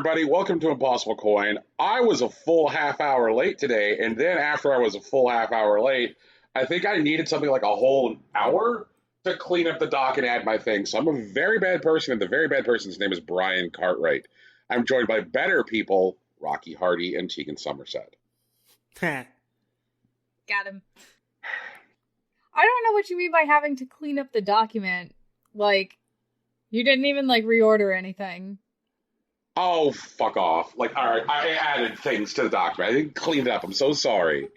everybody. Welcome to Impossible Coin. I was a full half hour late today, and then after I was a full half hour late, I think I needed something like a whole hour to clean up the dock and add my things. So I'm a very bad person, and the very bad person's name is Brian Cartwright. I'm joined by better people, Rocky Hardy and Tegan Somerset. Got him. I don't know what you mean by having to clean up the document. Like, you didn't even, reorder anything. Oh, fuck off. All right, I added things to the document. I didn't clean it up. I'm so sorry.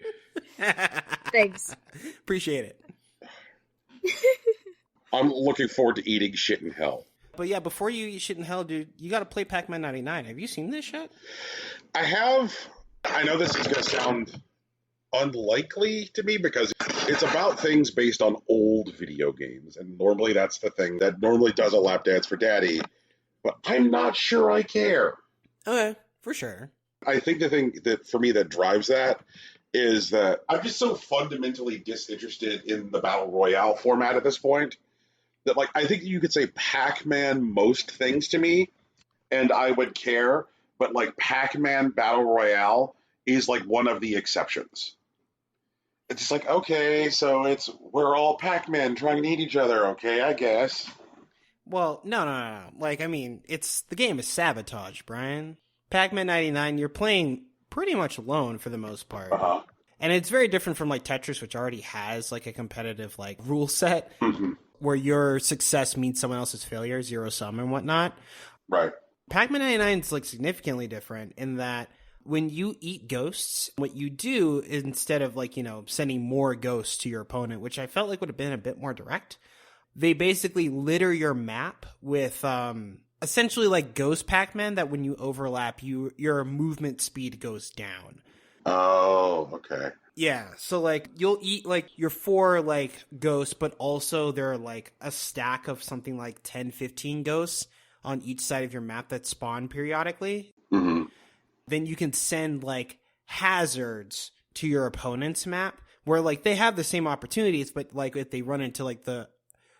Thanks. Appreciate it. I'm looking forward to eating shit in hell. But yeah, before you eat shit in hell, dude, you got to play Pac-Man 99. Have you seen this yet? I have. I know this is going to sound unlikely to me because it's about things based on old video games. And normally that's the thing that normally does a lap dance for daddy. But I'm not sure I care. Okay, for sure. I think the thing that for me that drives that is that I'm just so fundamentally disinterested in the Battle Royale format at this point that, I think you could say Pac-Man most things to me, and I would care, but, Pac-Man Battle Royale is, one of the exceptions. It's just okay, so we're all Pac-Man trying to eat each other, okay, I guess. Well, no. The game is sabotage, Brian. Pac-Man 99, you're playing pretty much alone for the most part. Uh-huh. And it's very different from, Tetris, which already has, a competitive, rule set where your success means someone else's failure, zero sum and whatnot. Right. Pac-Man 99 is, significantly different in that when you eat ghosts, what you do instead of, sending more ghosts to your opponent, which I felt like would have been a bit more direct, they basically litter your map with essentially Ghost Pac-Man that when you overlap, your movement speed goes down. Oh, okay. Yeah, so you'll eat your 4 ghosts, but also there are a stack of something 10, 15 ghosts on each side of your map that spawn periodically. Mm-hmm. Then you can send hazards to your opponent's map where they have the same opportunities, but if they run into the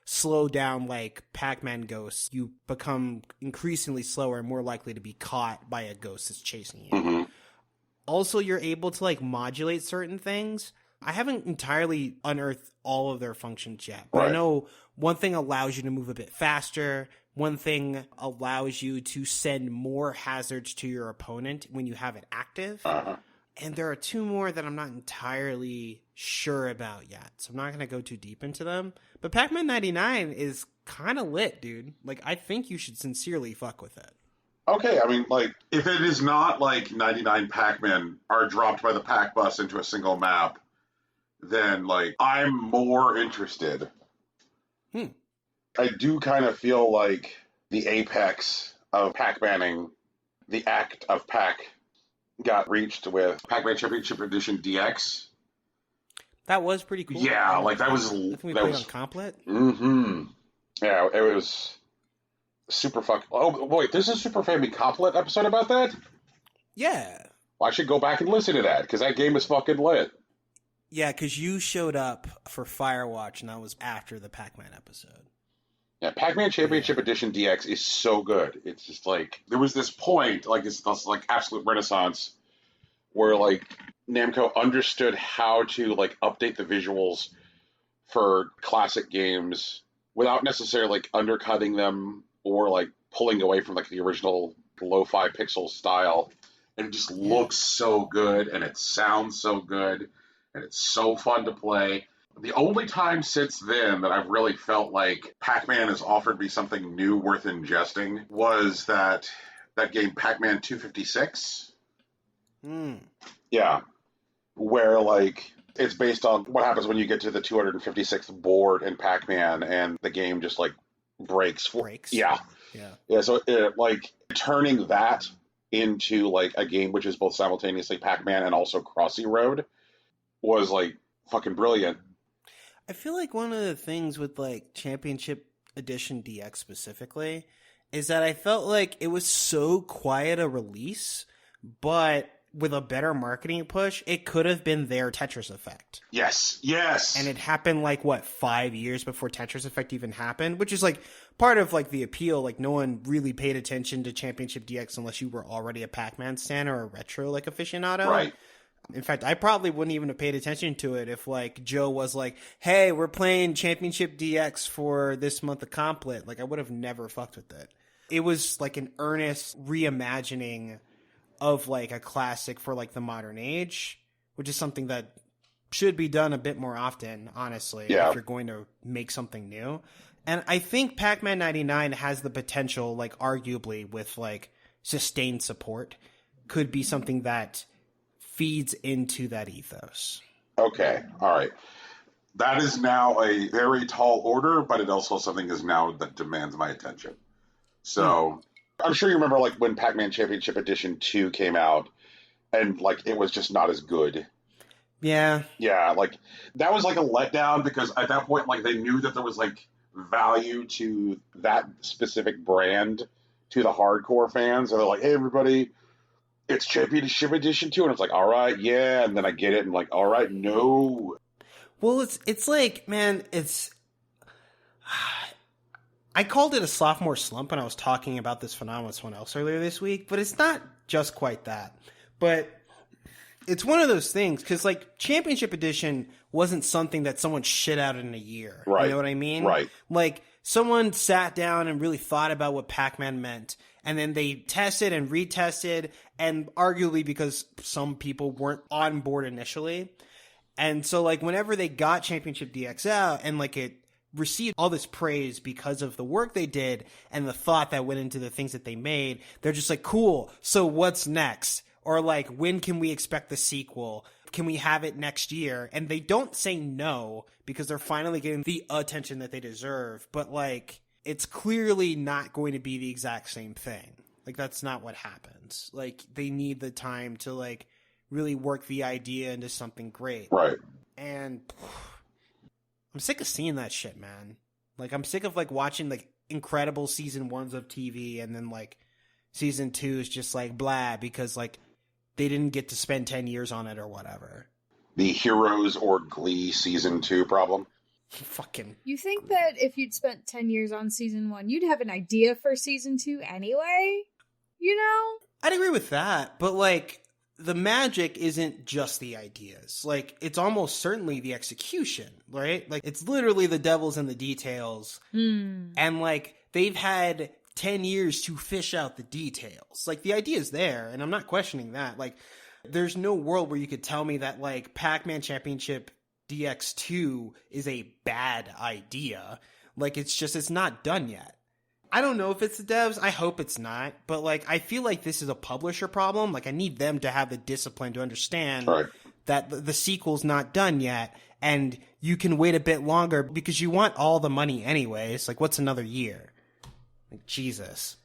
slow down Pac-Man ghosts, you become increasingly slower and more likely to be caught by a ghost that's chasing you. Mm-hmm. Also, you're able to modulate certain things. I haven't entirely unearthed all of their functions yet, but right. I know one thing allows you to move a bit faster. One thing allows you to send more hazards to your opponent when you have it active. Uh-huh. And there are 2 more that I'm not entirely sure about yet, so I'm not going to go too deep into them. But Pac-Man 99 is kind of lit, dude. I think you should sincerely fuck with it. Okay, if it is not 99 Pac-Man are dropped by the Pac bus into a single map, then, I'm more interested. I do kind of feel like the apex of Pac-Manning, the act of Pac, got reached with Pac-Man Championship Edition DX. That was pretty cool. Yeah, that was... That was on Complet? Mm-hmm. Yeah, it was super fucking... Oh, wait, there's a Super Family Complet episode about that? Yeah. Well, I should go back and listen to that, because that game is fucking lit. Yeah, because you showed up for Firewatch, and that was after the Pac-Man episode. Yeah, Pac-Man Championship Edition DX is so good. It's just there was this point, this absolute renaissance, where Namco understood how to update the visuals for classic games without necessarily undercutting them or pulling away from the original lo-fi pixel style. And it just looks so good, and it sounds so good, and it's so fun to play. The only time since then that I've really felt like Pac-Man has offered me something new worth ingesting was that game Pac-Man 256. Yeah. Where, it's based on what happens when you get to the 256th board in Pac-Man and the game just, breaks. Yeah. Yeah, so, turning that into, a game which is both simultaneously Pac-Man and also Crossy Road was, fucking brilliant. I feel like one of the things with Championship Edition DX specifically is that I felt like it was so quiet a release, but with a better marketing push, it could have been their Tetris Effect. Yes. And it happened 5 years before Tetris Effect even happened, which is part of like the appeal. Like no one really paid attention to Championship DX unless you were already a Pac-Man stan or a retro like aficionado. Right. In fact, I probably wouldn't even have paid attention to it if like Joe was like, "Hey, we're playing Championship DX for this month of Complet." Like I would have never fucked with it. It was like an earnest reimagining of like a classic for like the modern age, which is something that should be done a bit more often, honestly, if you're going to make something new. And I think Pac-Man 99 has the potential, like arguably with like sustained support, could be something that feeds into that ethos. Okay, all right. That is now a very tall order, but it also something is now that demands my attention. So I'm sure you remember like when Pac-Man Championship Edition 2 came out and like it was just not as good. Yeah. Yeah, like that was like a letdown because at that point like they knew that there was like value to that specific brand to the hardcore fans. So they're like, "Hey everybody, it's Championship Edition 2." And it's like, "All right, yeah." And then I get it and like, "All right, no." Well, it's like, man, it's I called it a sophomore slump when I was talking about this phenomenon with someone else earlier this week, but it's not just quite that. But it's one of those things, because, like, Championship Edition wasn't something that someone shit out in a year. Right. You know what I mean? Right. Like, someone sat down and really thought about what Pac-Man meant, and then they tested and retested, and arguably because some people weren't on board initially. And so, like, whenever they got Championship DX out, and, like, it received all this praise because of the work they did and the thought that went into the things that they made, they're just like, cool, so what's next? Or like, when can we expect the sequel? Can we have it next year? And they don't say no because they're finally getting the attention that they deserve. But like, it's clearly not going to be the exact same thing. Like, that's not what happens. Like, they need the time to like really work the idea into something great. Right. And I'm sick of seeing that shit, man. Like, I'm sick of like watching like incredible season 1s of TV and then like season 2 is just like blah because like they didn't get to spend 10 years on it or whatever. The Heroes or Glee season 2 problem. Fucking. You think that if you'd spent 10 years on season 1, you'd have an idea for season 2 anyway? You know? I'd agree with that, but like the magic isn't just the ideas. Like, it's almost certainly the execution, right? Like, it's literally the devil's in the details. And like, they've had 10 years to fish out the details. Like, the idea is there, and I'm not questioning that. Like, there's no world where you could tell me that, like, Pac-Man Championship DX2 is a bad idea. Like, it's just, it's not done yet. I don't know if it's the devs. I hope it's not. But, like, I feel like this is a publisher problem. Like, I need them to have the discipline to understand that the sequel's not done yet, and you can wait a bit longer because you want all the money anyways. Like, what's another year? Like, Jesus.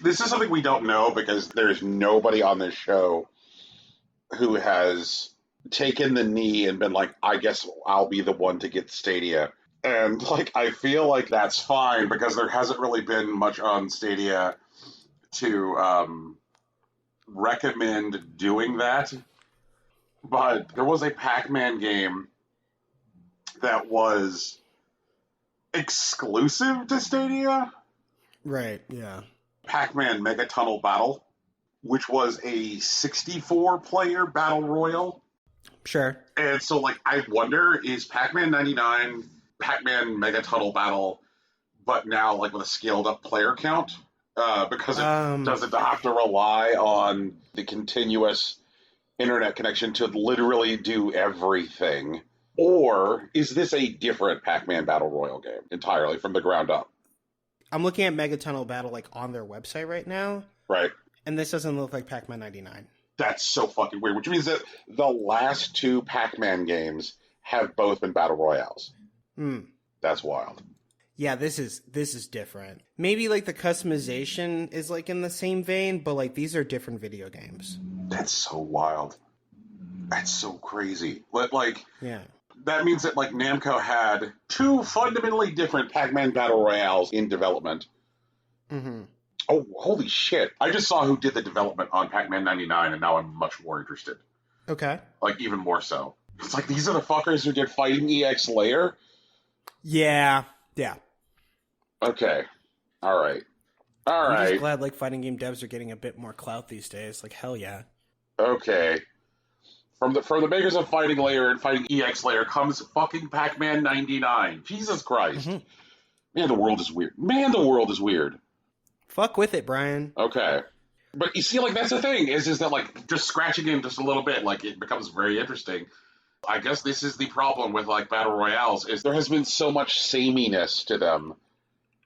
This is something we don't know because there's nobody on this show who has taken the knee and been like, I guess I'll be the one to get Stadia. And like, I feel like that's fine because there hasn't really been much on Stadia to recommend doing that. But there was a Pac-Man game that was exclusive to Stadia. Right, yeah. Pac-Man Mega Tunnel Battle, which was a 64-player battle royal. Sure. And so, like, I wonder, is Pac-Man 99 Pac-Man Mega Tunnel Battle, but now, like, with a scaled-up player count? Because it doesn't have to rely on the continuous internet connection to literally do everything. Or is this a different Pac-Man Battle Royale game entirely from the ground up? I'm looking at Mega Tunnel Battle, like, on their website right now. Right. And this doesn't look like Pac-Man 99. That's so fucking weird, which means that the last 2 Pac-Man games have both been Battle Royales. That's wild. Yeah, this is different. Maybe, like, the customization is, like, in the same vein, but, like, these are different video games. That's so wild. That's so crazy. Like, yeah. That means that, like, Namco had 2 fundamentally different Pac-Man Battle Royales in development. Oh, holy shit. I just saw who did the development on Pac-Man 99, and now I'm much more interested. Okay. Like, even more so. It's like, these are the fuckers who did Fighting EX Layer? Yeah. Okay. All right. I'm just glad like fighting game devs are getting a bit more clout these days. Like hell yeah. Okay. From the makers of Fighting Layer and Fighting EX Layer comes fucking Pac-Man 99. Jesus Christ. Mm-hmm. Man, the world is weird. Fuck with it, Brian. Okay. But you see, like, that's the thing, is that, like, just scratching in just a little bit, like, it becomes very interesting. I guess this is the problem with, like, Battle Royales, is there has been so much sameness to them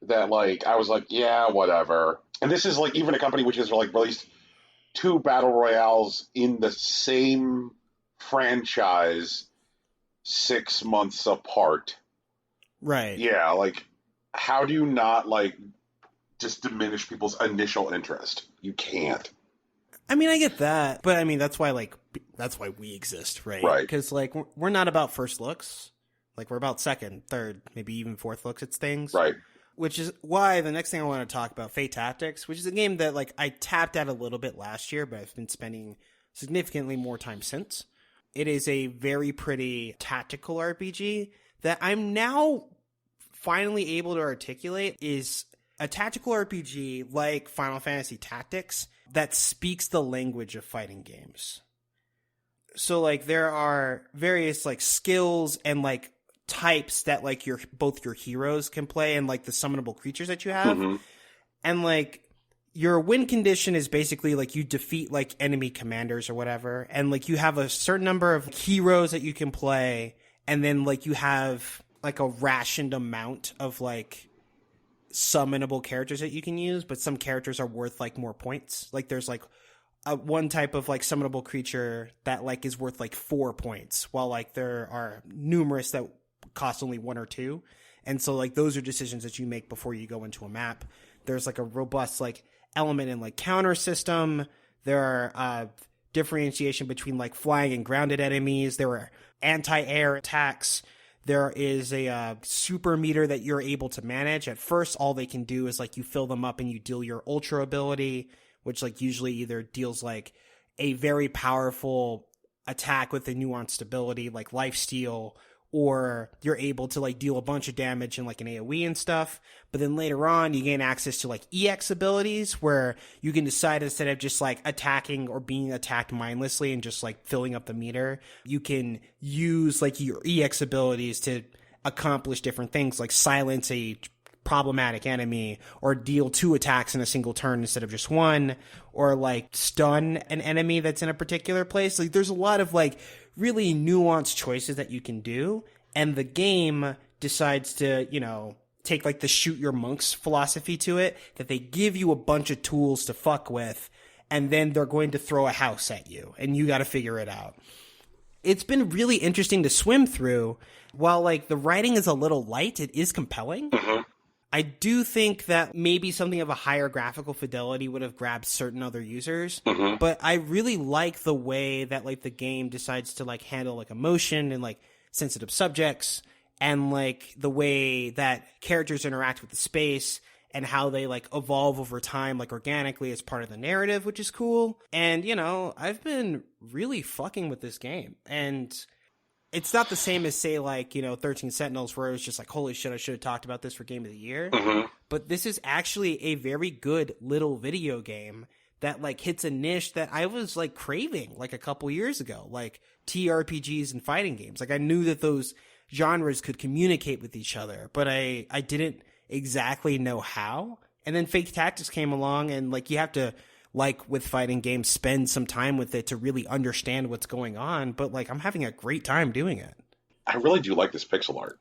that, like, I was like, yeah, whatever. And this is, like, even a company which has, like, released 2 Battle Royales in the same franchise 6 months apart. Right. Yeah, like, how do you not, like, just diminish people's initial interest? You can't. I mean, I get that, but I mean, that's why we exist, right? Right. Because, like, we're not about first looks. Like, we're about second, third, maybe even fourth looks at things. Right. Which is why the next thing I want to talk about, Fate Tactics, which is a game that, like, I tapped at a little bit last year, but I've been spending significantly more time since. It is a very pretty tactical RPG that I'm now finally able to articulate is a tactical RPG like Final Fantasy Tactics that speaks the language of fighting games. So, like, there are various, like, skills and, like, types that, like, both your heroes can play and, like, the summonable creatures that you have. Mm-hmm. And, like, your win condition is basically, like, you defeat, like, enemy commanders or whatever. And, like, you have a certain number of heroes that you can play. And then, like, you have, like, a rationed amount of, like, summonable characters that you can use. But some characters are worth, like, more points. Like, there's, like, one type of, like, summonable creature that, like, is worth, like, 4 points. While, like, there are numerous that cost only 1 or 2. And so, like, those are decisions that you make before you go into a map. There's, like, a robust, like, element in, like, counter system. There are differentiation between, like, flying and grounded enemies. There are anti-air attacks. There is a super meter that you're able to manage. At first, all they can do is, like, you fill them up and you deal your ultra ability, which, like, usually either deals, like, a very powerful attack with a nuanced ability, like lifesteal, or you're able to, like, deal a bunch of damage in, like, an AoE and stuff. But then later on, you gain access to, like, EX abilities where you can decide instead of just, like, attacking or being attacked mindlessly and just, like, filling up the meter, you can use, like, your EX abilities to accomplish different things, like silence a problematic enemy, or deal 2 attacks in a single turn instead of just 1, or, like, stun an enemy that's in a particular place. Like, there's a lot of, like, really nuanced choices that you can do, and the game decides to, you know, take, like, the shoot your monks philosophy to it, that they give you a bunch of tools to fuck with, and then they're going to throw a house at you, and you gotta figure it out. It's been really interesting to swim through. While, like, the writing is a little light, it is compelling. Mm-hmm. I do think that maybe something of a higher graphical fidelity would have grabbed certain other users, Mm-hmm. but I really like the way that, like, the game decides to, like, handle, like, emotion and, like, sensitive subjects, and, like, the way that characters interact with the space and how they, like, evolve over time, like, organically as part of the narrative, which is cool. And, you know, I've been really fucking with this game, and it's not the same as, say, like, you know, 13 Sentinels, where it was just like, holy shit, I should have talked about this for Game of the Year. Mm-hmm. But this is actually a very good little video game that, like, hits a niche that I was, like, craving, like, a couple years ago, like TRPGs and fighting games. Like, I knew that those genres could communicate with each other, but I didn't exactly know how. And then Fate Tactics came along, and, like, you have to, like with fighting games, spend some time with it to really understand what's going on. But, like, I'm having a great time doing it. I really do like this pixel art.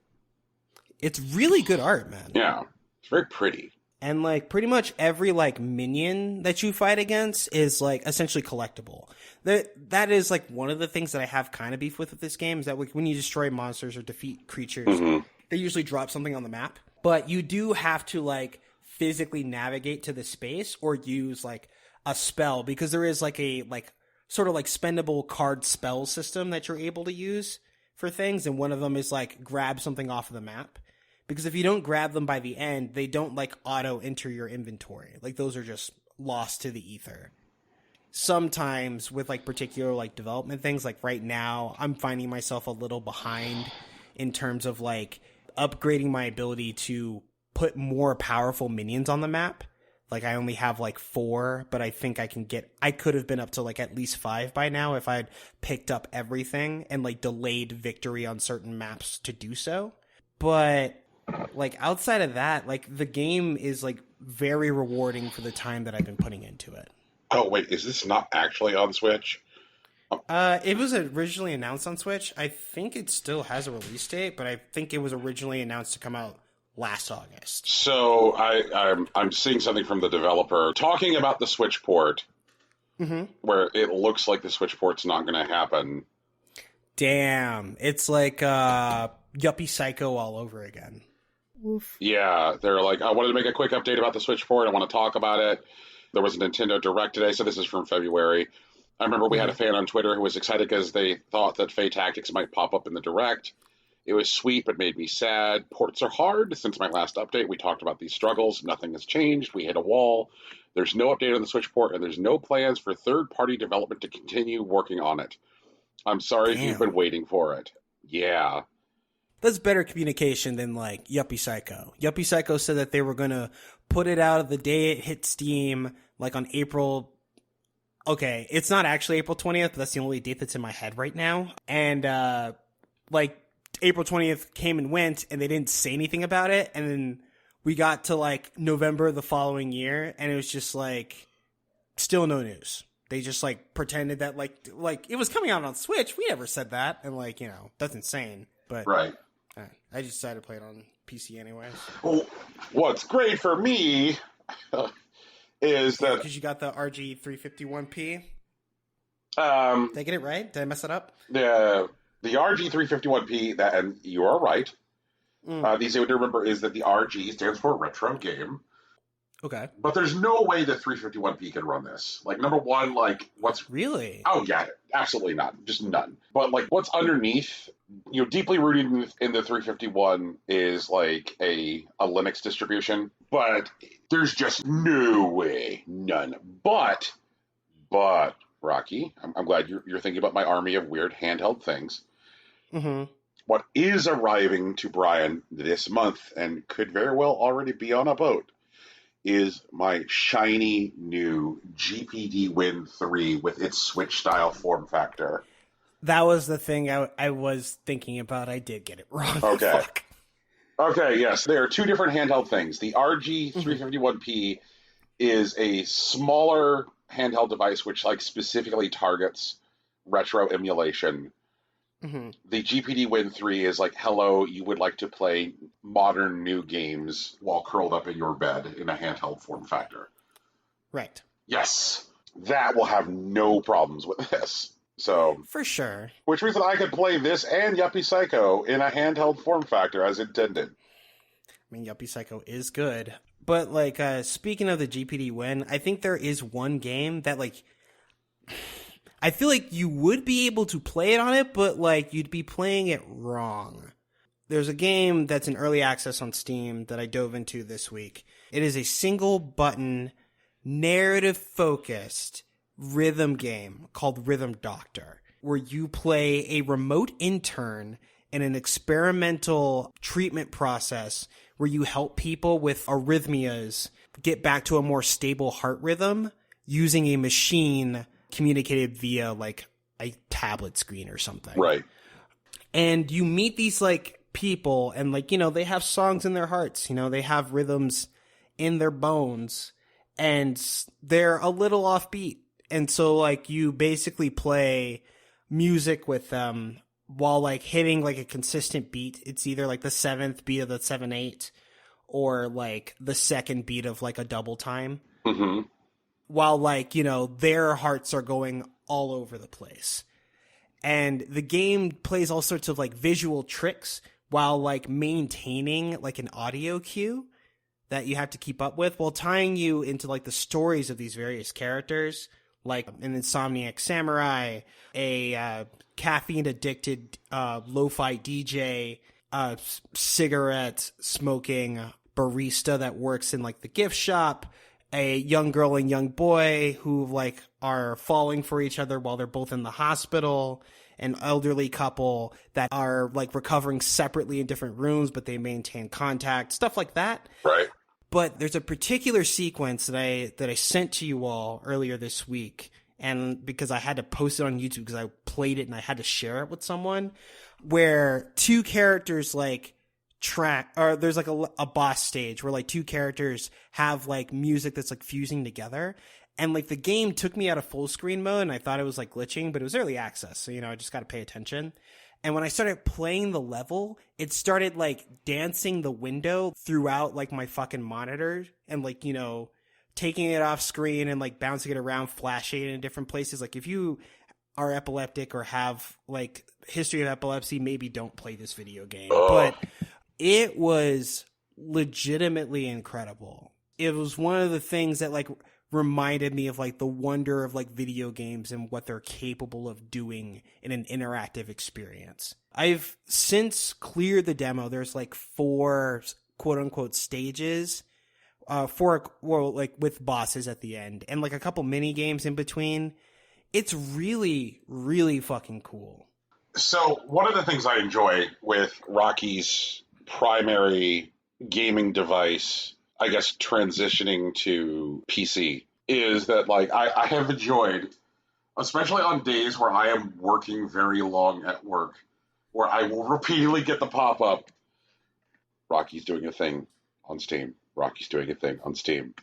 It's really good art, man. Yeah, it's very pretty. And, like, pretty much every, like, minion that you fight against is, like, essentially collectible. That is, like, one of the things that I have kind of beef with this game, is that, like, when you destroy monsters or defeat creatures, Mm-hmm. they usually drop something on the map. But you do have to, like, physically navigate to the space or use, like, a spell, because there is, like, a, like, sort of, like, spendable card spell system that you're able to use for things, and one of them is, like, grab something off of the map, because if you don't grab them by the end, they don't, like, auto enter your inventory. Like, those are just lost to the ether. Sometimes with, like, particular, like, development things, like right now I'm finding myself a little behind in terms of, like, upgrading my ability to put more powerful minions on the map. Like, I only have like 4, but I think I could have been up to like at least 5 by now if I'd picked up everything and like delayed victory on certain maps to do so. But like outside of that, like the game is like very rewarding for the time that I've been putting into it. Oh, wait, is this not actually on Switch? It was originally announced on Switch. I think it still has a release date, but I think it was originally announced to come out last August. So I'm seeing something from the developer talking about the Switch port, where it looks like the Switch port's not going to happen. Damn, it's like Yuppie Psycho all over again. Oof. Yeah, they're like, I wanted to make a quick update about the Switch port. I want to talk about it. There was a Nintendo Direct today, so this is from February. I remember we had a fan on Twitter who was excited because they thought that Fae Tactics might pop up in the Direct. It was sweet, but made me sad. Ports are hard. Since my last update, we talked about these struggles. Nothing has changed. We hit a wall. There's no update on the Switch port, and there's no plans for third-party development to continue working on it. I'm sorry if you've been waiting for it. Yeah. That's better communication than, like, Yuppie Psycho. Yuppie Psycho said that they were going to put it out the day it hit Steam, like on April... Okay, it's not actually April 20th, but that's the only date that's in my head right now. And, like, April 20th came and went, and they didn't say anything about it. And then we got to, like, November the following year, and it was just, like, still no news. They just, like, pretended that, like it was coming out on Switch. We never said that. And, like, you know, that's insane. But right. I just decided to play it on PC anyways. Well, what's great for me is that... Because you got the RG351P. Did I get it right? Did I mess it up? The RG351P, that, and you are right. The easy way to remember is that the RG stands for Retro Game. Okay. But there's no way the 351P can run this. Like, number one, like, what's... Really? Oh, yeah, absolutely not. Just none. But, like, what's underneath, you know, deeply rooted in the 351 is, like, a Linux distribution. But there's just no way. None. But, Rocky, I'm glad you're thinking about my army of weird handheld things. Mm-hmm. What is arriving to Brian this month, and could very well already be on a boat, is my shiny new GPD Win 3 with its Switch-style form factor. That was the thing I was thinking about. I did get it wrong. Okay. Fuck. Okay, yes. There are two different handheld things. The RG351P is a smaller handheld device which, like, specifically targets retro emulation. Mm-hmm. The GPD Win 3 is like, hello, you would like to play modern new games while curled up in your bed in a handheld form factor. Right. Yes, that will have no problems with this. So, for sure. Which means that I could play this and Yuppie Psycho in a handheld form factor as intended. I mean, Yuppie Psycho is good. But, like, speaking of the GPD Win, I think there is one game that, like... I feel like you would be able to play it on it, but, like, you'd be playing it wrong. There's a game that's in early access on Steam that I dove into this week. It is a single-button, narrative-focused rhythm game called Rhythm Doctor, where you play a remote intern in an experimental treatment process where you help people with arrhythmias get back to a more stable heart rhythm using a machine communicated via, like, a tablet screen or something. Right. And you meet these, like, people, and, like, you know, they have songs in their hearts, you know, they have rhythms in their bones, and they're a little offbeat. And so, like, you basically play music with them while, like, hitting, like, a consistent beat. It's either, like, the 7th beat of the 7/8 or, like, the 2nd beat of, like, a double time. Mm-hmm. While, like, you know, their hearts are going all over the place. And the game plays all sorts of, like, visual tricks while, like, maintaining, like, an audio cue that you have to keep up with while tying you into, like, the stories of these various characters, like an insomniac samurai, a caffeine-addicted lo-fi DJ, a cigarette-smoking barista that works in, like, the gift shop, a young girl and young boy who, like, are falling for each other while they're both in the hospital, an elderly couple that are like recovering separately in different rooms, but they maintain contact, stuff like that. Right. But there's a particular sequence that I sent to you all earlier this week, and because I had to post it on YouTube because I played it and I had to share it with someone, where two characters like there's like a boss stage where like two characters have like music that's like fusing together, and like the game took me out of full screen mode and I thought it was like glitching, but it was early access, so I just got to pay attention. And when I started playing the level, it started like dancing the window throughout like my fucking monitor and like, taking it off screen and like bouncing it around, flashing it in different places. Like if you are epileptic or have like history of epilepsy, maybe don't play this video game. But it was legitimately incredible. It was one of the things that like reminded me of like the wonder of like video games and what they're capable of doing in an interactive experience. I've since cleared the demo. There's like 4 quote unquote stages, like with bosses at the end and like a couple mini games in between. It's really, really fucking cool. So one of the things I enjoy with Rocky's primary gaming device, I guess transitioning to PC, is that like I have enjoyed, especially on days where I am working very long at work, where I will repeatedly get the pop-up, Rocky's doing a thing on Steam. Rocky's doing a thing on Steam.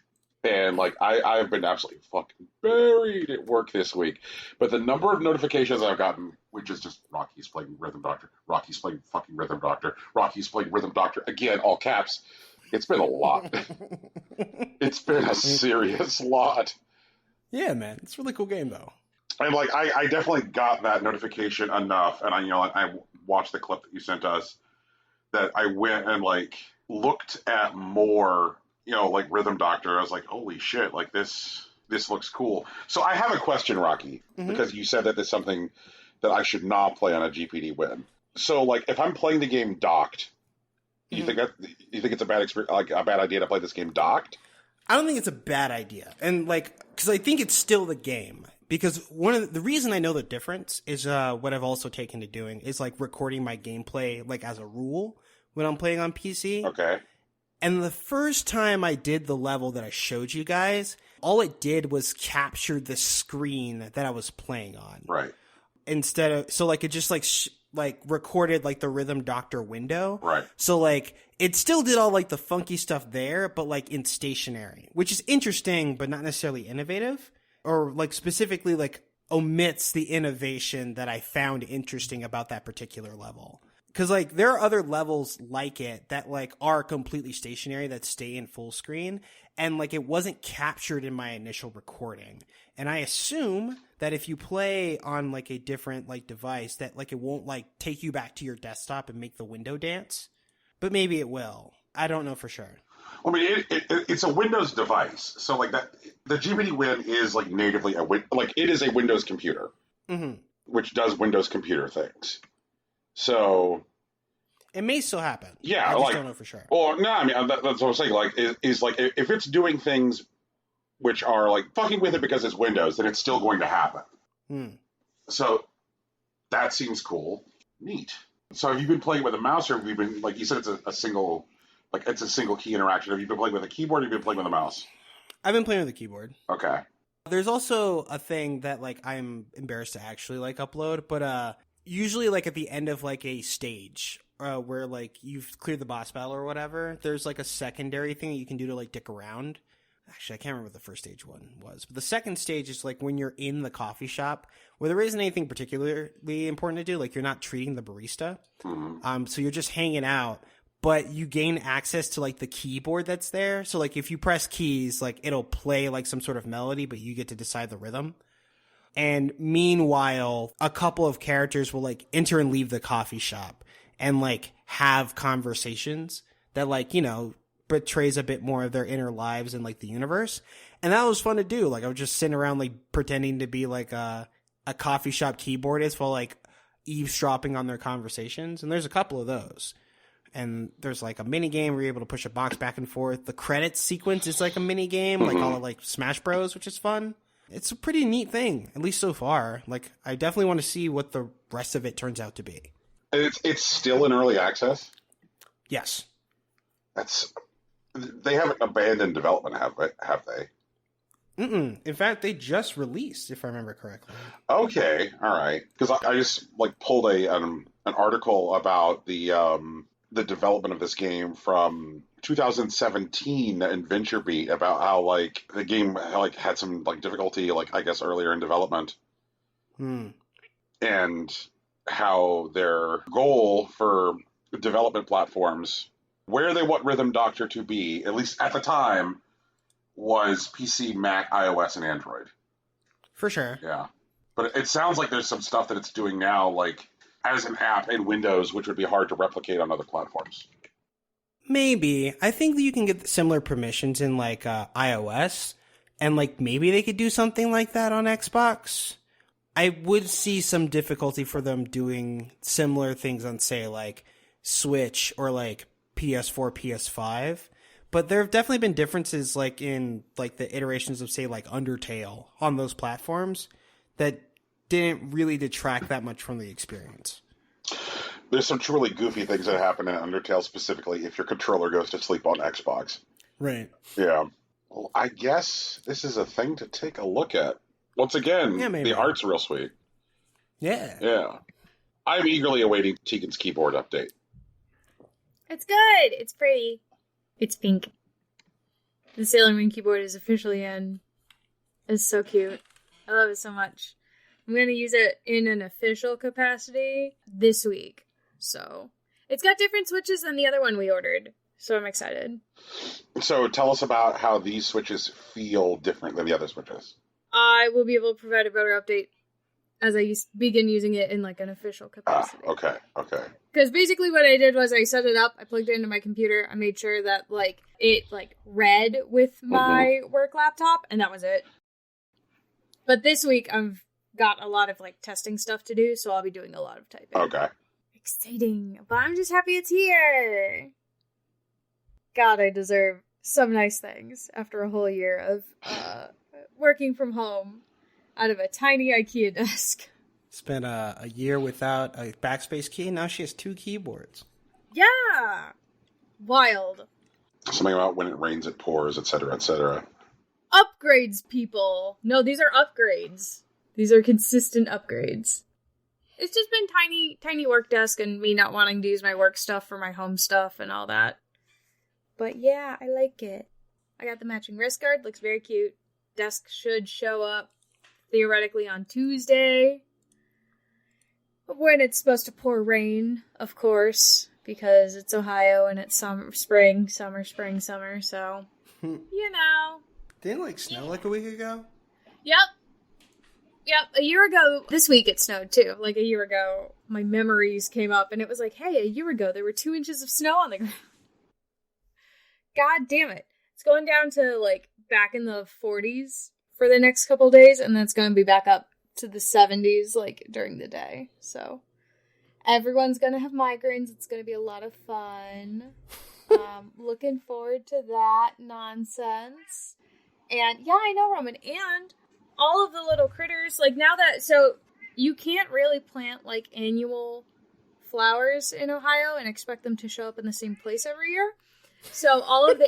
And like I've been absolutely fucking buried at work this week. But the number of notifications I've gotten, which is just Rocky's playing Rhythm Doctor, Rocky's playing fucking Rhythm Doctor, Rocky's playing Rhythm Doctor, again, all caps. It's been a lot. It's been a serious lot. Yeah, man. It's a really cool game, though. And like, I definitely got that notification enough, and I watched the clip that you sent us, that I went and like looked at more, like Rhythm Doctor. I was like, holy shit, like this looks cool. So I have a question, Rocky, because you said that there's something that I should not play on a GPD win. So like, if I'm playing the game docked, you think it's a bad experience, like a bad idea to play this game docked? I don't think it's a bad idea, and like, because I think it's still the game. Because the reason I know the difference is what I've also taken to doing is like recording my gameplay like as a rule when I'm playing on PC. Okay. And the first time I did the level that I showed you guys, all it did was capture the screen that I was playing on. Right. Instead of, so like it just like recorded like the Rhythm Doctor window. Right. So like it still did all like the funky stuff there, but like in stationary, which is interesting, but not necessarily innovative, or like specifically like omits the innovation that I found interesting about that particular level. Cause like there are other levels like it that like are completely stationary that stay in full screen, and like it wasn't captured in my initial recording. And I assume that if you play on like a different like device that like it won't like take you back to your desktop and make the window dance, but maybe it will. I don't know for sure. I mean, it's a Windows device, so like that the GPD Win is like natively it is a Windows computer, which does Windows computer things. So it may still happen. Yeah, I just don't know for sure. Well, no, I mean that's what I'm saying. Like, is like if it's doing things which are like fucking with it because it's Windows, then it's still going to happen. So that seems cool, neat. So have you been playing with a mouse, or have you been like you said it's a single key interaction? Have you been playing with a keyboard, or have you been playing with a mouse? I've been playing with a keyboard. Okay. There's also a thing that like I'm embarrassed to actually like upload, but usually like at the end of like a stage where like you've cleared the boss battle or whatever, there's like a secondary thing that you can do to like dick around. Actually, I can't remember what the first stage one was, but the second stage is like when you're in the coffee shop where there isn't anything particularly important to do. Like you're not treating the barista. So you're just hanging out, but you gain access to like the keyboard that's there. So like if you press keys, like it'll play like some sort of melody, but you get to decide the rhythm. And meanwhile, a couple of characters will like enter and leave the coffee shop and like have conversations that like, betrays a bit more of their inner lives and like the universe. And that was fun to do. Like I was just sitting around like pretending to be like a coffee shop keyboardist while like eavesdropping on their conversations. And there's a couple of those. And there's like a mini game where you're able to push a box back and forth. The credits sequence is like a mini game, like all of like Smash Bros, which is fun. It's a pretty neat thing, at least so far. Like, I definitely want to see what the rest of it turns out to be. It's still in early access? Yes. They haven't abandoned development, have they? In fact, they just released, if I remember correctly. Okay, all right. Because I just pulled an article about the development of this game from 2017 in VentureBeat about how the game had some difficulty I guess earlier in development, and how their goal for development platforms, where they want Rhythm Doctor to be, at least at the time, was PC, Mac, iOS, and Android. For sure. Yeah. But it sounds like there's some stuff that it's doing now, as an app in Windows, which would be hard to replicate on other platforms. Maybe. I think that you can get similar permissions in, iOS, and, maybe they could do something like that on Xbox. I would see some difficulty for them doing similar things on, say, Switch or, PS4, PS5. But there have definitely been differences, in the iterations of, say, Undertale on those platforms that didn't really detract that much from the experience. There's some truly goofy things that happen in Undertale, specifically if your controller goes to sleep on Xbox. Right. Yeah. Well, I guess this is a thing to take a look at. Once again, the art's real sweet. Yeah. Yeah. I'm eagerly awaiting Tegan's keyboard update. It's good. It's pretty. It's pink. The Sailor Moon keyboard is officially in. It's so cute. I love it so much. I'm going to use it in an official capacity this week. So, it's got different switches than the other one we ordered. So I'm excited. So tell us about how these switches feel different than the other switches. I will be able to provide a better update as I begin using it in an official capacity. Okay. Because basically what I did was I set it up, I plugged it into my computer, I made sure that it read with my work laptop, and that was it. But this week I've got a lot of testing stuff to do, so I'll be doing a lot of typing. Okay. Exciting. But I'm just happy it's here. God, I deserve some nice things after a whole year of working from home out of a tiny IKEA desk. Spent a year without a backspace key, and now she has 2 keyboards. Yeah! Wild. Something about when it rains, it pours, etc., etc. Upgrades, people. No, these are upgrades. These are consistent upgrades. It's just been tiny work desk and me not wanting to use my work stuff for my home stuff and all that. But yeah, I like it. I got the matching wrist guard. Looks very cute. Desk should show up theoretically on Tuesday. When it's supposed to pour rain, of course, because it's Ohio and it's spring, summer, so, you know. Didn't it snow a week ago? Yep, a year ago, this week it snowed too. A year ago, my memories came up and it was hey, a year ago there were 2 inches of snow on the ground. God damn it. It's going down to back in the 40s for the next couple days, and then it's going to be back up to the 70s during the day. So everyone's going to have migraines. It's going to be a lot of fun. Looking forward to that nonsense. And yeah, I know, Roman. And all of the little critters, now that, so you can't really plant annual flowers in Ohio and expect them to show up in the same place every year. So all of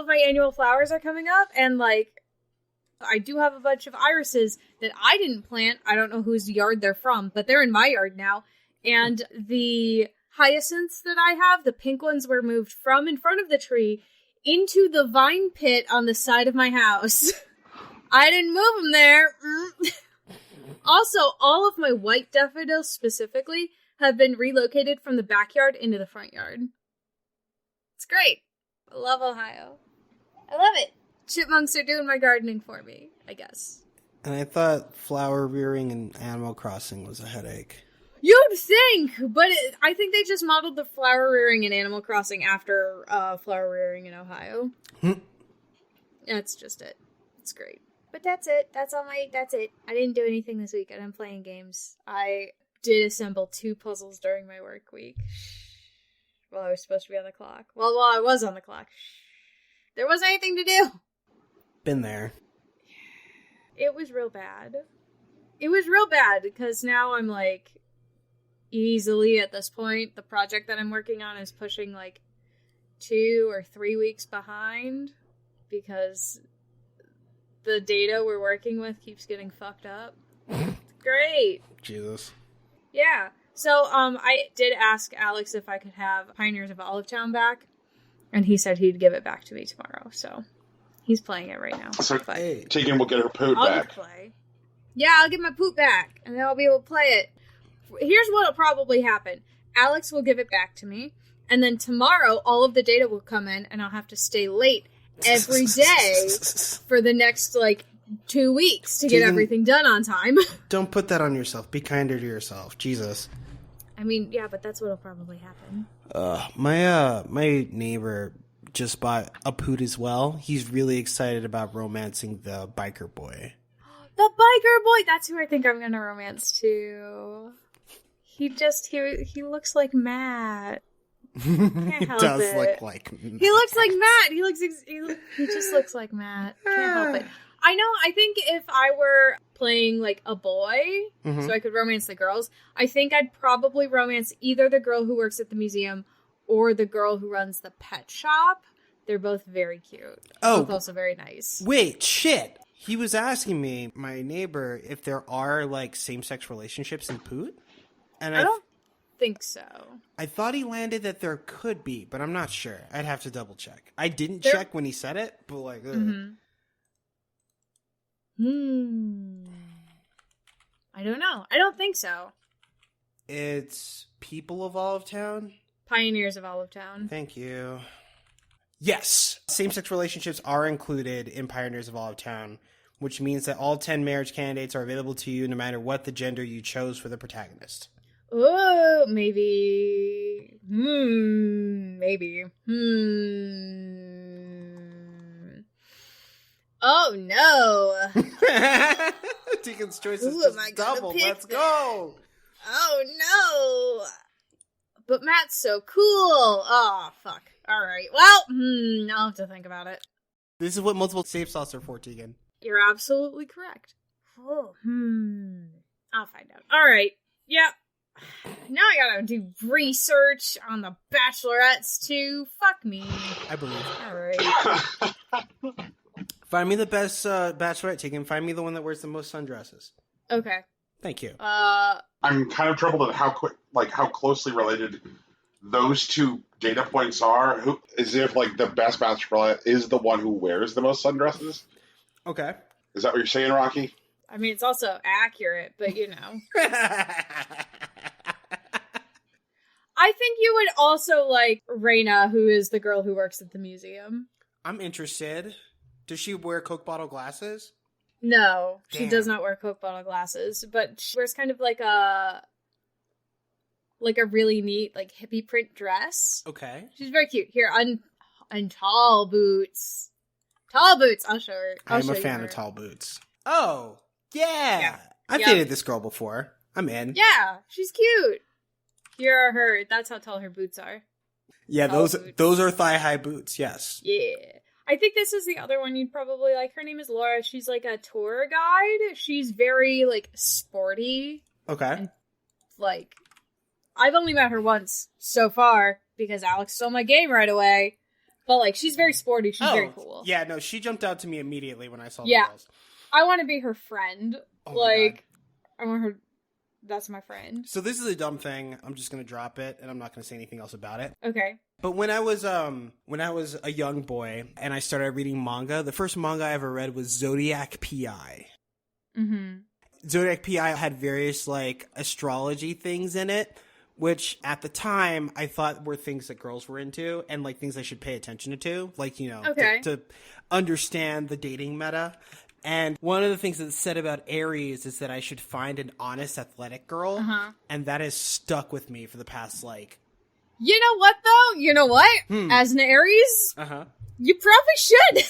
my annual flowers are coming up, and I do have a bunch of irises that I didn't plant. I don't know whose yard they're from, but they're in my yard now. And the hyacinths that I have, the pink ones, were moved from in front of the tree into the vine pit on the side of my house. I didn't move them there. Also, all of my white daffodils specifically have been relocated from the backyard into the front yard. It's great. I love Ohio. I love it. Chipmunks are doing my gardening for me, I guess. And I thought flower rearing in Animal Crossing was a headache. You'd think, but I think they just modeled the flower rearing in Animal Crossing after flower rearing in Ohio. That's just it. It's great. But that's it. That's it. I didn't do anything this week. I'm playing games. I did assemble 2 puzzles during my work week. While I was supposed to be on the clock. Well, while I was on the clock. There wasn't anything to do. Been there. It was real bad. It was real bad because now I'm like easily at this point. The project that I'm working on is pushing like 2 or 3 weeks behind because the data we're working with keeps getting fucked up. Great. Jesus. Yeah. So I did ask Alex if I could have Pioneers of Olive Town back, and he said he'd give it back to me tomorrow. So he's playing it right now. So Hey. Tegan will get her PoOT I'll back. play. Yeah, I'll get my PoOT back, and then I'll be able to play it. Here's what'll probably happen. Alex will give it back to me, and then tomorrow all of the data will come in, and I'll have to stay late every day for the next, 2 weeks to get everything done on time. Don't put that on yourself. Be kinder to yourself. Jesus. I mean, yeah, but that's what'll probably happen. My neighbor just bought a PoOT as well. He's really excited about romancing the biker boy. The biker boy! That's who I think I'm gonna romance too. He looks like Matt. Can't help Does it. look like Matt. He looks like Matt. He just looks like Matt. Can't help it. I know. I think if I were playing like a boy, so I could romance the girls, I think I'd probably romance either the girl who works at the museum or the girl who runs the pet shop. They're both very cute. Oh, both also very nice. Wait, shit. He was asking me, my neighbor, if there are same-sex relationships in PoOT, and I don't think so. I thought he landed that there could be, but I'm not sure. I'd have to double check. I didn't check when he said it, but I don't know. I don't think so. It's People of Olive Town? Pioneers of Olive Town. Thank you. Yes, same-sex relationships are included in Pioneers of Olive Town, which means that all 10 marriage candidates are available to you no matter what the gender you chose for the protagonist. Oh, maybe. Maybe. Oh, no. Tegan's choice is Who am I gonna double. pick Let's then? go. Oh, no. But Matt's so cool. Oh, fuck. All right. Well, I'll have to think about it. This is what multiple save slots are for, Tegan. You're absolutely correct. Oh, I'll find out. All right. Yep. Now I gotta do research on the Bachelorettes too. Fuck me. I believe. All right. Find me the best Bachelorette, Tegan. Find me the one that wears the most sundresses. Okay. Thank you. I'm kind of troubled at how closely related those two data points are. As if the best Bachelorette is the one who wears the most sundresses. Okay. Is that what you're saying, Rocky? I mean, it's also accurate, but you know. I think you would also like Raina, who is the girl who works at the museum. I'm interested. Does she wear Coke bottle glasses? No, she Damn. does not wear Coke bottle glasses, but she wears kind of like a really neat hippie print dress. Okay. She's very cute. Here, on tall boots. Tall boots. I'll show her. I'm a fan of tall boots. Oh, yeah. I've Yep. dated this girl before. I'm in. Yeah, she's cute. Here are her. That's how tall her boots are. Yeah, Tall boots. those are thigh-high boots, yes. Yeah. I think this is the other one you'd probably like. Her name is Laura. She's like a tour guide. She's very sporty. Okay. I've only met her once so far because Alex stole my game right away. But she's very sporty. She's very cool. Yeah, no, she jumped out to me immediately when I saw the girls. I want to be her friend. Oh my God. I want her. That's my friend. So this is a dumb thing. I'm just going to drop it, and I'm not going to say anything else about it. Okay. But when I was a young boy and I started reading manga, the first manga I ever read was Zodiac P.I. Mm-hmm. Zodiac P.I. had various astrology things in it, which at the time I thought were things that girls were into and things I should pay attention to, Okay. to understand the dating meta. And one of the things that's said about Aries is that I should find an honest, athletic girl, and that has stuck with me for the past You know what, though? You know what? As an Aries, you probably should.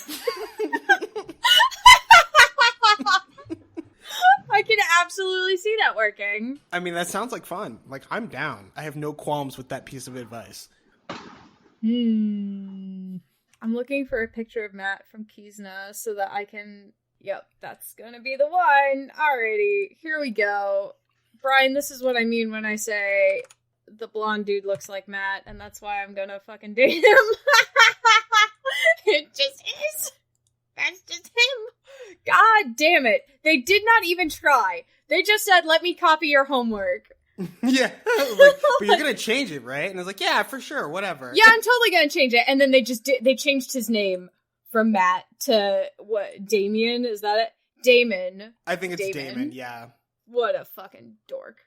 I can absolutely see that working. I mean, that sounds like fun. I'm down. I have no qualms with that piece of advice. I'm looking for a picture of Matt from Kizna so that I can Yep, that's gonna be the one. Alrighty, here we go. Brian, this is what I mean when I say the blonde dude looks like Matt, and that's why I'm gonna fucking date him. It just is. That's just him. God damn it. They did not even try. They just said, let me copy your homework. Yeah. Like, but you're gonna change it, right? And I was like, yeah, for sure, whatever. Yeah, I'm totally gonna change it. And then they changed his name from Matt to, what, Damien? Is that it? Damon. I think it's Damon, yeah. What a fucking dork.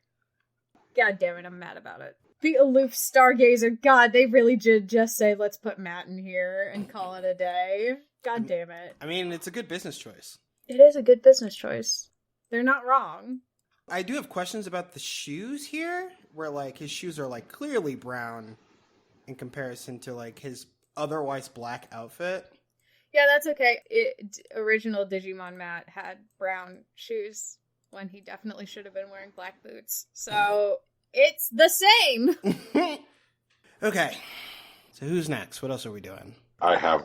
God damn it, I'm mad about it. The aloof stargazer. God, they really did just say, let's put Matt in here and call it a day. God damn it. I mean, it's a good business choice. It is a good business choice. They're not wrong. I do have questions about the shoes here, where, like, his shoes are, like, clearly brown in comparison to, like, his otherwise black outfit. Yeah, that's okay. Original Digimon Matt had brown shoes when he definitely should have been wearing black boots. So, it's the same! Okay. So who's next? What else are we doing? I have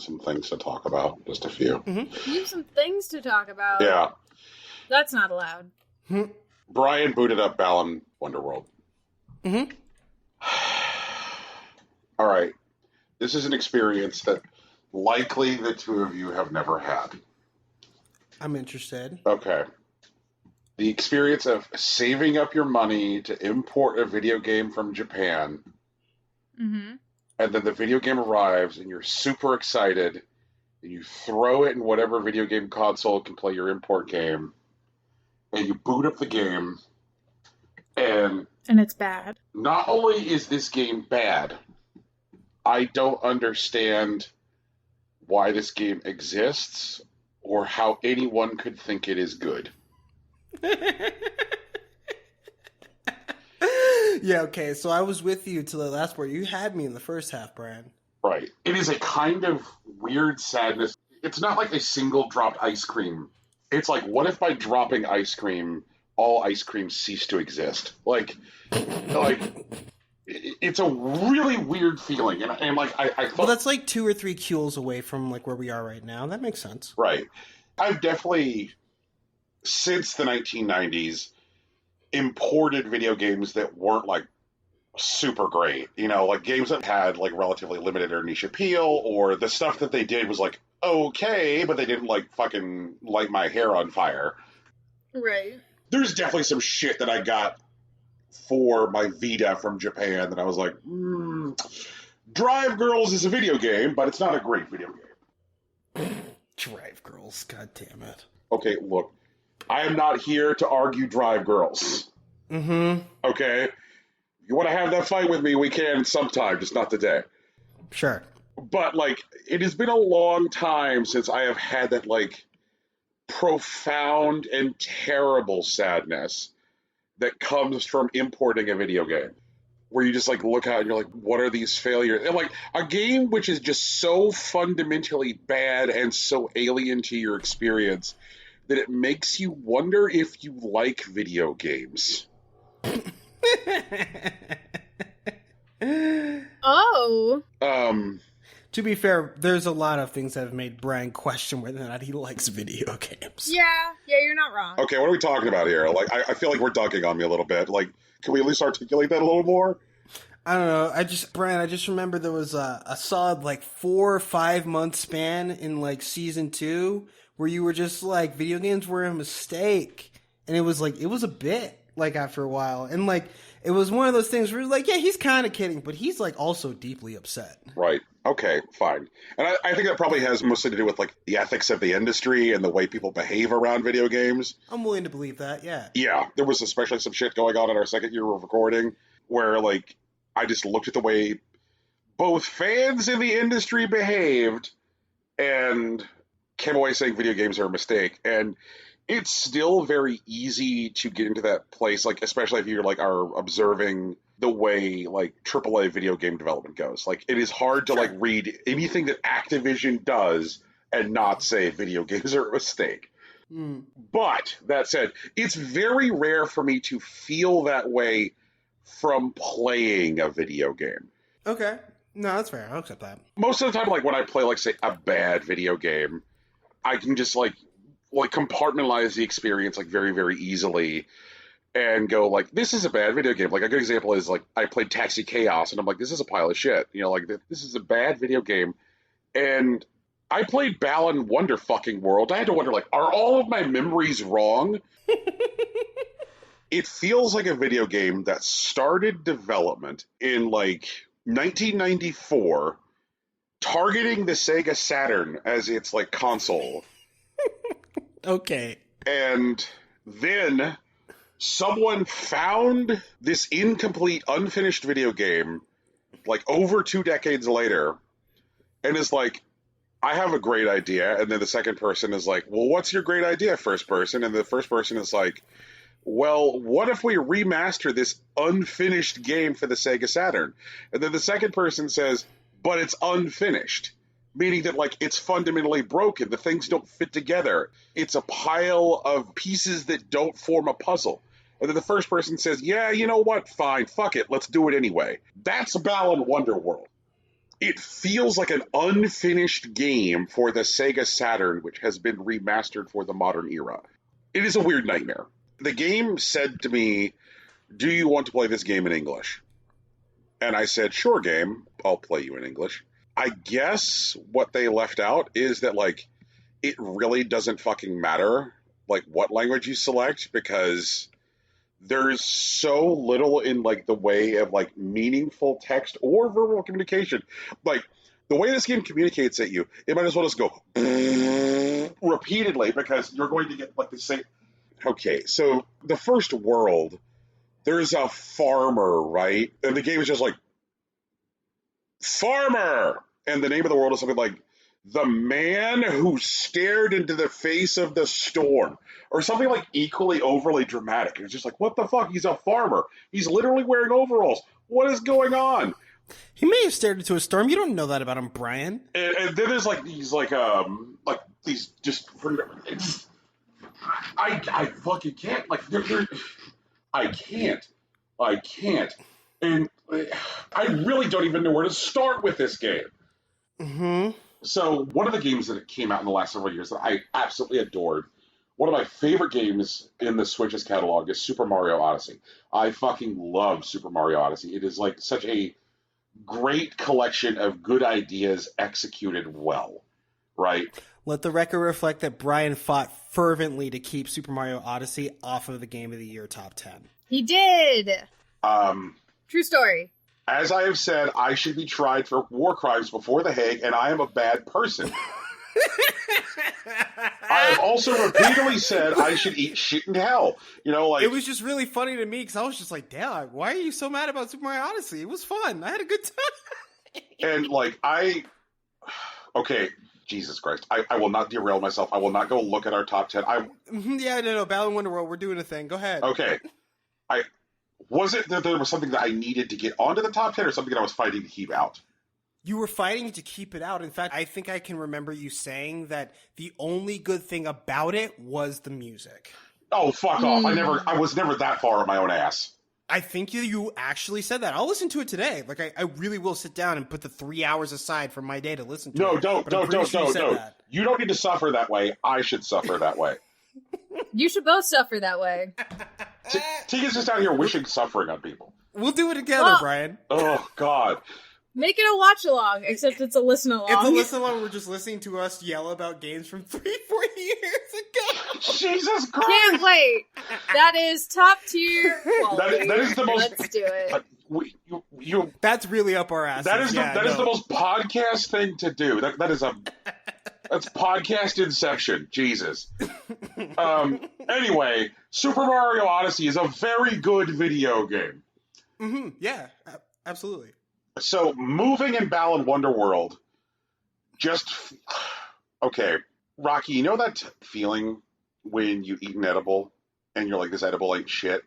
some things to talk about. Just a few. Mm-hmm. You have some things to talk about. Yeah. That's not allowed. Brian booted up Balan Wonderworld. Mm-hmm. All right. This is an experience that likely the two of you have never had. I'm interested. Okay. The experience of saving up your money to import a video game from Japan, Mm-hmm. and then the video game arrives, and you're super excited, and you throw it in whatever video game console can play your import game, and you boot up the game, and it's bad. not only is this game bad, I don't understand why this game exists or how anyone could think it is good. Yeah, okay, so I was with you till the last part. You had me in the first half, Brian. Right. It is a kind of weird sadness. It's not like a single dropped ice cream. It's like, what if by dropping ice cream, all ice cream ceased to exist? Like, it's a really weird feeling. And like, I thought... Well, that's like 2 or 3 cules away from like where we are right now. That makes sense. Right. I've definitely, since the 1990s, imported video games that weren't like super great. You know, like games that had like relatively limited or niche appeal, or the stuff that they did was like okay, but they didn't like fucking light my hair on fire. Right. There's definitely some shit that I got for my Vita from Japan that I was like, Drive Girls is a video game, but it's not a great video game. Drive Girls, god damn it. Okay, look, I am not here to argue Drive Girls. Mm-hmm. Okay? If you want to have that fight with me, we can sometime, just not today. Sure. But, like, it has been a long time since I have had that, like, profound and terrible sadness that comes from importing a video game. Where you just, like, look out and you're like, what are these failures? And, like, a game which is just so fundamentally bad and so alien to your experience that it makes you wonder if you like video games. Oh. To be fair, there's a lot of things that have made Brian question whether or not he likes video games. Yeah, you're not wrong. Okay, what are we talking about here? Like, I feel like we're dunking on me a little bit. Like, can we at least articulate that a little more? I don't know. Brian, I just remember there was a solid, like, 4 or 5 month span in, like, season 2 where you were just like, video games were a mistake. And it was like, it was a bit, like, after a while. And, like, it was one of those things where, like, yeah, he's kind of kidding, but he's, like, also deeply upset. Right. Okay, fine. And I think that probably has mostly to do with, like, the ethics of the industry and the way people behave around video games. I'm willing to believe that, yeah. Yeah, there was especially some shit going on in our second year of recording where, like, I just looked at the way both fans in the industry behaved and came away saying video games are a mistake. And it's still very easy to get into that place, like, especially if you're, like, are observing the way, like, AAA video game development goes. Like, it is hard to, like, read anything that Activision does and not say video games are a mistake. But, that said, it's very rare for me to feel that way from playing a video game. Okay. No, that's fair. I'll accept that. Most of the time, like, when I play, like, say, a bad video game, I can just, like, like compartmentalize the experience like very, very easily and go like, this is a bad video game. Like a good example is like I played Taxi Chaos and I'm like, this is a pile of shit. You know, like this is a bad video game. And I played Balan Wonderworld. I had to wonder like, are all of my memories wrong? It feels like a video game that started development in like 1994, targeting the Sega Saturn as its like console. Okay. And then someone found this incomplete, unfinished video game like over 2 decades later and is like, I have a great idea. And then the second person is like, well, what's your great idea, first person? And the first person is like, well, what if we remaster this unfinished game for the Sega Saturn? And then the second person says, but it's unfinished, meaning that, like, it's fundamentally broken. The things don't fit together. It's a pile of pieces that don't form a puzzle. And then the first person says, yeah, you know what? Fine, fuck it. Let's do it anyway. That's Balan Wonderworld. It feels like an unfinished game for the Sega Saturn, which has been remastered for the modern era. It is a weird nightmare. The game said to me, do you want to play this game in English? And I said, sure, game, I'll play you in English. I guess what they left out is that, like, it really doesn't fucking matter, like, what language you select, because there's so little in, like, the way of, like, meaningful text or verbal communication. Like, the way this game communicates at you, it might as well just go repeatedly, because you're going to get, like, the same... Okay, so the first world, there's a farmer, right? And the game is just like, farmer! And the name of the world is something like, the man who stared into the face of the storm. Or something like equally overly dramatic. And it's just like, what the fuck? He's a farmer. He's literally wearing overalls. What is going on? He may have stared into a storm. You don't know that about him, Brian. And then there's like these these just... I fucking can't. Like, I can't. And I really don't even know where to start with this game. Mm-hmm. So one of the games that came out in the last several years that I absolutely adored, one of my favorite games in the Switch's catalog is Super Mario Odyssey. I fucking love Super Mario Odyssey. It is like such a great collection of good ideas executed well, right? Let the record reflect that Brian fought fervently to keep Super Mario Odyssey off of the Game of the Year top 10. He did! True story. As I have said, I should be tried for war crimes before The Hague, and I am a bad person. I have also repeatedly said I should eat shit in hell. You know, like... It was just really funny to me, because I was just like, damn, why are you so mad about Super Mario Odyssey? It was fun. I had a good time. And, like, okay... Jesus Christ. I will not derail myself. I will not go look at our top 10. Yeah, no. Balan Wonderworld, we're doing a thing. Go ahead. Okay. Was it that there was something that I needed to get onto the top 10 or something that I was fighting to keep out? You were fighting to keep it out. In fact, I think I can remember you saying that the only good thing about it was the music. Oh, fuck off. I was never that far up my own ass. I think you actually said that. I'll listen to it today. Like, I really will sit down and put the 3 hours aside from my day to listen to it. No, don't. You don't need to suffer that way. I should suffer that way. You should both suffer that way. Tegan's just out here wishing suffering on people. We'll do it together, Brian. Oh, God. Make it a watch-along, except it's a listen-along. It's a listen-along. We're just listening to us yell about games from 3-4 years ago. Jesus Christ. Can't wait. That is top tier quality. That is the most... Let's do it. That's really up our asses. That is the most podcast thing to do. That's podcast inception. Jesus. Anyway, Super Mario Odyssey is a very good video game. Mm-hmm. Yeah, absolutely. So, moving in Balan Wonderworld, okay, Rocky, you know that feeling when you eat an edible and you're like, this edible ain't shit?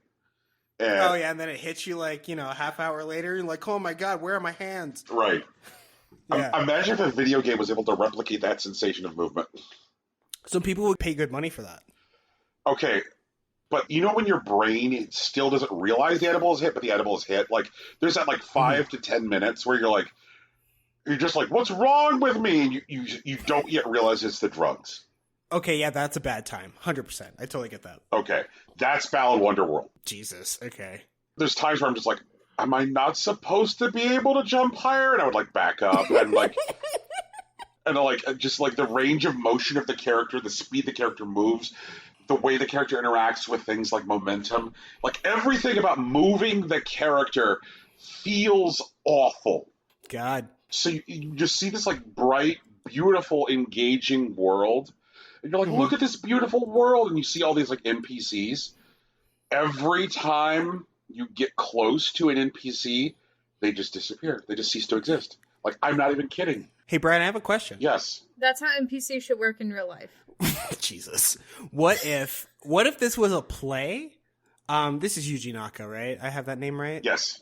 And then it hits you like, a half hour later, you're like, oh my God, where are my hands? Right. Yeah. Imagine if a video game was able to replicate that sensation of movement. Some people would pay good money for that. Okay. But when your brain still doesn't realize the edible is hit, but the edible is hit? Like, there's that, 5 to 10 minutes where you're just like, what's wrong with me? And you don't yet realize it's the drugs. Okay, yeah, that's a bad time. 100%. I totally get that. Okay, that's Balan Wonderworld. Jesus. Okay. There's times where I'm just like, am I not supposed to be able to jump higher? And I would like back up and like, and like just like the range of motion of the character, the speed the character moves, the way the character interacts with things like momentum, like everything about moving the character feels awful. God. So you just see this like bright, beautiful, engaging world. And you're like, look at this beautiful world. And you see all these like NPCs. Every time you get close to an NPC, they just disappear. They just cease to exist. Like, I'm not even kidding. Hey, Brian, I have a question. Yes. That's how NPCs should work in real life. Jesus. What if this was a play? This is Yuji Naka, right? I have that name right? Yes.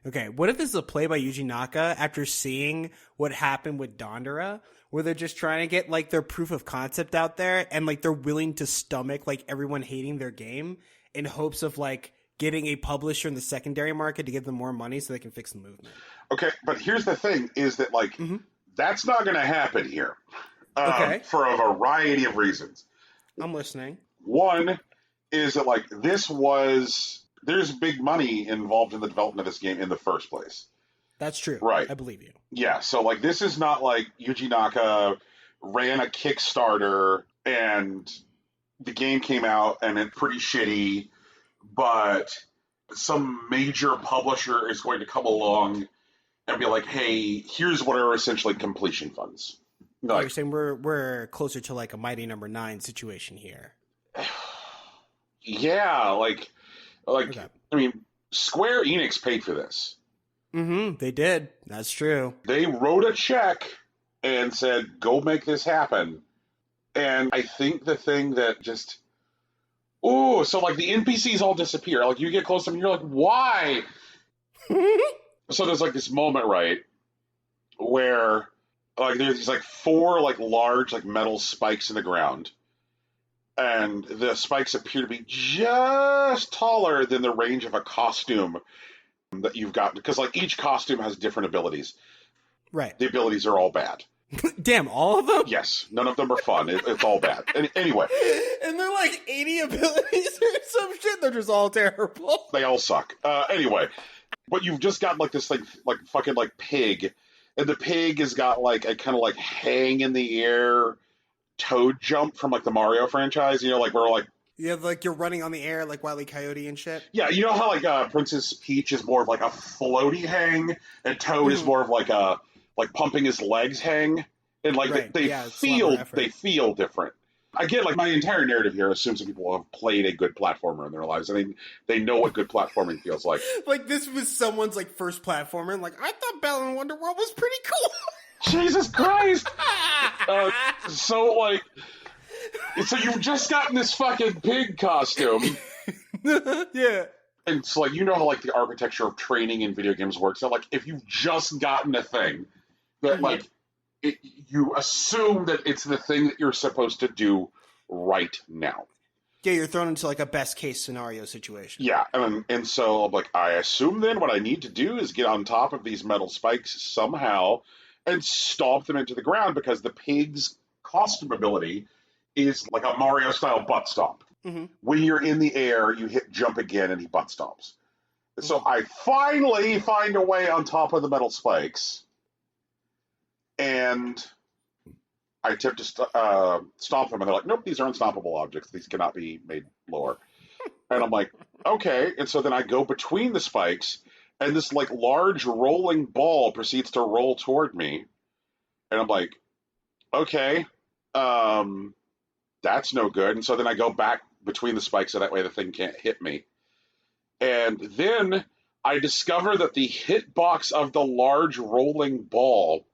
Okay, what if this is a play by Yuji Naka after seeing what happened with Dandara, where they're just trying to get, like, their proof of concept out there, and, like, they're willing to stomach, like, everyone hating their game in hopes of, like, getting a publisher in the secondary market to give them more money so they can fix the movement. Okay, but here's the thing, is that, like, that's not going to happen here. Okay. For a variety of reasons. I'm listening. One is that, like, there's big money involved in the development of this game in the first place. That's true. Right. I believe you. Yeah, so, like, this is not like Yuji Naka ran a Kickstarter and the game came out and it's pretty shitty, but some major publisher is going to come along and be like, hey, here's what are essentially completion funds. Like, You're saying we're closer to, like, a Mighty Number 9 situation here. Yeah, like Okay. I mean, Square Enix paid for this. They did. That's true. They wrote a check and said, go make this happen. And I think the thing that just... so like the NPCs all disappear. Like you get close to them and you're like, why? So there's like this moment, right, where like there's these like 4 like large like metal spikes in the ground. And the spikes appear to be just taller than the range of a costume that you've got. Because, like, each costume has different abilities. Right. The abilities are all bad. Damn, all of them? Yes. None of them are fun. It's all bad. Anyway. And they're like 80 abilities or some shit. They're just all terrible. They all suck. Anyway. But you've just got, like, this, like fucking, like, pig. And the pig has got, like, a kind of, like, hang in the air toad jump from like the Mario franchise, you know, like where like you're running on the air like Wile E. Coyote and shit. Yeah, you know how like Princess Peach is more of like a floaty hang, and Toad is more of like a like pumping his legs hang, and like right. they feel different. Again, like my entire narrative here assumes that people have played a good platformer in their lives. I mean, they know what good platforming feels like. Like this was someone's like first platformer, and like I thought Balan Wonderworld was pretty cool. Jesus Christ! So you've just gotten this fucking pig costume. Yeah. And it's like, you know how like the architecture of training in video games works. So like, if you've just gotten a thing that like, you assume that it's the thing that you're supposed to do right now. Yeah, you're thrown into like a best case scenario situation. Yeah, and so I'm like, I assume then what I need to do is get on top of these metal spikes somehow and stomp them into the ground, because the pig's costume ability is like a Mario-style butt stomp. When you're in the air, you hit jump again, and he butt stomps. So I finally find a way on top of the metal spikes, and I attempt to stomp them, and they're like, nope, these are unstoppable objects. These cannot be made lower. And I'm like, okay. And so then I go between the spikes, and this like large rolling ball proceeds to roll toward me. And I'm like, okay, that's no good. And so then I go back between the spikes so that way the thing can't hit me. And then I discover that the hitbox of the large rolling ball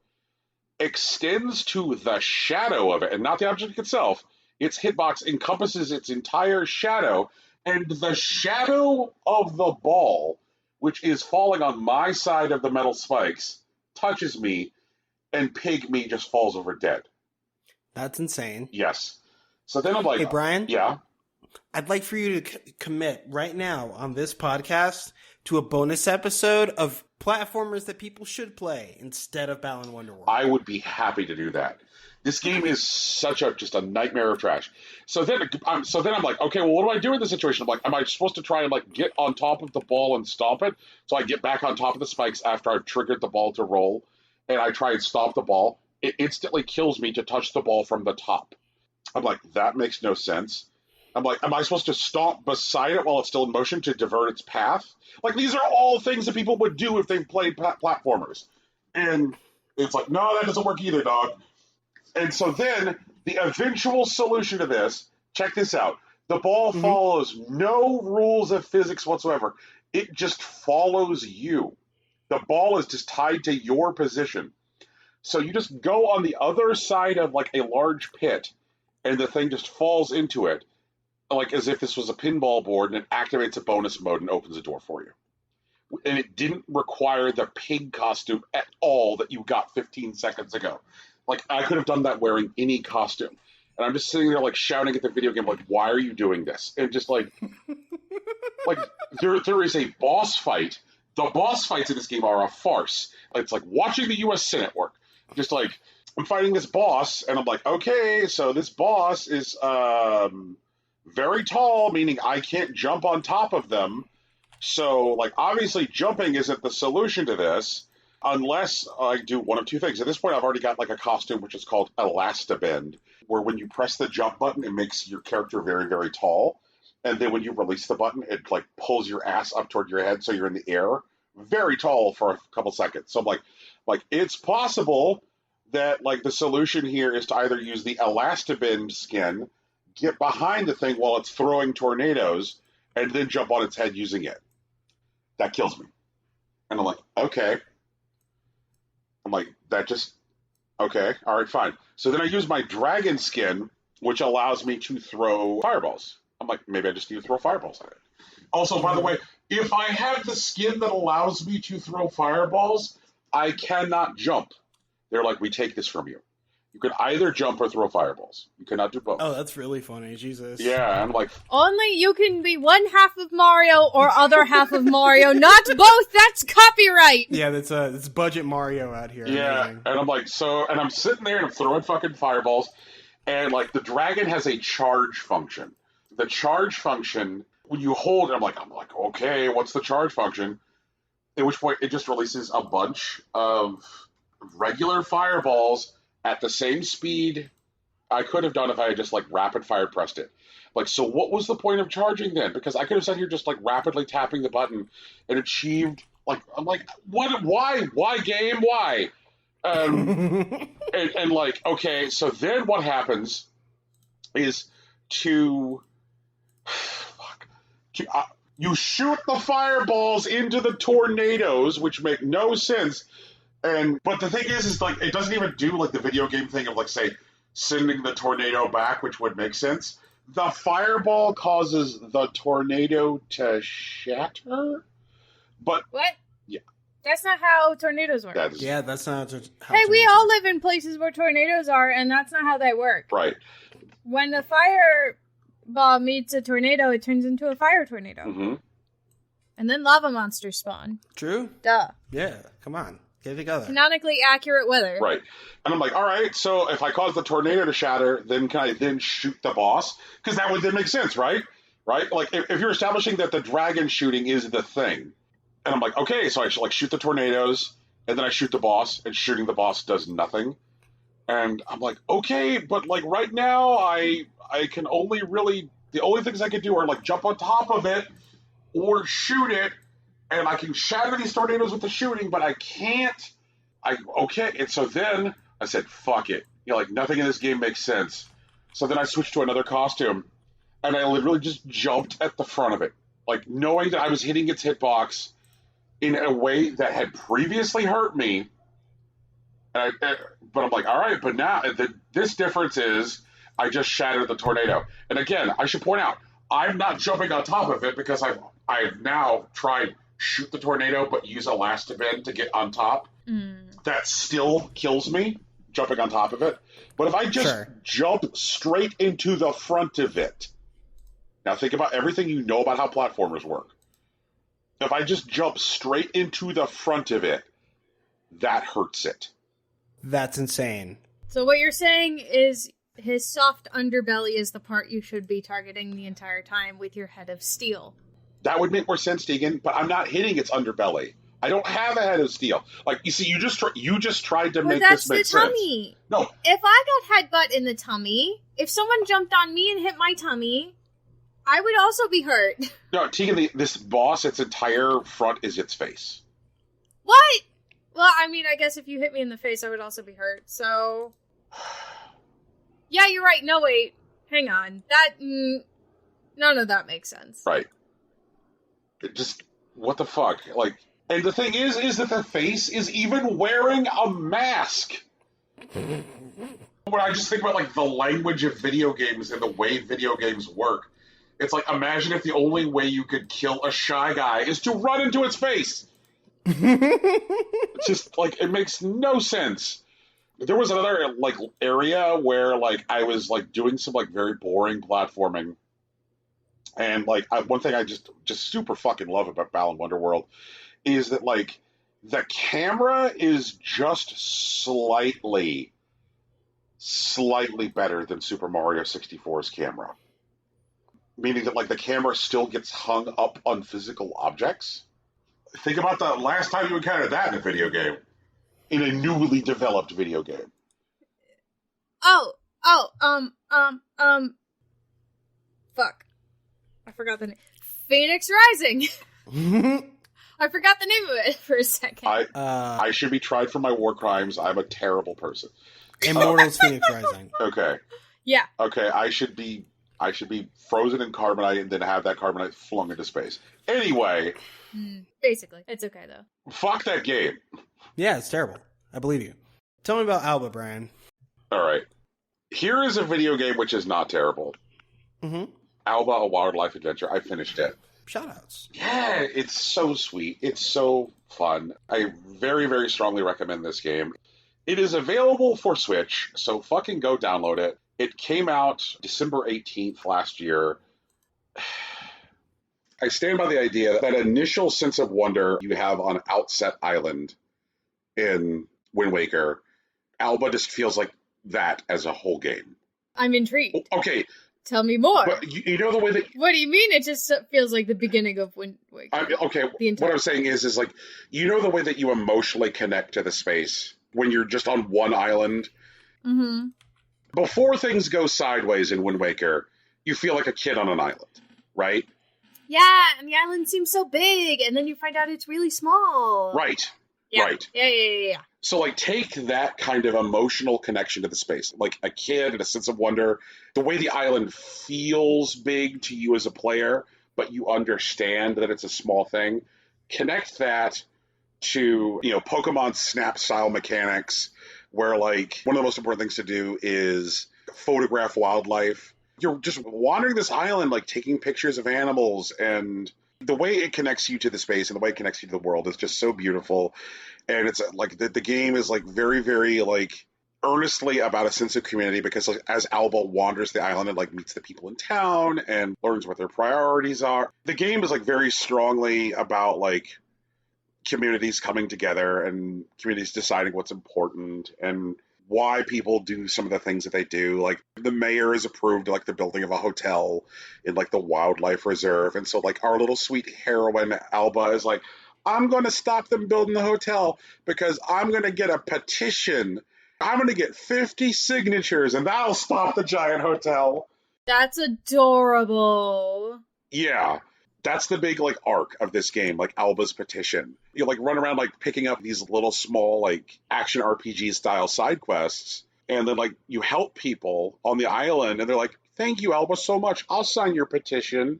extends to the shadow of it, and not the object itself. Its hitbox encompasses its entire shadow, and the shadow of the ball, which is falling on my side of the metal spikes, touches me, and Pig Me just falls over dead. That's insane. Yes. So then I'm like, hey, Brian? Yeah? I'd like for you to commit right now on this podcast to a bonus episode of platformers that people should play instead of Balan Wonderworld. I would be happy to do that. This game is just a nightmare of trash. So then I'm like, okay, well, what do I do in this situation? I'm like, am I supposed to try and like get on top of the ball and stomp it? So I get back on top of the spikes after I've triggered the ball to roll, and I try and stomp the ball. It instantly kills me to touch the ball from the top. I'm like, that makes no sense. I'm like, am I supposed to stomp beside it while it's still in motion to divert its path? Like, these are all things that people would do if they played platformers. And it's like, no, that doesn't work either, dog. And so then the eventual solution to this, check this out. The ball follows no rules of physics whatsoever. It just follows you. The ball is just tied to your position. So you just go on the other side of like a large pit, and the thing just falls into it, like as if this was a pinball board, and it activates a bonus mode and opens a door for you. And it didn't require the pig costume at all that you got 15 seconds ago. Like, I could have done that wearing any costume. And I'm just sitting there, like, shouting at the video game, like, why are you doing this? And just, like, there is a boss fight. The boss fights in this game are a farce. It's like watching the U.S. Senate work. Just, like, I'm fighting this boss, and I'm like, okay, so this boss is very tall, meaning I can't jump on top of them. So, like, obviously jumping isn't the solution to this. Unless I do one of two things. At this point, I've already got like a costume which is called Elastabend, where when you press the jump button, it makes your character very, very tall. And then when you release the button, it like pulls your ass up toward your head so you're in the air, very tall for a couple seconds. So I'm like it's possible that like the solution here is to either use the Elastabend skin, get behind the thing while it's throwing tornadoes, and then jump on its head using it. That kills me. And I'm like, okay. I'm like, okay, all right, fine. So then I use my dragon skin, which allows me to throw fireballs. I'm like, maybe I just need to throw fireballs at it. Also, by the way, if I have the skin that allows me to throw fireballs, I cannot jump. They're like, we take this from you. You can either jump or throw fireballs. You cannot do both. Oh, that's really funny. Jesus. Yeah, I'm like... Only you can be one half of Mario or other half of Mario, not both! That's copyright! Yeah, that's budget Mario out here. Yeah, amazing. And I'm like, and I'm sitting there and I'm throwing fucking fireballs, and like the dragon has a charge function. The charge function, when you hold it, I'm like, okay, what's the charge function? At which point it just releases a bunch of regular fireballs at the same speed I could have done if I had just like rapid fire pressed it. Like, so what was the point of charging then? Because I could have sat here just like rapidly tapping the button and achieved like, I'm like, what? Why game? Why? And like, okay, so then what happens is you shoot the fireballs into the tornadoes, which make no sense. But the thing is like, it doesn't even do like the video game thing of like, say, sending the tornado back, which would make sense. The fireball causes the tornado to shatter. But what? Yeah, that's not how tornadoes work. That's not how. Hey, we all live in places where tornadoes are, and that's not how they work. Right. When the fireball meets a tornado, it turns into a fire tornado. Mm-hmm. And then lava monsters spawn. True. Duh. Yeah, come on. Get it together. Canonically accurate weather. Right. And I'm like, all right, so if I cause the tornado to shatter, then can I then shoot the boss? Because that would then make sense, right? Right? Like, if you're establishing that the dragon shooting is the thing, and I'm like, okay, so I should like shoot the tornadoes, and then I shoot the boss, and shooting the boss does nothing. And I'm like, okay, but like right now, I can only really, the only things I can do are like jump on top of it, or shoot it, and I can shatter these tornadoes with the shooting, but I can't. Okay, and so then I said, fuck it. You know, like, nothing in this game makes sense. So then I switched to another costume, and I literally just jumped at the front of it. Like, knowing that I was hitting its hitbox in a way that had previously hurt me. But I'm like, all right, but now, this difference is I just shattered the tornado. And again, I should point out, I'm not jumping on top of it because I've now tried shoot the tornado but use Elastabend to get on top. That still kills me, jumping on top of it. But if I just jump straight into the front of it, Now think about everything you know about how platformers work. If I just jump straight into the front of it, that hurts it. That's insane. So what you're saying is his soft underbelly is the part you should be targeting the entire time with your head of steel. That would make more sense, Tegan, but I'm not hitting its underbelly. I don't have a head of steel. Like, you see, you just tried to make this make sense. But that's the tummy. No. If I got headbutt in the tummy, if someone jumped on me and hit my tummy, I would also be hurt. No, Tegan, this boss, its entire front is its face. What? Well, I mean, I guess if you hit me in the face, I would also be hurt, so... Yeah, you're right. No, wait. Hang on. None of that makes sense. Right. It just... What the fuck? Like... And the thing is that the face is even wearing a mask. When I just think about, like, the language of video games and the way video games work, it's like, imagine if the only way you could kill a Shy Guy is to run into its face. It's just, like, it makes no sense. There was another, like, area where, like, I was, like, doing some, like, very boring platforming. And, like, one thing I just super fucking love about Balan Wonderworld is that, like, the camera is just slightly better than Super Mario 64's camera. Meaning that, like, the camera still gets hung up on physical objects. Think about the last time you encountered that in a video game. In a newly developed video game. Fuck. I forgot the name. Phoenix Rising! I forgot the name of it for a second. I should be tried for my war crimes. I'm a terrible person. Immortals Phoenix Rising. Okay. Yeah. Okay, I should be frozen in carbonite and then have that carbonite flung into space. Anyway. Basically. It's okay, though. Fuck that game. Yeah, it's terrible. I believe you. Tell me about Alba, Brian. All right. Here is a video game which is not terrible. Mm-hmm. Alba, a wildlife adventure. I finished it. Shoutouts. Yeah, it's so sweet. It's so fun. I very, very strongly recommend this game. It is available for Switch, so fucking go download it. It came out December 18th last year. I stand by the idea that initial sense of wonder you have on Outset Island in Wind Waker, Alba just feels like that as a whole game. I'm intrigued. Okay. Tell me more. But you know the way that... What do you mean? It just feels like the beginning of Wind Waker. Okay, what I'm saying is like, you know the way that you emotionally connect to the space when you're just on one island? Mm-hmm. Before things go sideways in Wind Waker, you feel like a kid on an island, right? Yeah, and the island seems so big, and then you find out it's really small. Right. Yeah. Right. Yeah. So, like, take that kind of emotional connection to the space, like a kid and a sense of wonder, the way the island feels big to you as a player, but you understand that it's a small thing. Connect that to, Pokemon Snap style mechanics, where, like, one of the most important things to do is photograph wildlife. You're just wandering this island, like, taking pictures of animals, and the way it connects you to the space and the way it connects you to the world is just so beautiful. And it's like the game is like very, very like earnestly about a sense of community, because like, as Alba wanders the island and like meets the people in town and learns what their priorities are, the game is like very strongly about like communities coming together and communities deciding what's important and why people do some of the things that they do. Like the mayor has approved like the building of a hotel in like the wildlife reserve, and so like our little sweet heroine Alba is like, I'm going to stop them building the hotel because I'm going to get a petition. I'm going to get 50 signatures and that'll stop the giant hotel. That's adorable. Yeah. That's the big, like, arc of this game, like, Alba's petition. You, like, run around, like, picking up these little small, like, action RPG-style side quests, and then, like, you help people on the island, and they're like, thank you, Alba, so much. I'll sign your petition.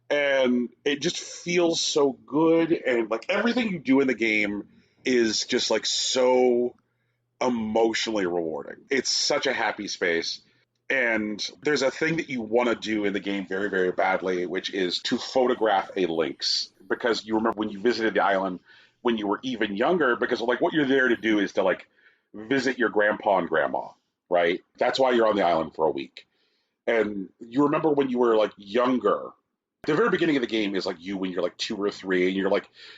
And it just feels so good, and, like, everything you do in the game is just, like, so emotionally rewarding. It's such a happy space. And there's a thing that you want to do in the game very, very badly, which is to photograph a lynx. Because you remember when you visited the island when you were even younger, because like what you're there to do is to like visit your grandpa and grandma, right? That's why you're on the island for a week. And you remember when you were like younger. The very beginning of the game is like you when you're like 2 or 3, and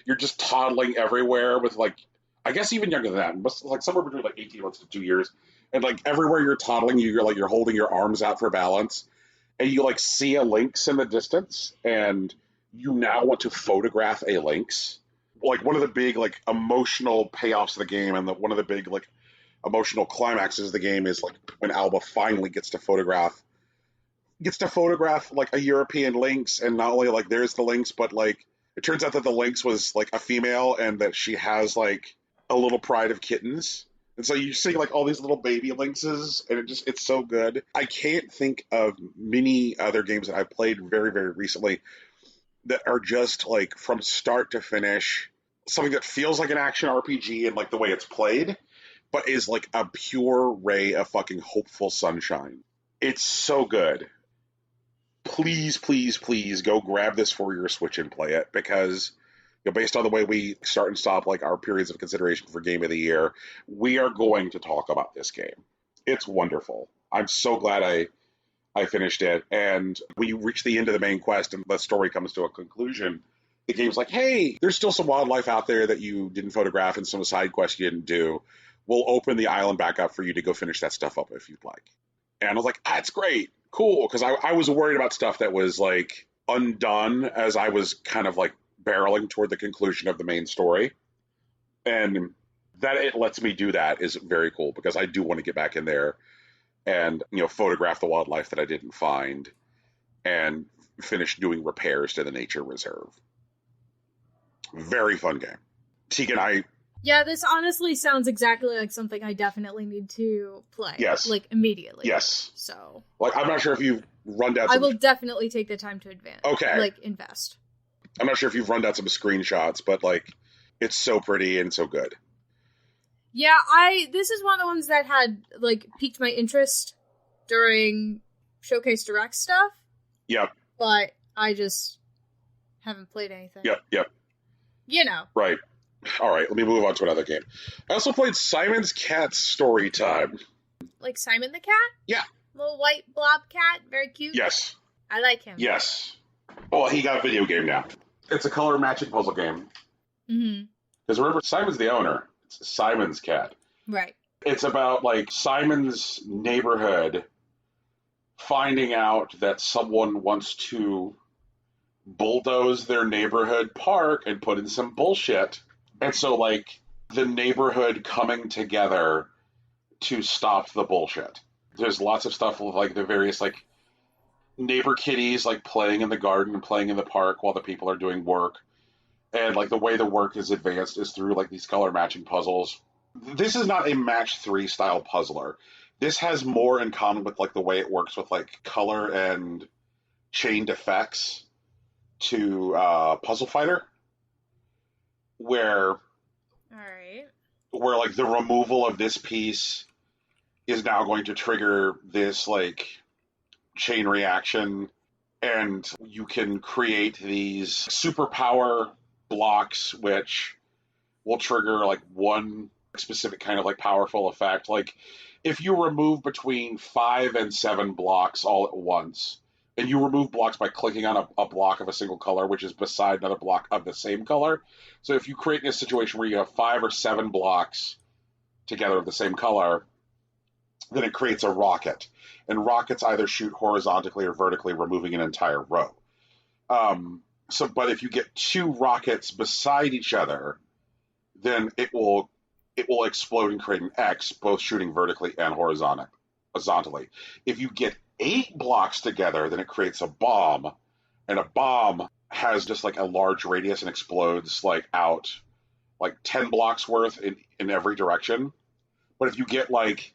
you're just toddling everywhere with like, I guess even younger than that, but like somewhere between like 18 months to 2 years, and like everywhere you're toddling, you're holding your arms out for balance, and you like see a lynx in the distance, and you now want to photograph a lynx. Like one of the big like emotional payoffs of the game, and one of the big like emotional climaxes of the game is like when Alba finally gets to photograph like a European lynx, and not only like there's the lynx, but like it turns out that the lynx was like a female, and that she has like a little pride of kittens. And so you see like all these little baby lynxes, and it's so good. I can't think of many other games that I've played very, very recently that are just like from start to finish something that feels like an action RPG and like the way it's played, but is like a pure ray of fucking hopeful sunshine. It's so good. Please, please, please go grab this for your Switch and play it, because based on the way we start and stop like our periods of consideration for Game of the Year, we are going to talk about this game. It's wonderful. I'm so glad I finished it. And when you reach the end of the main quest and the story comes to a conclusion, the game's like, hey, there's still some wildlife out there that you didn't photograph and some side quests you didn't do. We'll open the island back up for you to go finish that stuff up if you'd like. And I was like, it's great. Cool. Because I was worried about stuff that was like undone as I was kind of like barreling toward the conclusion of the main story. And that it lets me do that is very cool, because I do want to get back in there and photograph the wildlife that I didn't find and finish doing repairs to the nature reserve. Very fun game. Tegan, Yeah, this honestly sounds exactly like something I definitely need to play. Yes. Like, immediately. Yes. So. Like, I'm not sure if you've run down I will definitely take the time to advance. Okay. Like, invest. I'm not sure if you've run down some screenshots, but like, it's so pretty and so good. Yeah, this is one of the ones that had, like, piqued my interest during Showcase Direct stuff. Yep. But I just haven't played anything. Yep. Right. All right, let me move on to another game. I also played Simon's Cat Story Time. Like Simon the Cat? Yeah. Little white blob cat, very cute. Yes. I like him. Yes. Well, he got a video game now. It's a color matching puzzle game. Mm-hmm. Because remember, Simon's the owner. It's Simon's cat. Right. It's about, like, Simon's neighborhood finding out that someone wants to bulldoze their neighborhood park and put in some bullshit. And so, like, the neighborhood coming together to stop the bullshit. There's lots of stuff with, like, the various, like, neighbor kitties, like, playing in the garden and playing in the park while the people are doing work. And, like, the way the work is advanced is through, like, these color matching puzzles. This is not a match 3 style puzzler. This has more in common with, like, the way it works with, like, color and chained effects to Puzzle Fighter. Where like the removal of this piece is now going to trigger this like chain reaction, and you can create these superpower blocks which will trigger like one specific kind of like powerful effect. Like if you remove between 5 and 7 blocks all at once, and you remove blocks by clicking on a block of a single color, which is beside another block of the same color. So if you create a situation where you have 5 or 7 blocks together of the same color, then it creates a rocket. And rockets either shoot horizontally or vertically, removing an entire row. But if you get 2 rockets beside each other, then it will explode and create an X, both shooting vertically and horizontally. If you get 8 blocks together, then it creates a bomb, and a bomb has just like a large radius and explodes like out like 10 blocks worth in every direction. But if you get like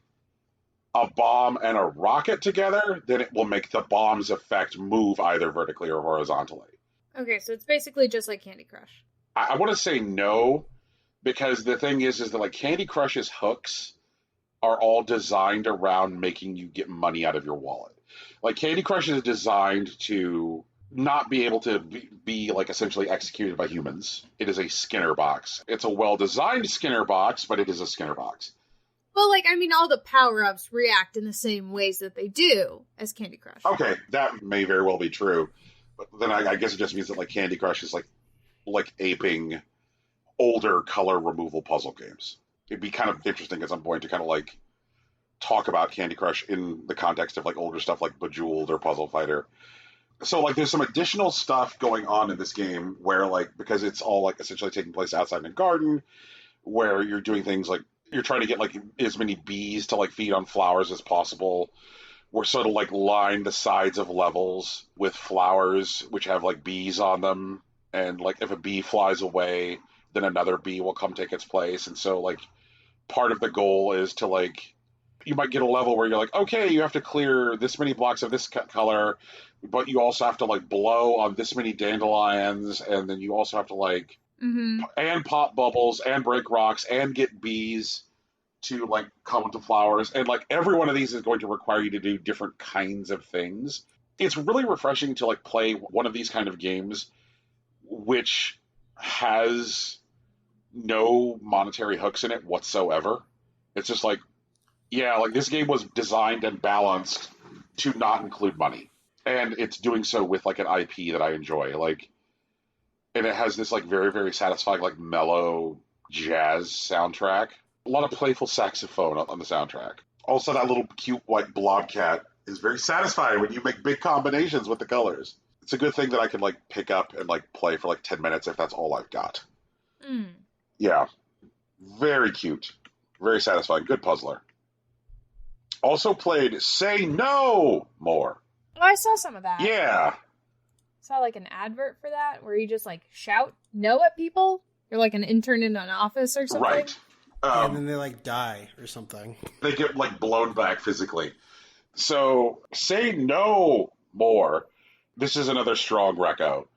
a bomb and a rocket together, then it will make the bomb's effect move either vertically or horizontally. Okay, so it's basically just like Candy Crush. I want to say no, because the thing is that like Candy Crush's hooks are all designed around making you get money out of your wallet. Like Candy Crush is designed to not be able to be like essentially executed by humans. It is a Skinner box. It's a well-designed Skinner box, but it is a Skinner box. Well, like, I mean, all the power-ups react in the same ways that they do as Candy Crush. Okay, that may very well be true. But then I guess it just means that, like, Candy Crush is, like aping older color removal puzzle games. It'd be kind of interesting at some point to kind of, like, talk about Candy Crush in the context of, like, older stuff like Bejeweled or Puzzle Fighter. So, like, there's some additional stuff going on in this game where, like, because it's all, like, essentially taking place outside in a garden, where you're doing things like, you're trying to get, like, as many bees to, like, feed on flowers as possible. We're sort of, like, line the sides of levels with flowers which have, like, bees on them. And, like, if a bee flies away, then another bee will come take its place. And so, like, part of the goal is to, like, you might get a level where you're like, okay, you have to clear this many blocks of this color, but you also have to, like, blow on this many dandelions, and then you also have to, like, and pop bubbles, and break rocks, and get bees to, like, come into flowers. And, like, every one of these is going to require you to do different kinds of things. It's really refreshing to, like, play one of these kind of games which has no monetary hooks in it whatsoever. It's just like, yeah, like, this game was designed and balanced to not include money. And it's doing so with, like, an IP that I enjoy. Like, and it has this, like, very, very satisfying, like, mellow jazz soundtrack. A lot of playful saxophone on the soundtrack. Also, that little cute white blob cat is very satisfying when you make big combinations with the colors. It's a good thing that I can, like, pick up and, like, play for, like, 10 minutes if that's all I've got. Yeah. Very cute. Very satisfying. Good puzzler. Also played Say No More. Oh, I saw some of that. Yeah. Saw, like, an advert for that where you just, like, shout no at people. You're like an intern in an office or something. Right. And then they, like, die or something. They get, like, blown back physically. So, Say No More. This is another strong reco.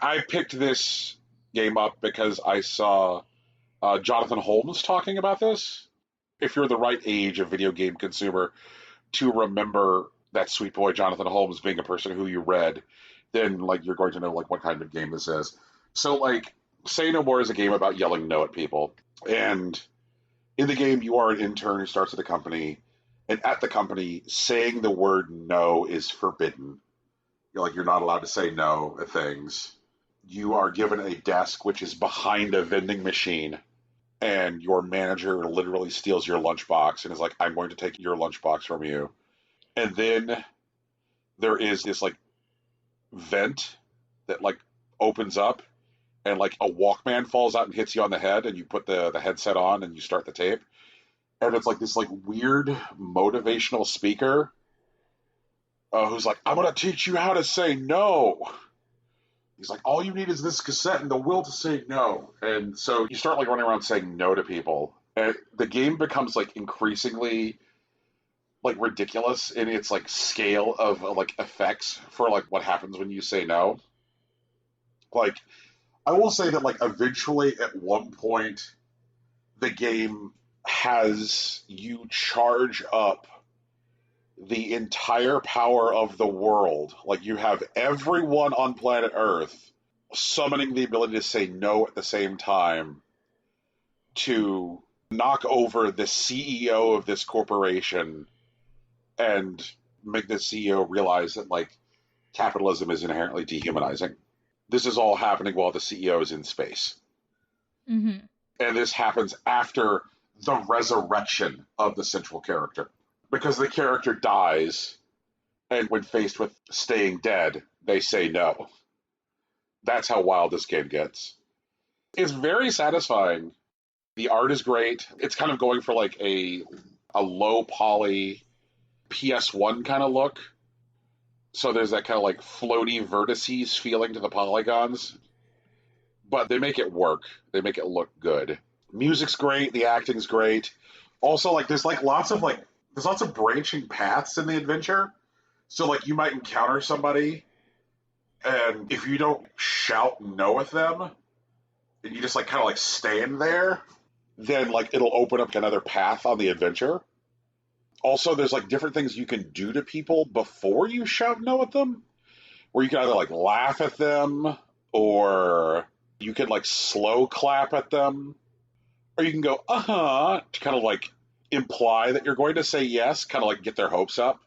I picked this game up because I saw Jonathan Holmes talking about this. If you're the right age of video game consumer to remember that sweet boy Jonathan Holmes being a person who you read, then, like, you're going to know, like, what kind of game this is. So, like, Say No More is a game about yelling no at people. And in the game, you are an intern who starts at a company, and at the company, saying the word no is forbidden. You're not allowed to say no at things. You are given a desk which is behind a vending machine, and your manager literally steals your lunchbox and is like, I'm going to take your lunchbox from you. And then there is this, like, vent that, like, opens up, and, like, a Walkman falls out and hits you on the head, and you put the headset on and you start the tape. And it's, like, this, like, weird motivational speaker who's like, I'm going to teach you how to say no. He's like, all you need is this cassette and the will to say no. And so you start, like, running around saying no to people. And the game becomes, like, increasingly, like, ridiculous in its, like, scale of, like, effects for, like, what happens when you say no. Like, I will say that, like, eventually at one point the game has you charge up the entire power of the world. Like, you have everyone on planet Earth summoning the ability to say no at the same time to knock over the CEO of this corporation and make the CEO realize that, like, capitalism is inherently dehumanizing. This is all happening while the CEO is in space. And this happens after the resurrection of the central character. Because the character dies, and when faced with staying dead, they say no. That's how wild this game gets. It's very satisfying. The art is great. It's kind of going for, like, a low poly PS1 kind of look. So there's that kind of, like, floaty vertices feeling to the polygons. But they make it work. They make it look good. Music's great. The acting's great. Also, like, there's lots of branching paths in the adventure. So, like, you might encounter somebody, and if you don't shout no at them, and you just, like, kind of, like, stand there, then, like, it'll open up another path on the adventure. Also, there's, like, different things you can do to people before you shout no at them, where you can either, like, laugh at them, or you can, like, slow clap at them, or you can go, to kind of, like, imply that you're going to say yes, kind of like get their hopes up.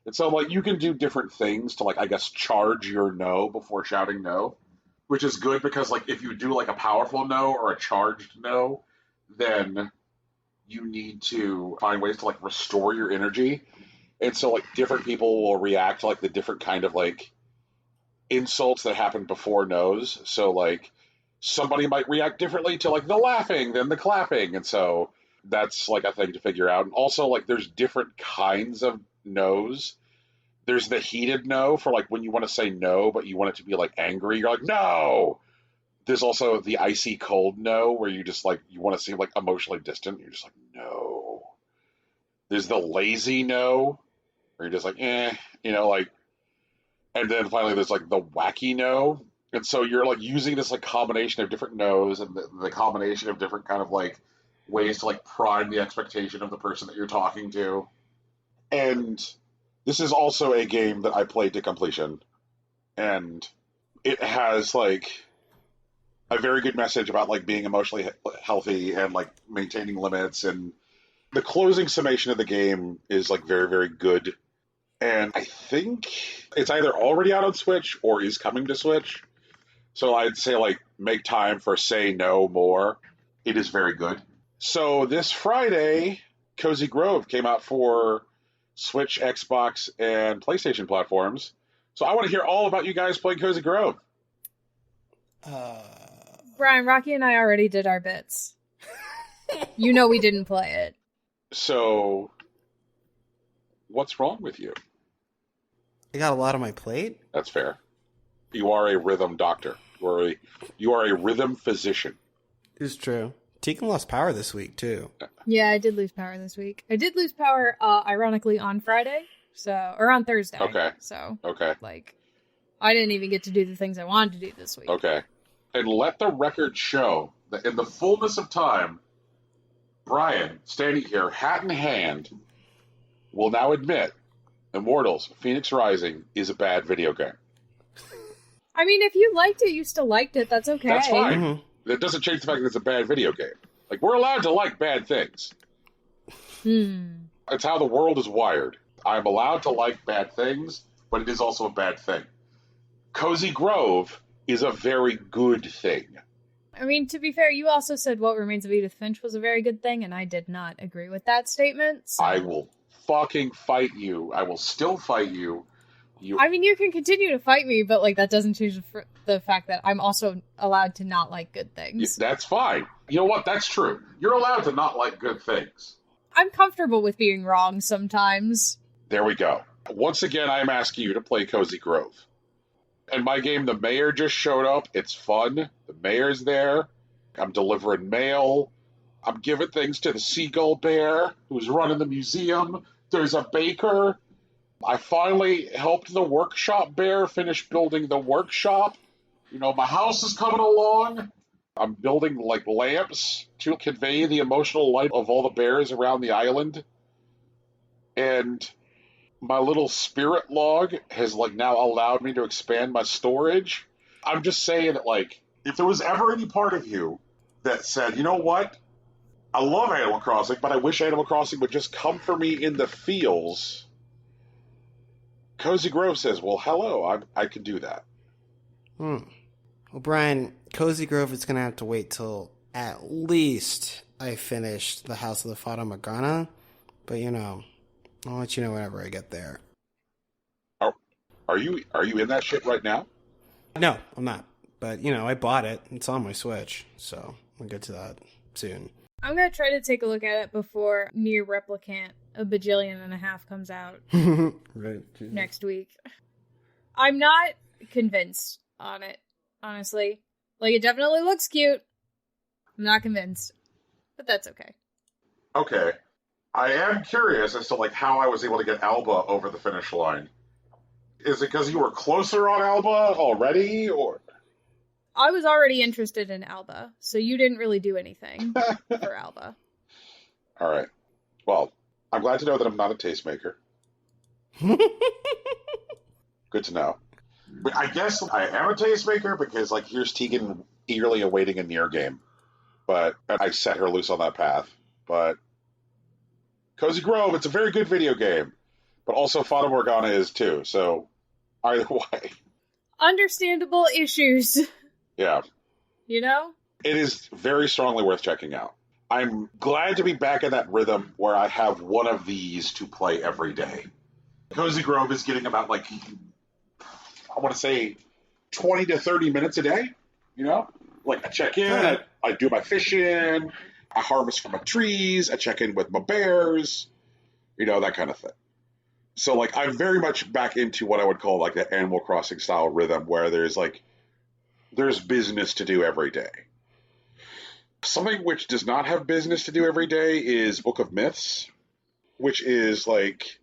And so, like, you can do different things to, like, I guess, charge your no before shouting no, which is good because, like, if you do, like, a powerful no or a charged no, then you need to find ways to, like, restore your energy. And so, like, different people will react to, like, the different kind of, like, insults that happen before no's. So, like, somebody might react differently to, like, the laughing than the clapping. And so that's, like, a thing to figure out. And also, like, there's different kinds of no's. There's the heated no for, like, when you want to say no, but you want it to be, like, angry. You're like, no! There's also the icy cold no, where you just, like, you want to seem, like, emotionally distant. You're just like, no. There's the lazy no, where you're just like, you know, like, and then finally there's, like, the wacky no. And so you're, like, using this, like, combination of different no's and the combination of different kind of, like, ways to, like, prime the expectation of the person that you're talking to. And this is also a game that I played to completion. And it has, like, a very good message about, like, being emotionally healthy and, like, maintaining limits. And the closing summation of the game is, like, very, very good. And I think it's either already out on Switch or is coming to Switch. So I'd say, like, make time for Say No More. It is very good. So this Friday, Cozy Grove came out for Switch, Xbox, and PlayStation platforms. So I want to hear all about you guys playing Cozy Grove. Brian, Rocky and I already did our bits. You know we didn't play it. So, what's wrong with you? I got a lot on my plate. That's fair. You are a rhythm doctor. You are a rhythm physician. It's true. Tegan lost power this week, too. Yeah, I did lose power this week. I did lose power, ironically, on Friday. Or on Thursday. Okay. So, like, I didn't even get to do the things I wanted to do this week. Okay. And let the record show that in the fullness of time, Brian, standing here, hat in hand, will now admit Immortals Phoenix Rising is a bad video game. I mean, if you liked it, you still liked it. That's okay. That's fine. Mm-hmm. That doesn't change the fact that it's a bad video game. Like, we're allowed to like bad things. It's how the world is wired. I'm allowed to like bad things, but it is also a bad thing. Cozy Grove is a very good thing. I mean, to be fair, you also said What Remains of Edith Finch was a very good thing, and I did not agree with that statement. So. I will fucking fight you. I will still fight you. I mean, you can continue to fight me, but, like, that doesn't change the fact that I'm also allowed to not like good things. That's fine. You know what? That's true. You're allowed to not like good things. I'm comfortable with being wrong sometimes. There we go. Once again, I'm asking you to play Cozy Grove. And my game, The Mayor, just showed up. It's fun. The mayor's there. I'm delivering mail. I'm giving things to the Seagull Bear, who's running the museum. There's a baker. I finally helped the workshop bear finish building the workshop. You know, my house is coming along. I'm building, like, lamps to convey the emotional light of all the bears around the island. And my little spirit log has, like, now allowed me to expand my storage. I'm just saying that, like, if there was ever any part of you that said, you know what? I love Animal Crossing, but I wish Animal Crossing would just come for me in the feels. Cozy Grove says, well, hello, I can do that. Well, Brian, Cozy Grove is going to have to wait till at least I finish the House of the Fata Morgana. But, you know, I'll let you know whenever I get there. Are you in that shit right now? No, I'm not. But, you know, I bought it. It's on my Switch. So we'll get to that soon. I'm going to try to take a look at it before Nier Replicant a bajillion and a half comes out right, next week. I'm not convinced on it, honestly. Like, it definitely looks cute. I'm not convinced. But that's okay. Okay. I am curious as to, like, how I was able to get Alba over the finish line. Is it because you were closer on Alba already, or...? I was already interested in Alba, so you didn't really do anything for Alba. All right. Well, I'm glad to know that I'm not a tastemaker. Good to know. But I guess I am a tastemaker because, like, here's Tegan eagerly awaiting a Nier game. But I set her loose on that path. But Cozy Grove, it's a very good video game, but also Fata Morgana is too, so either way. Understandable issues. Yeah. You know? It is very strongly worth checking out. I'm glad to be back in that rhythm where I have one of these to play every day. Cozy Grove is getting about, like, I want to say 20 to 30 minutes a day, you know? Like, I check in, I do my fishing, I harvest from my trees, I check in with my bears, you know, that kind of thing. So, like, I'm very much back into what I would call, like, the Animal Crossing style rhythm where there's business to do every day. Something which does not have business to do every day is Book of Myths, which is, like,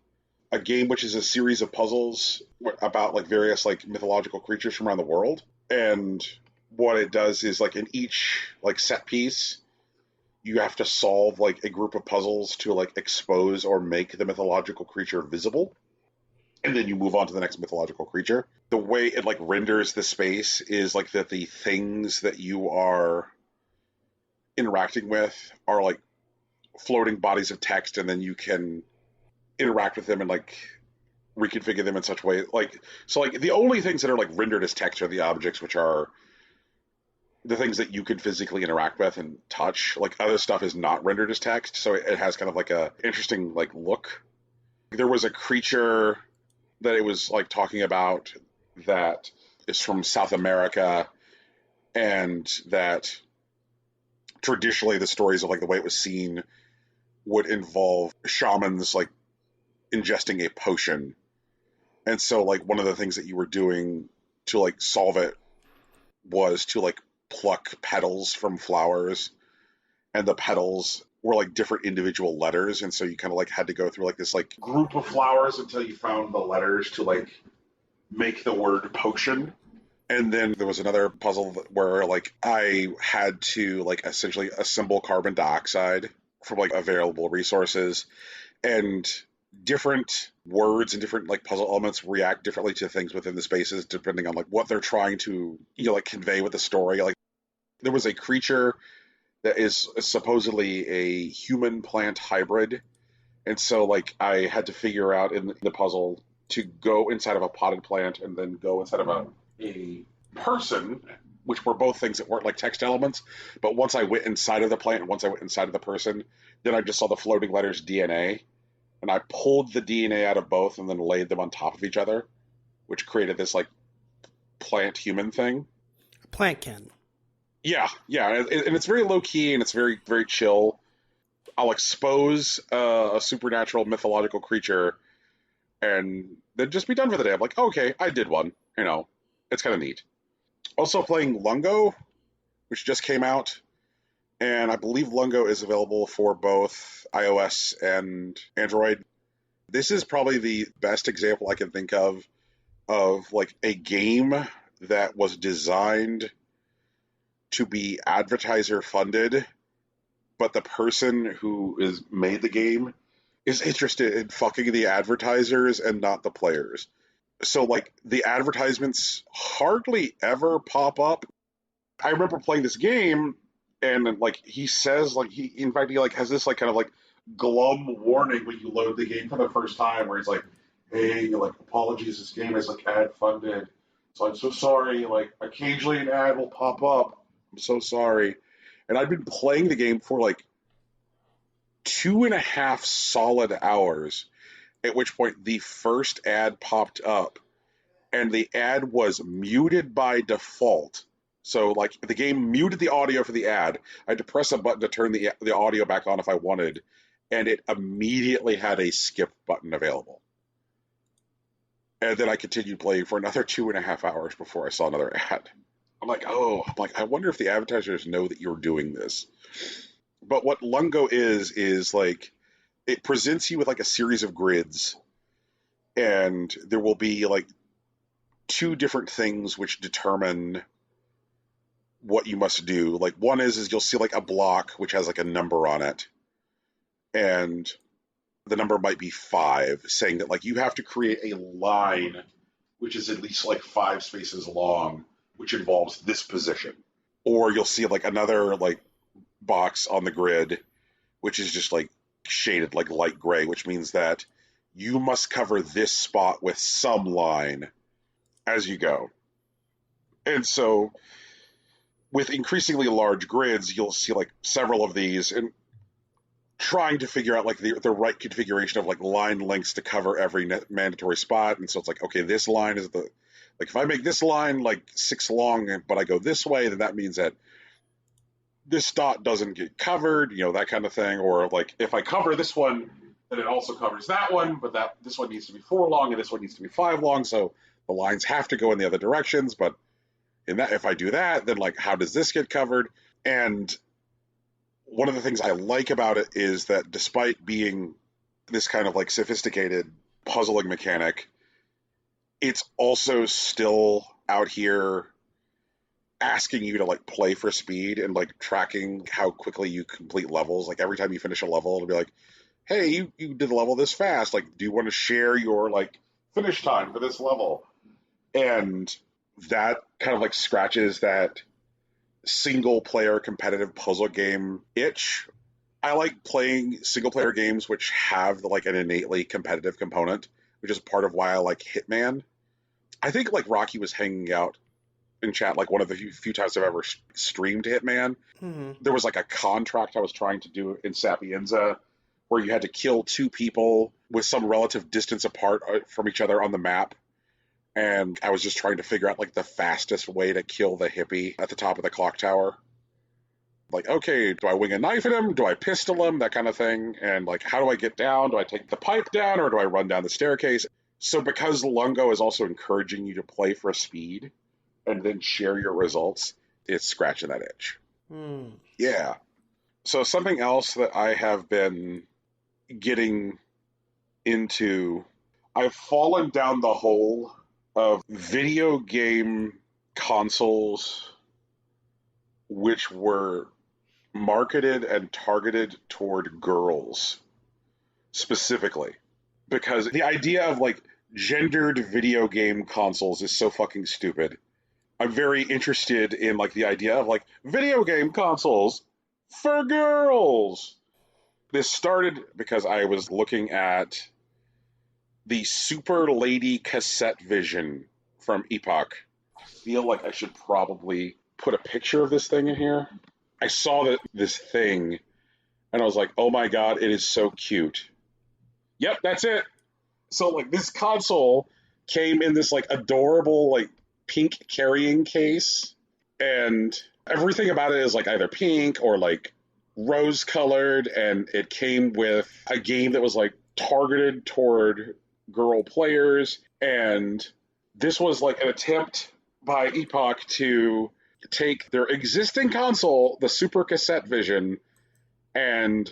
a game which is a series of puzzles about, like, various, like, mythological creatures from around the world. And what it does is, like, in each, like, set piece, you have to solve, like, a group of puzzles to, like, expose or make the mythological creature visible. And then you move on to the next mythological creature. The way it, like, renders the space is, like, that the things that you are interacting with are, like, floating bodies of text, and then you can interact with them and, like, reconfigure them in such a way. Like, so, like, the only things that are, like, rendered as text are the objects, which are the things that you can physically interact with and touch. Like, other stuff is not rendered as text, so it has kind of, like, a interesting, like, look. There was a creature that it was, like, talking about that is from South America, and that traditionally the stories of, like, the way it was seen would involve shamans, like, ingesting a potion. And so, like, one of the things that you were doing to, like, solve it was to, like, pluck petals from flowers, and the petals were, like, different individual letters, and so you kind of, like, had to go through, like, this, like, group of flowers until you found the letters to, like, make the word potion. And then there was another puzzle where, like, I had to, like, essentially assemble carbon dioxide from, like, available resources, and different words and different, like, puzzle elements react differently to things within the spaces depending on, like, what they're trying to, you know, like, convey with the story. Like, there was a creature that is supposedly a human-plant hybrid, and so, like, I had to figure out in the puzzle to go inside of a potted plant and then go inside of a person, which were both things that weren't, like, text elements, but once I went inside of the plant and once I went inside of the person, then I just saw the floating letters DNA, and I pulled the DNA out of both and then laid them on top of each other, which created this, like, plant-human thing. Plantkin. Yeah, and it's very low-key, and it's very, very chill. I'll expose a supernatural mythological creature and then just be done for the day. I'm like, okay, I did one. You know, it's kind of neat. Also playing Lungo, which just came out, and I believe Lungo is available for both iOS and Android. This is probably the best example I can think of, like, a game that was designed to be advertiser funded, but the person who is made the game is interested in fucking the advertisers and not the players. So, like, the advertisements hardly ever pop up. I remember playing this game, and, like, he says, like, he like, has this, like, kind of, like, glum warning when you load the game for the first time, where he's like, hey, like, apologies, this game is, like, ad funded, so I'm so sorry, like, occasionally an ad will pop up, I'm so sorry. And I've been playing the game for, like, 2.5 solid hours, at which point the first ad popped up, and the ad was muted by default. So, like, the game muted the audio for the ad. I had to press a button to turn the audio back on if I wanted, and it immediately had a skip button available. And then I continued playing for another 2.5 hours before I saw another ad. I'm like, I wonder if the advertisers know that you're doing this. But what Lungo is like, it presents you with, like, a series of grids, and there will be, like, 2 different things which determine what you must do. Like, one is you'll see, like, a block which has, like, a number on it, and the number might be 5, saying that, like, you have to create a line which is at least, like, 5 spaces long, which involves this position. Or you'll see, like, another, like, box on the grid which is just, like, shaded like light gray, which means that you must cover this spot with some line as you go. And so with increasingly large grids, you'll see like several of these, and trying to figure out like the right configuration of like line lengths to cover every mandatory spot. And so it's like, okay, this line is like if I make this line like 6 long, but I go this way, then that means that this dot doesn't get covered, that kind of thing. Or like if I cover this one, then it also covers that one, but this one needs to be 4 long and this one needs to be 5 long. So the lines have to go in the other directions. But if I do that, then like how does this get covered? And one of the things I like about it is that despite being this kind of like sophisticated puzzling mechanic, it's also still out here asking you to like play for speed and like tracking how quickly you complete levels. Like every time you finish a level, it'll be like, hey, you did the level this fast. Like, do you want to share your like finish time for this level? And that kind of like scratches that single player competitive puzzle game itch. I like playing single player games which have like an innately competitive component, which is part of why I like Hitman. I think like Rocky was hanging out in chat like one of the few times I've ever streamed Hitman. Mm-hmm. There was like a contract I was trying to do in Sapienza where you had to kill 2 people with some relative distance apart from each other on the map. And I was just trying to figure out like the fastest way to kill the hippie at the top of the clock tower. Like, okay, do I wing a knife at him? Do I pistol him? That kind of thing. And like, how do I get down? Do I take the pipe down or do I run down the staircase? So because Lungo is also encouraging you to play for speed and then share your results, it's scratching that itch. Yeah. So something else that I have been getting into, I've fallen down the hole of video game consoles which were marketed and targeted toward girls specifically, because the idea of like gendered video game consoles is so fucking stupid. I'm very interested in like the idea of like video game consoles for girls. This started because I was looking at the Super Lady cassette vision from Epoch. I feel like I should probably put a picture of this thing in here. I saw this thing, and I was like, oh my god, it is so cute. Yep, that's it. So, like, this console came in this, like, adorable, like, pink carrying case, and everything about it is, like, either pink or, like, rose-colored, and it came with a game that was, like, targeted toward girl players, and this was like an attempt by Epoch to take their existing console, the Super Cassette Vision, and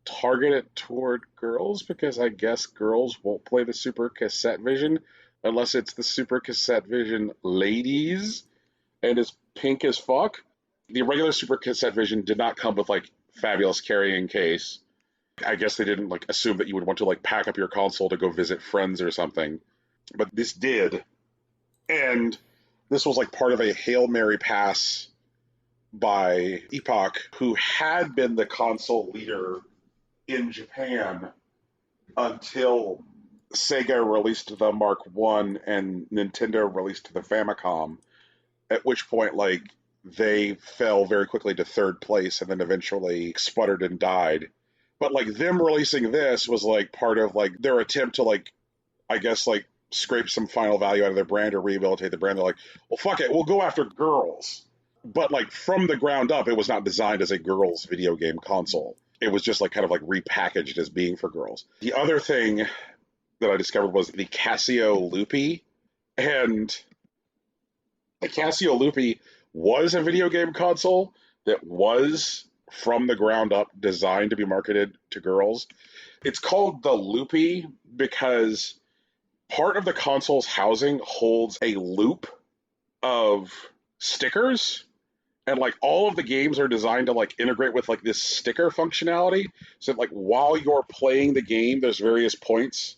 target it toward girls, because I guess girls won't play the Super Cassette Vision unless it's the Super Cassette Vision ladies, and it's pink as fuck. The regular Super Cassette Vision did not come with like fabulous carrying case. I guess they didn't like assume that you would want to like pack up your console to go visit friends or something. But this did. And this was like part of a Hail Mary pass by Epoch, who had been the console leader in Japan until Sega released the Mark I and Nintendo released the Famicom, at which point like they fell very quickly to 3rd place and then eventually sputtered and died. But like them releasing this was like part of like their attempt to like, I guess like scrape some final value out of their brand or rehabilitate the brand. They're like, well, fuck it, we'll go after girls. But like from the ground up, it was not designed as a girls video game console. It was just like kind of like repackaged as being for girls. The other thing that I discovered was the Casio Loopy. And the Casio Loopy was a video game console that was from the ground up designed to be marketed to girls. It's called the Loopy because part of the console's housing holds a loop of stickers, and like all of the games are designed to like integrate with like this sticker functionality. So like while you're playing the game, there's various points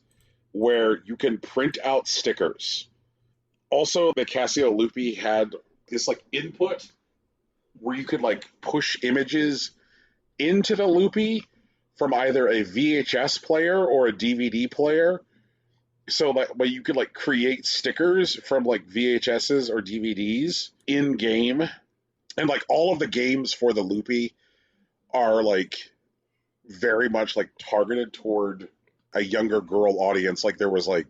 where you can print out stickers. Also, the Casio Loopy had this like input where you could like push images into the Loopy from either a VHS player or a DVD player. So but you could like create stickers from like VHSs or DVDs in game, and like all of the games for the Loopy are like very much like targeted toward a younger girl audience. Like there was like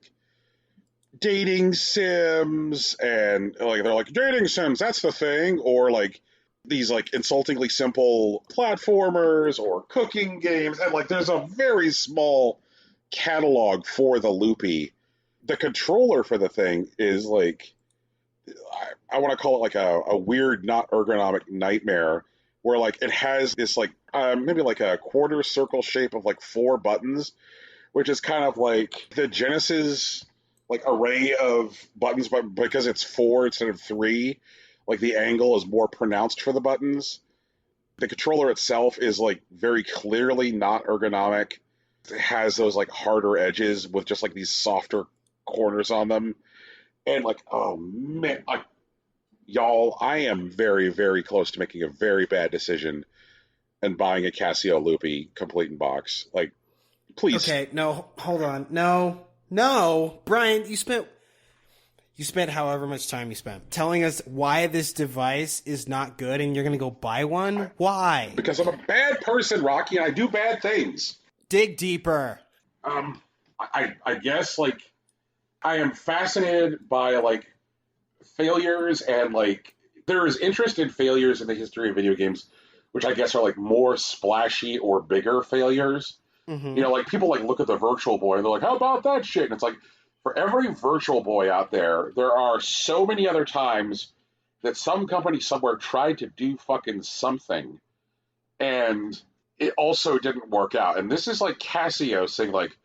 dating sims, and like they're like dating sims, that's the thing, or like these like insultingly simple platformers or cooking games, and like there's a very small catalog for the Loopy. The controller for the thing is like, I want to call it like a weird, not ergonomic nightmare, where like it has this like maybe like a quarter circle shape of like 4 buttons, which is kind of like the Genesis like array of buttons, but because it's 4 instead of 3, like the angle is more pronounced for the buttons. The controller itself is like very clearly not ergonomic. It has those like harder edges with just like these softer corners on them. And like, oh man, y'all, I am very, very close to making a very bad decision and buying a Casio Loopy complete in box. Like, please. Okay, no, hold on. No, Brian, you spent however much time you spent telling us why this device is not good, and you're going to go buy one? Why? Because I'm a bad person, Rocky, and I do bad things. Dig deeper. I guess, like, I am fascinated by, like, failures, and, like, there is interest in failures in the history of video games, which I guess are, like, more splashy or bigger failures. Mm-hmm. You know, like, people, like, look at the Virtual Boy, and they're like, how about that shit? And it's like, for every Virtual Boy out there, there are so many other times that some company somewhere tried to do fucking something, and it also didn't work out. And this is like Casio saying, like,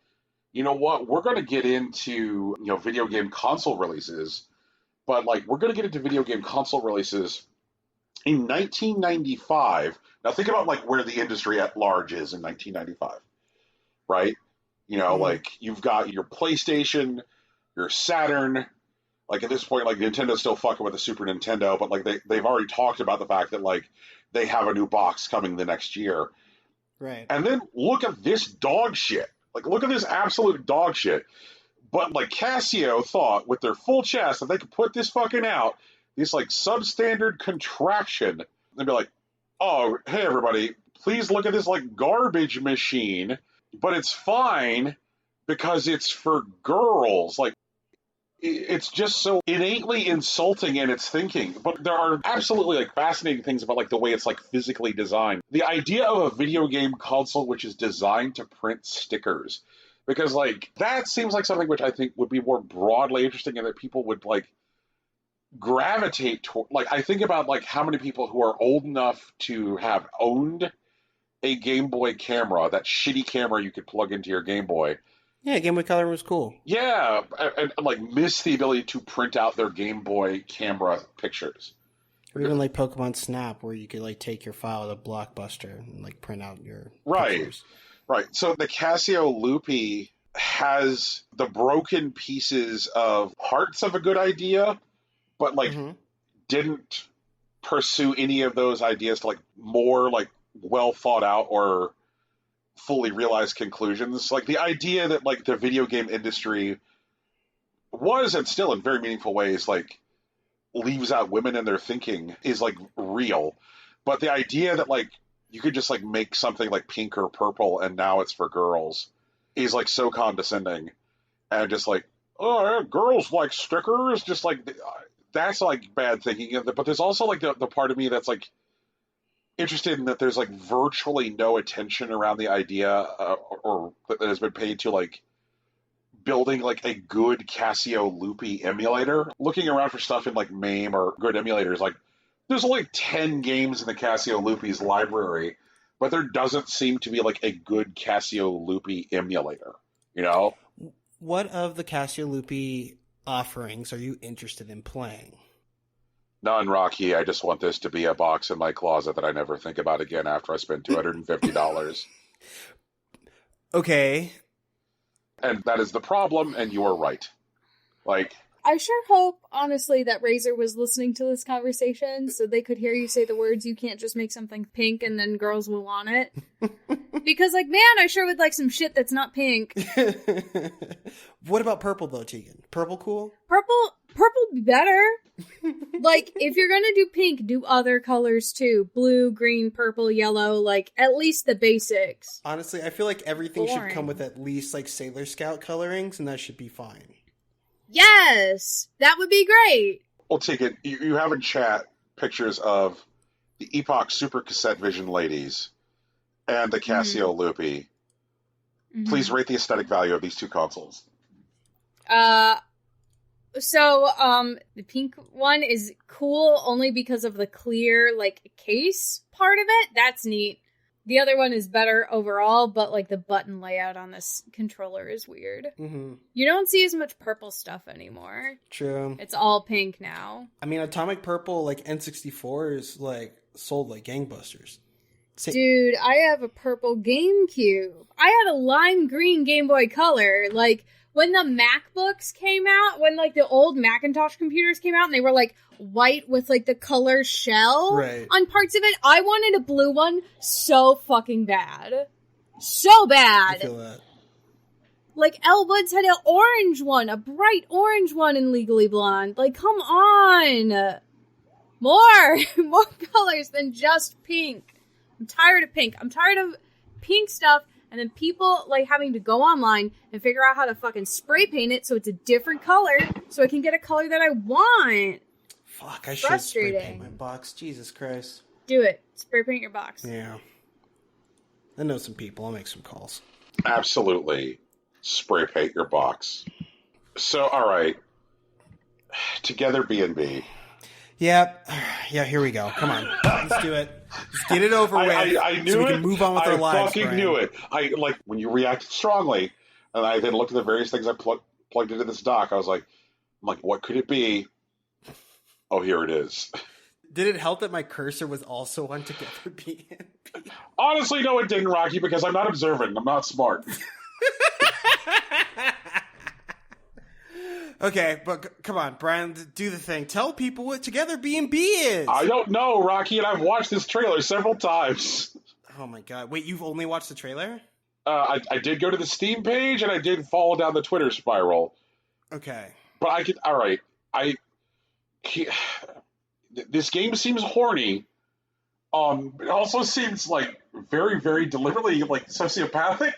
you know what, we're going to get into, you know, video game console releases, but, like, we're going to get into video game console releases in 1995. Now, think about, like, where the industry at large is in 1995, right? You know, like, you've got your PlayStation, your Saturn. Like, at this point, like, Nintendo's still fucking with the Super Nintendo, but, like, they've already talked about the fact that, like, they have a new box coming the next year. Right. And then look at this dog shit. Like, look at this absolute dog shit. But, like, Casio thought with their full chest that they could put this fucking out, this, like, substandard contraction, and be like, oh, hey, everybody, please look at this, like, garbage machine, but it's fine because it's for girls. Like, it's just so innately insulting in its thinking. But there are absolutely, like, fascinating things about, like, the way it's, like, physically designed. The idea of a video game console which is designed to print stickers, because, like, that seems like something which I think would be more broadly interesting and that people would, like, gravitate toward. Like, I think about, like, how many people who are old enough to have owned a Game Boy camera, that shitty camera you could plug into your Game Boy. Yeah, Game Boy Color was cool. Yeah, and like, miss the ability to print out their Game Boy camera pictures. Or even like Pokemon Snap, where you could like take your file to Blockbuster and like print out your pictures. Right. So the Casio Loopy has the broken pieces of parts of a good idea, but like didn't pursue any of those ideas to like more like well thought out or fully realized conclusions. Like, the idea that, like, the video game industry was, and still in very meaningful ways, like, leaves out women in their thinking is, like, real. But the idea that, like, you could just, like, make something like pink or purple and now it's for girls is, like, so condescending. And just like, oh, yeah, girls like stickers, just like, that's, like, bad thinking. But there's also, like, the part of me that's, like, interested in that there's like virtually no attention around the idea or that has been paid to like building like a good Casio Loopy emulator. Looking around for stuff in like MAME or good emulators, like there's only 10 games in the Casio Loopy's library, but there doesn't seem to be like a good Casio Loopy emulator, you know? What of the Casio Loopy offerings are you interested in playing? None, Rocky. I just want this to be a box in my closet that I never think about again after I spend $250. Okay. And that is the problem, and you're right. Like, I sure hope, honestly, that Razer was listening to this conversation so they could hear you say the words, you can't just make something pink and then girls will want it. Because, like, man, I sure would like some shit that's not pink. What about purple, though, Tegan? Purple cool? Purple would be better. Like, if you're gonna do pink, do other colors, too. Blue, green, purple, yellow, like, at least the basics. Honestly, I feel like everything should come with at least, like, Sailor Scout colorings, and that should be fine. Yes! That would be great! Well, Tegan, you have in chat pictures of the Epoch Super Cassette Vision ladies and the Casio Loopy. Mm-hmm. Please rate the aesthetic value of these two consoles. So, the pink one is cool only because of the clear, like, case part of it. That's neat. The other one is better overall, but, like, the button layout on this controller is weird. Mm-hmm. You don't see as much purple stuff anymore. True. It's all pink now. I mean, Atomic Purple, like, N64 is, like, sold like gangbusters. Dude, I have a purple GameCube. I had a lime green Game Boy Color. Like, when the MacBooks came out, when, like, the old Macintosh computers came out and they were, like, white with, like, the color shell on parts of it, I wanted a blue one so fucking bad. So bad. I feel that. Like, Elwood's had an orange one, a bright orange one in Legally Blonde. Like, come on. More colors than just pink. I'm tired of pink. I'm tired of pink stuff. And then people, like, having to go online and figure out how to fucking spray paint it so it's a different color so I can get a color that I want. Fuck, I should spray paint my box. Jesus Christ. Do it. Spray paint your box. Yeah. I know some people. I'll make some calls. Absolutely. Spray paint your box. So, all right. Together B&B. Yep. Yeah, here we go. Come on. Let's do it. Let's get it over with. I knew so we it. Can move on with our lives. I fucking knew it. Like, when you reacted strongly, and I then looked at the various things I plugged into this dock, I'm like, what could it be? Oh, here it is. Did it help that my cursor was also on Together B&B? Honestly, no, it didn't, Rocky, because I'm not observant. I'm not smart. Okay, but come on, Brian, do the thing. Tell people what Together B&B is. I don't know, Rocky, and I've watched this trailer several times. Oh my god. Wait, you've only watched the trailer? I did go to the Steam page, and I did follow down the Twitter spiral. Okay. But this game seems horny. It also seems, like, very, very deliberately, like, sociopathic.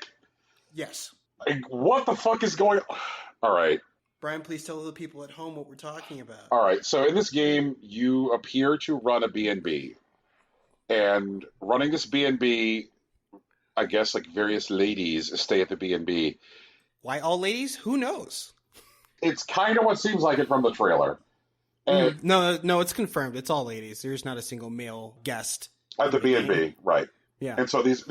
Yes. Like, what the fuck is going on? All right. Brian, please tell the people at home what we're talking about. All right, so in this game, you appear to run a B&B. And running this B&B, I guess, like, various ladies stay at the B&B. Why all ladies? Who knows? It's kind of what seems like it from the trailer. No, it's confirmed. It's all ladies. There's not a single male guest. At the B&B, right. Yeah. And so these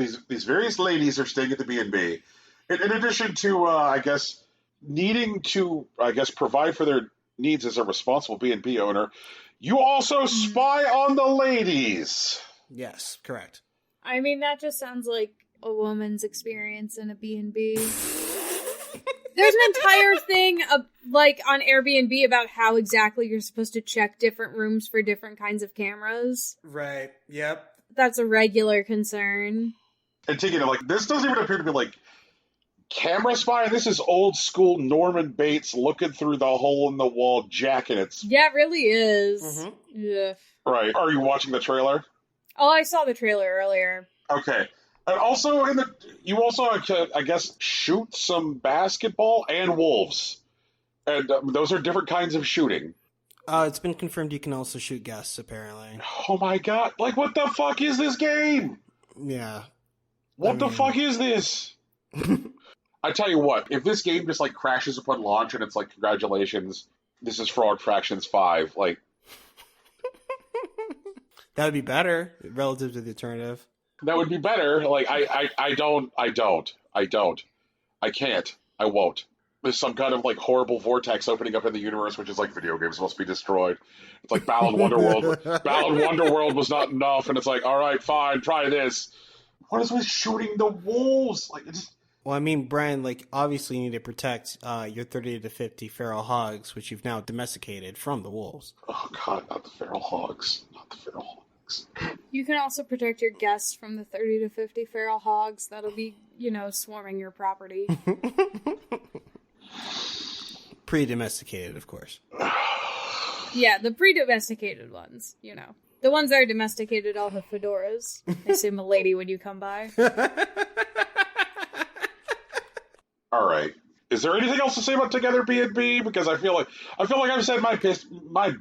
various ladies are staying at the B&B. In addition to, I guess, needing to, provide for their needs as a responsible B&B owner, you also spy on the ladies. Yes, correct. I mean, that just sounds like a woman's experience in a B&B. There's an entire thing, like, on Airbnb about how exactly you're supposed to check different rooms for different kinds of cameras. Right, yep. That's a regular concern. And Tegan, like, this doesn't even appear to be, like, camera spy. This is old school Norman Bates looking through the hole in the wall jackets. Yeah, it really is. Mm-hmm. Yeah. Right. Are you watching the trailer? Oh, I saw the trailer earlier. Okay. And also, you also, I guess, shoot some basketball and wolves. And those are different kinds of shooting. It's been confirmed you can also shoot guests, apparently. Oh my god. Like, what the fuck is this game? Yeah. What the fuck is this? I tell you what, if this game just, like, crashes upon launch and it's like, congratulations, this is Frog Fractions 5, like... That would be better, relative to the alternative. That would be better. Like, I don't. I can't. I won't. There's some kind of, like, horrible vortex opening up in the universe, which is like, video games must be destroyed. It's like Balan Wonderworld. Balan Wonderworld was not enough, and it's like, all right, fine, try this. What is with shooting the wolves? Like, it's... Well, I mean, Brian, like, obviously you need to protect your 30 to 50 feral hogs, which you've now domesticated from the wolves. Oh, God, not the feral hogs. Not the feral hogs. You can also protect your guests from the 30 to 50 feral hogs that'll be, swarming your property. Pre-domesticated, of course. Yeah, the pre-domesticated ones, The ones that are domesticated all have fedoras. I assume a lady when you come by. All right. Is there anything else to say about Together B&B? Because I feel like I've said my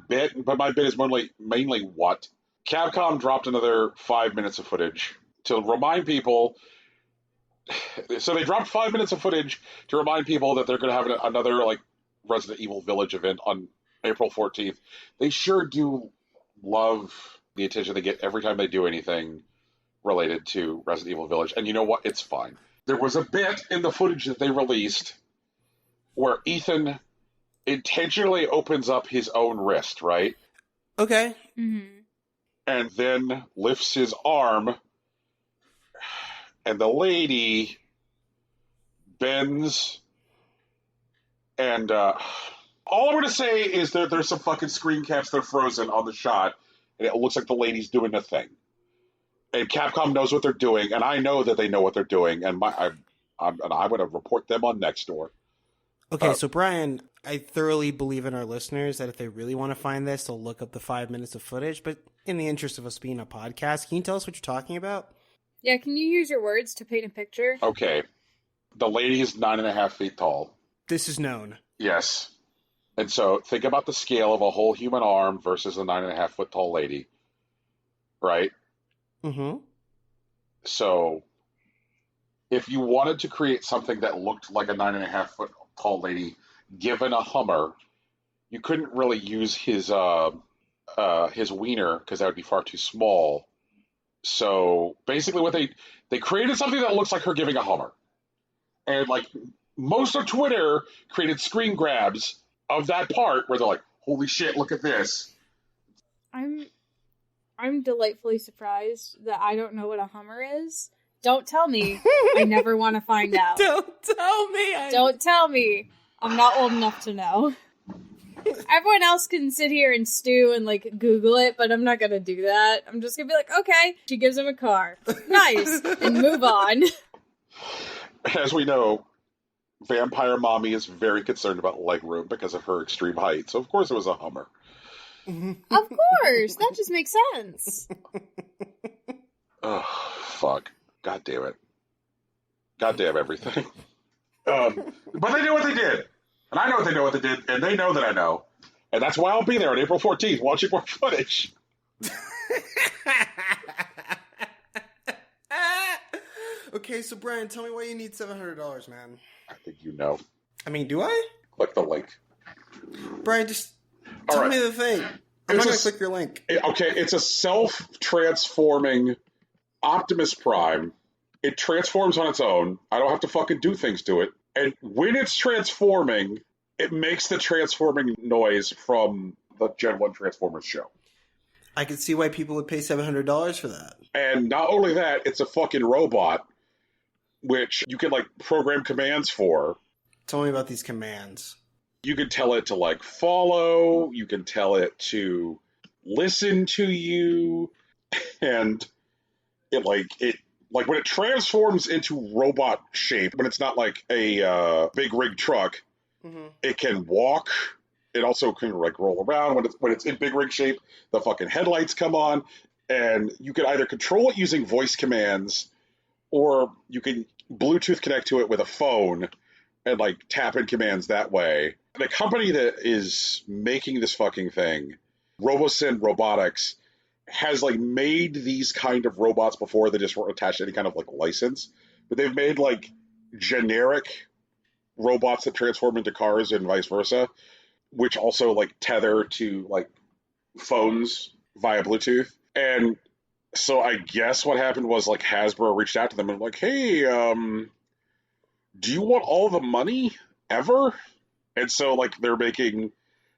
bit, but my bit is mainly what? Capcom dropped another 5 minutes of footage to remind people. So they dropped 5 minutes of footage to remind people that they're going to have another Resident Evil Village event on April 14th. They sure do love the attention they get every time they do anything related to Resident Evil Village. And you know what? It's fine. There was a bit in the footage that they released where Ethan intentionally opens up his own wrist, right? Okay. Mm-hmm. And then lifts his arm, and the lady bends, and all I'm going to say is that there's some fucking screen caps that are frozen on the shot, and it looks like the lady's doing a thing. And Capcom knows what they're doing, and I know that they know what they're doing, and I'm going to report them on Nextdoor. Okay, so Brian, I thoroughly believe in our listeners that if they really want to find this, they'll look up the 5 minutes of footage. But in the interest of us being a podcast, can you tell us what you're talking about? Yeah, can you use your words to paint a picture? Okay. The lady is 9.5 feet tall. This is known. Yes. And so think about the scale of a whole human arm versus a 9.5 foot tall lady. Right? Mm-hmm. So if you wanted to create something that looked like a 9.5 foot tall lady given a Hummer, you couldn't really use his wiener because that would be far too small. So basically what they created something that looks like her giving a Hummer. And most of Twitter created screen grabs of that part where they're like, holy shit, look at this. I'm delightfully surprised that I don't know what a Hummer is. Don't tell me. I never want to find out. Don't tell me. Don't tell me. I'm not old enough to know. Everyone else can sit here and stew and Google it, but I'm not gonna do that. I'm just gonna be like, okay, she gives him a car. Nice. And move on. As we know, Vampire Mommy is very concerned about legroom because of her extreme height. So of course it was a Hummer. Of course. That just makes sense. Oh, fuck. God damn it. God damn everything. But they knew what they did. And I know what they know what they did, and they know that I know. And that's why I'll be there on April 14th watching more footage. Okay, so Brian, tell me why you need $700, man. I think you know. I mean, do I? Click the link. Brian, just tell me the thing. I'm not going to click your link. Okay, it's a self-transforming Optimus Prime. It transforms on its own. I don't have to fucking do things to it. And when it's transforming, it makes the transforming noise from the Gen 1 Transformers show. I can see why people would pay $700 for that. And not only that, it's a fucking robot, which you can program commands for. Tell me about these commands. You can tell it to follow, you can tell it to listen to you, and it when it transforms into robot shape, when it's not a big rig truck, It can walk. It also can roll around. When it's in big rig shape, the fucking headlights come on, and you can either control it using voice commands, or you can Bluetooth connect to it with a phone and tap in commands that way. The company that is making this fucking thing, RoboSyn Robotics, has made these kind of robots before. They just weren't attached to any kind of license, but they've made generic robots that transform into cars and vice versa, which also tether to phones via Bluetooth. And so I guess what happened was Hasbro reached out to them and hey, do you want all the money ever? And so they're making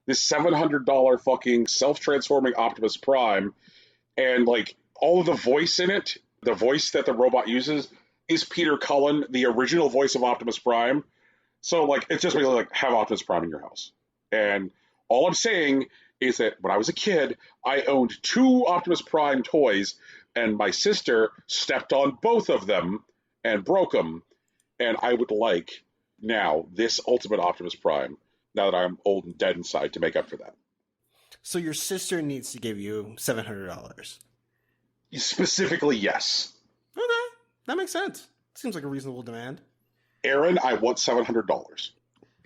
this $700 fucking self-transforming Optimus Prime, and all of the voice in it, the voice that the robot uses is Peter Cullen, the original voice of Optimus Prime. So it's just basically have Optimus Prime in your house. And all I'm saying is that when I was a kid, I owned 2 Optimus Prime toys, and my sister stepped on both of them and broke them. And I would like now this Ultimate Optimus Prime, now that I'm old and dead inside, to make up for that. So your sister needs to give you $700. Specifically, yes. Okay, that makes sense. Seems like a reasonable demand. Aaron, I want $700.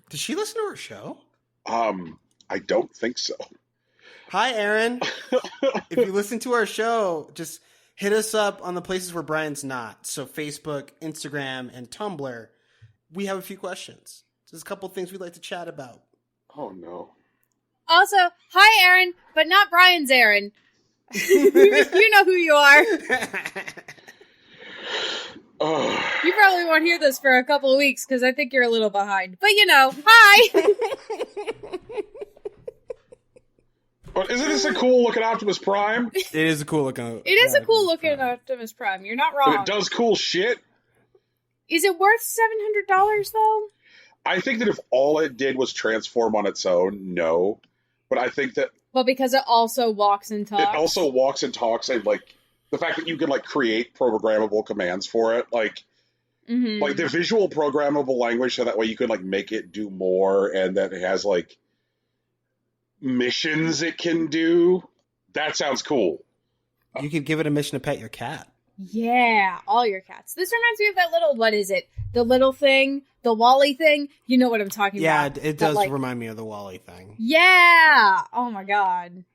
Does she listen to our show? I don't think so. Hi, Aaron. If you listen to our show, just hit us up on the places where Brian's not. So Facebook, Instagram, and Tumblr. We have a few questions. There's a couple things we'd like to chat about. Oh, no. Also, hi, Aaron, but not Brian's Aaron. You know who you are. You probably won't hear this for a couple of weeks because I think you're a little behind. But hi! But isn't this a cool looking Optimus Prime? It is a cool looking. It is a cool looking Optimus Prime. You're not wrong. But it does cool shit. Is it worth $700 though? I think that if all it did was transform on its own, no. But I think that... Well, because it also walks and talks. It also walks and talks, and, like, the fact that you can, like, create programmable commands for it, like, like the visual programmable language, so that way you can, like, make it do more, and that it has, like, missions it can do. That sounds cool. You could give it a mission to pet your cat. Yeah, all your cats. This reminds me of that little, what is it? The little thing? The Wall-E thing? You know what I'm talking about. Yeah, it does remind me of the Wall-E thing. Yeah! Oh my god.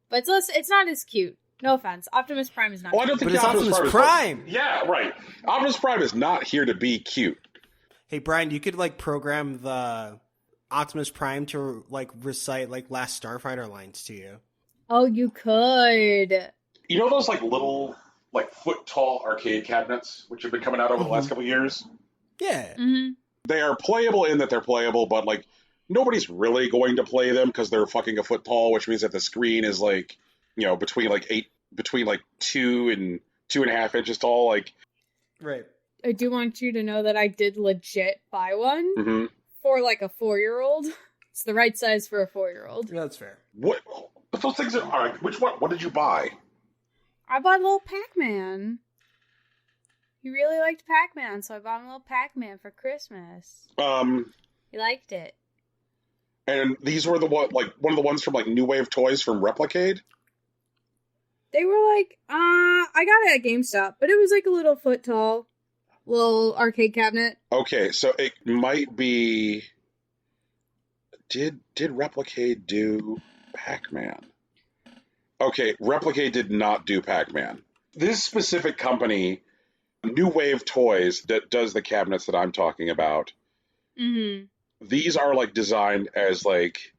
But it's not as cute. No offense. Optimus Prime is not Well, I don't cute. think But it's Optimus Prime! Yeah, right. Optimus Prime is not here to be cute. Hey, Brian, you could, like, program the Optimus Prime to, like, recite, like, Last Starfighter lines to you. Oh, you could. You know those, like, little, like, foot-tall arcade cabinets, which have been coming out over the last couple of years? Yeah. Mm-hmm. They are playable in that they're playable, but, like, nobody's really going to play them because they're fucking a foot tall, which means that the screen is, like, you know, between 2 and 2.5 inches tall, like. Right. I do want you to know that I did legit buy one for, like, a 4-year-old. It's the right size for a 4-year-old. Yeah, that's fair. What? But those things are, all right, which one? What did you buy? I bought a little Pac-Man. He really liked Pac-Man, so I bought him a little Pac-Man for Christmas. He liked it. And these were one of the ones from, like, New Wave Toys from Replicade? They were like, I got it at GameStop, but it was like a little foot tall, little arcade cabinet. Okay, so it might be... Did Replicade do Pac-Man? Okay, Replicade did not do Pac-Man. This specific company, New Wave Toys, that does the cabinets that I'm talking about, these are, like, designed as, like,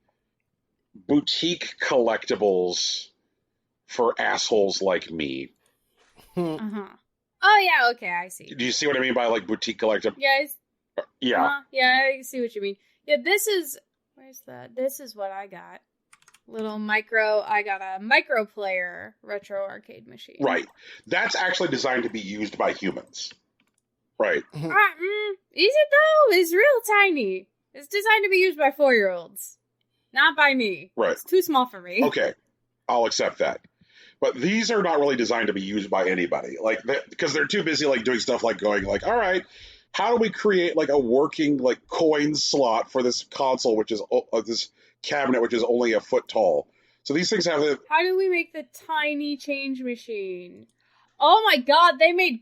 boutique collectibles for assholes like me. Oh, yeah, okay, I see. Do you see what I mean by, like, boutique collectible? Yeah, Yeah. yeah, I see what you mean. Yeah, this is... Where's that? This is what I got. I got a micro player retro arcade machine. Right. That's actually designed to be used by humans. Right. Is it though? It's real tiny. It's designed to be used by 4-year-olds. Not by me. Right. It's too small for me. Okay. I'll accept that. But these are not really designed to be used by anybody. Like, because they're too busy, like, doing stuff like going, like, all right, how do we create, like, a working, like, coin slot for this console, which is this cabinet, which is only a foot tall? So these things have How do we make the tiny change machine? Oh my god, they made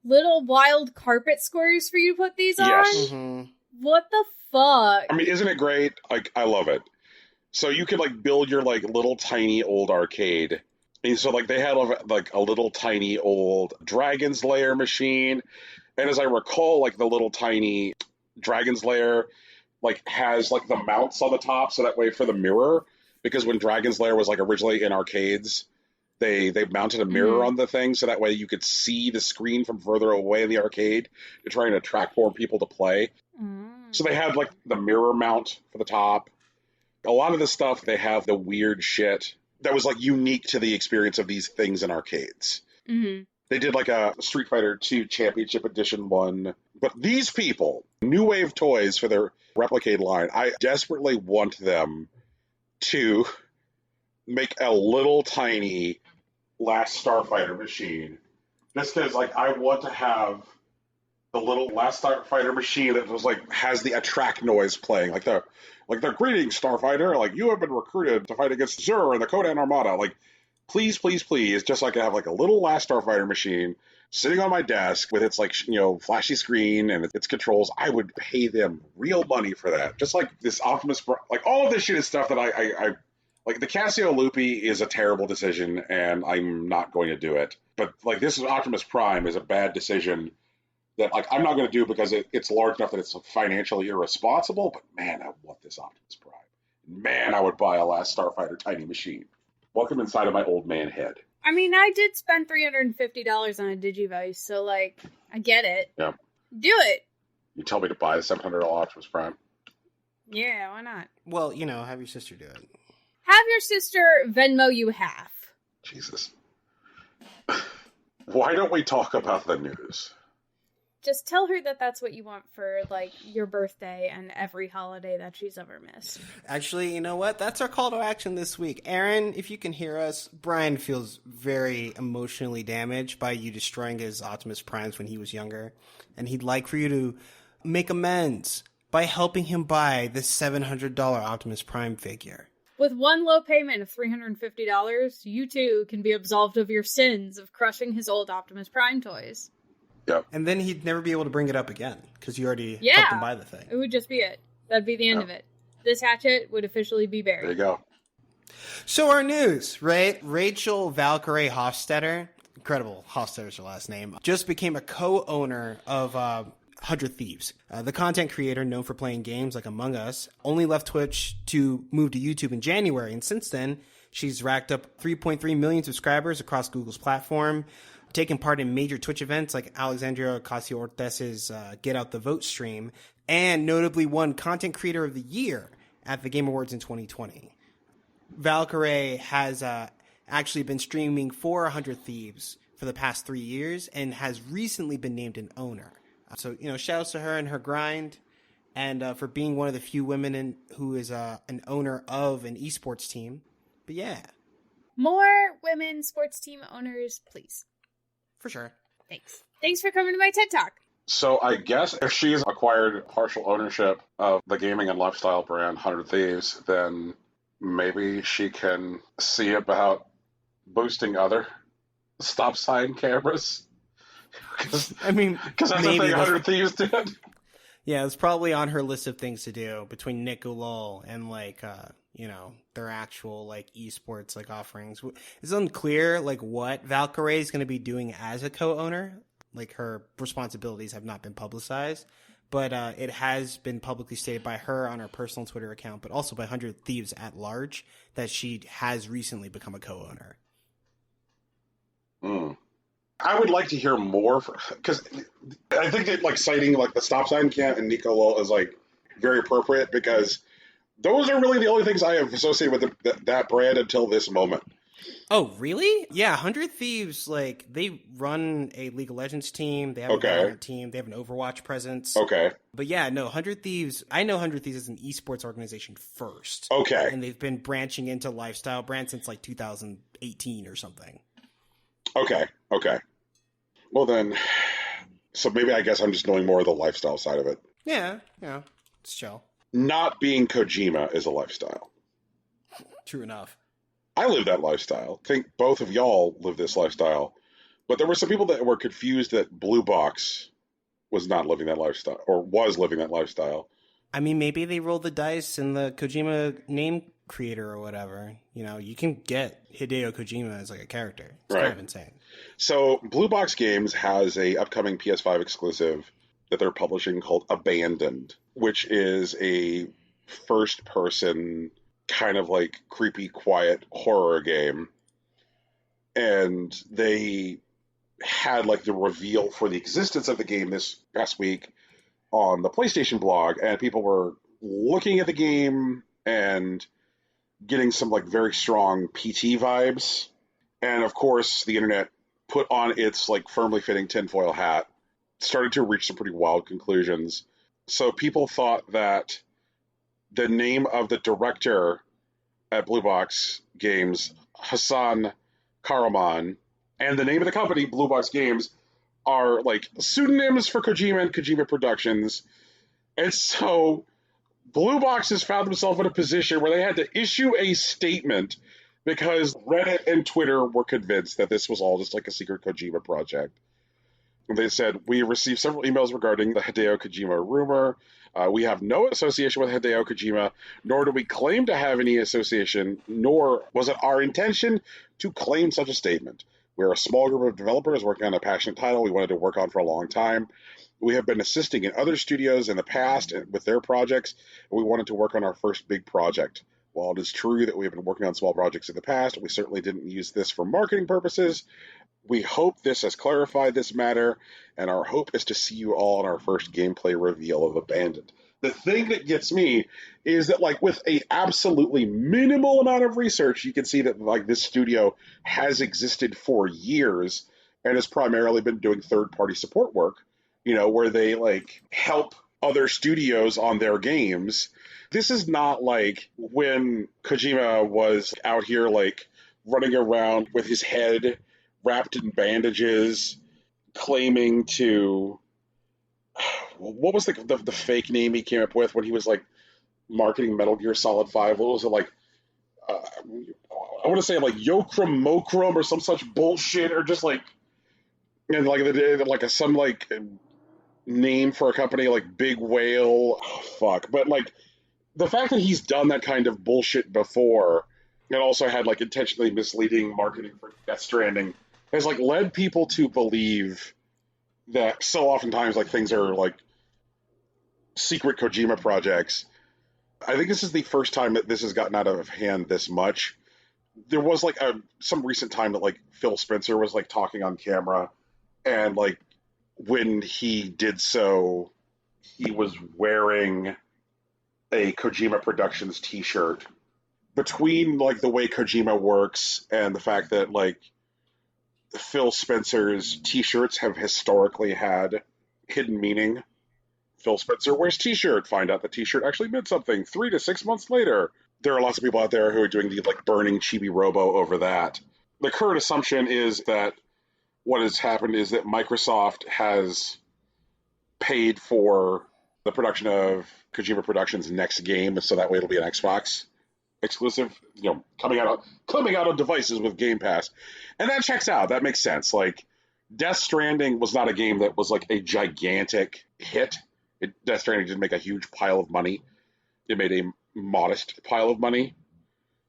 little wild carpet squares for you to put these on? Yes. What the fuck? I mean, isn't it great? Like, I love it. So you could, like, build your, like, little tiny old arcade. And so, like, they had, like, a little tiny old Dragon's Lair machine. And as I recall, like, the little tiny Dragon's Lair, like, has, like, the mounts on the top, so that way for the mirror, because when Dragon's Lair was, like, originally in arcades, they mounted a mirror on the thing, so that way you could see the screen from further away in the arcade to try and attract more people to play. So they had, like, the mirror mount for the top. A lot of the stuff, they have the weird shit that was, like, unique to the experience of these things in arcades. They did, like, a Street Fighter II Championship Edition one. But these people, New Wave Toys for their Replicade line, I desperately want them to make a little tiny Last Starfighter machine. Just because, like, I want to have the little Last Starfighter machine that was like has the attract noise playing, like the greetings Starfighter, like you have been recruited to fight against Zur and the Kodan Armada. Like, please, please, please, just like I have like a little Last Starfighter machine sitting on my desk with its like flashy screen and its controls. I would pay them real money for that. Just like this Optimus, like all of this shit is stuff that I like. The Casio Loopy is a terrible decision, and I'm not going to do it. But like this is Optimus Prime is a bad decision that like I'm not going to do because it's large enough that it's financially irresponsible. But man, I want this Optimus Prime. Man, I would buy a Last Starfighter tiny machine. Welcome inside of my old man head. I mean, I did spend $350 on a Digivice, so like I get it. Yeah. Do it. You tell me to buy the $700 Optimus Prime. Yeah, why not? Well, have your sister do it. Have your sister Venmo you half. Jesus. Why don't we talk about the news? Just tell her that that's what you want for, like, your birthday and every holiday that she's ever missed. Actually, you know what? That's our call to action this week. Aaron, if you can hear us, Brian feels very emotionally damaged by you destroying his Optimus Primes when he was younger. And he'd like for you to make amends by helping him buy the $700 Optimus Prime figure. With one low payment of $350, you too can be absolved of your sins of crushing his old Optimus Prime toys. Yep. And then he'd never be able to bring it up again, because you already helped him buy the thing. It would just be it. That'd be the end of it. This hatchet would officially be buried. There you go. So our news, right? Rachel Valkyrae Hofstetter, incredible, Hofstetter's her last name, just became a co-owner of 100 Thieves. The content creator, known for playing games like Among Us, only left Twitch to move to YouTube in January, and since then, she's racked up 3.3 million subscribers across Google's platform, taken part in major Twitch events like Alexandria Ocasio-Cortez's Get Out the Vote stream, and notably won Content Creator of the Year at the Game Awards in 2020. Valkyrae has actually been streaming for 100 Thieves for the past 3 years and has recently been named an owner. So, shout outs to her and her grind, and for being one of the few women who is an owner of an eSports team. But yeah. More women sports team owners, please. For sure. Thanks. Thanks for coming to my TED Talk. So I guess if she's acquired partial ownership of the gaming and lifestyle brand 100 Thieves, then maybe she can see about boosting other stop sign cameras. Because that's the thing 100 Thieves did. Yeah, it's probably on her list of things to do between Nick Ulol and their actual esports offerings. It's unclear what Valkyrae is going to be doing as a co-owner. Her responsibilities have not been publicized, but it has been publicly stated by her on her personal Twitter account, but also by 100 Thieves at large, that she has recently become a co-owner. I would like to hear more, because I think that citing the stop sign cam and Nico Lowell is very appropriate, because those are really the only things I have associated with that brand until this moment. Oh, really? Yeah, 100 Thieves, they run a League of Legends team, they have a Valorant team, they have an Overwatch presence. Okay. But yeah, no, 100 Thieves, I know 100 Thieves is an esports organization first. Okay. And they've been branching into lifestyle brands since 2018 or something. Okay. Well then, so maybe I guess I'm just knowing more of the lifestyle side of it. Yeah, it's chill. Not being Kojima is a lifestyle. True enough. I live that lifestyle. I think both of y'all live this lifestyle. But there were some people that were confused that Blue Box was not living that lifestyle, or was living that lifestyle. I mean, maybe they rolled the dice in the Kojima name creator or whatever. You can get Hideo Kojima as a character. It's kind of insane. So Blue Box Games has a upcoming PS5 exclusive that they're publishing called Abandoned, which is a first-person kind of creepy, quiet horror game. And they had the reveal for the existence of the game this past week on the PlayStation blog, and people were looking at the game and getting some very strong PT vibes. And of course, the internet put on its firmly fitting tinfoil hat, started to reach some pretty wild conclusions. So people thought that the name of the director at Blue Box Games, Hassan Karaman, and the name of the company, Blue Box Games, are like pseudonyms for Kojima and Kojima Productions. And so Blue Box has found themselves in a position where they had to issue a statement because Reddit and Twitter were convinced that this was all just like a secret Kojima project. And they said, we received several emails regarding the Hideo Kojima rumor. We have no association with Hideo Kojima, nor do we claim to have any association, nor was it our intention to claim such a statement. We're a small group of developers working on a passionate title we wanted to work on for a long time. We have been assisting in other studios in the past with their projects, and we wanted to work on our first big project. While it is true that we have been working on small projects in the past, we certainly didn't use this for marketing purposes. We hope this has clarified this matter, and our hope is to see you all on our first gameplay reveal of Abandoned. The thing that gets me is that, like, with a absolutely minimal amount of research, you can see that, like, this studio has existed for years and has primarily been doing third-party support work, you know, where they, like, help other studios on their games. This is not like when Kojima was out here, like, running around with his head wrapped in bandages, claiming to... What was the fake name he came up with when he was, like, marketing Metal Gear Solid 5? What was it, like... I want to say, like, Yokram Mokram or some such bullshit, or just, like... And, like, some, like, name for a company, like Big Whale. Oh, fuck. But, like, the fact that he's done that kind of bullshit before, and also had, like, intentionally misleading marketing for Death Stranding, has, like, led people to believe that so oftentimes, like, things are, like, secret Kojima projects. I think this is the first time that this has gotten out of hand this much. There was, like, some recent time that, like, Phil Spencer was, like, talking on camera, and, like, when he did so, he was wearing a Kojima Productions t-shirt. Between, like, the way Kojima works and the fact that, like, Phil Spencer's t-shirts have historically had hidden meaning. Phil Spencer wears t-shirt, find out the t-shirt actually meant something 3 to 6 months later. There are lots of people out there who are doing the, like, burning Chibi Robo over that. The current assumption is that what has happened is that Microsoft has paid for the production of Kojima Productions' next game, so that way it'll be an Xbox exclusive, you know, coming out on devices with Game Pass. And that checks out. That makes sense. Like, Death Stranding was not a game that was, like, a gigantic hit. Death Stranding didn't make a huge pile of money. It made a modest pile of money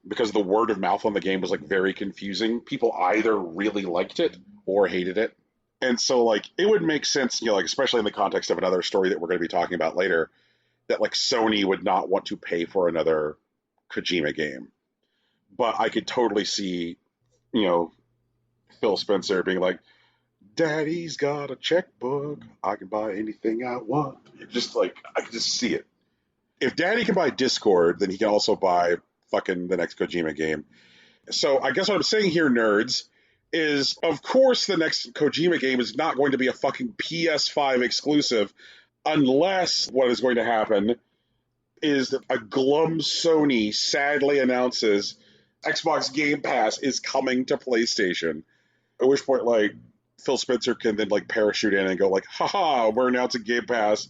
because the word of mouth on the game was, like, very confusing. People either really liked it or hated it. And so, like, it would make sense, you know, like, especially in the context of another story that we're going to be talking about later, that, like, Sony would not want to pay for another Kojima game. But I could totally see, you know, Phil Spencer being like, Daddy's got a checkbook. I can buy anything I want. Just, like, I can just see it. If Daddy can buy Discord, then he can also buy fucking the next Kojima game. So I guess what I'm saying here, nerds, is, of course, the next Kojima game is not going to be a fucking PS5 exclusive unless what is going to happen is that a glum Sony sadly announces Xbox Game Pass is coming to PlayStation. At which point, like, Phil Spencer can then, like, parachute in and go, like, haha, we're announcing Game Pass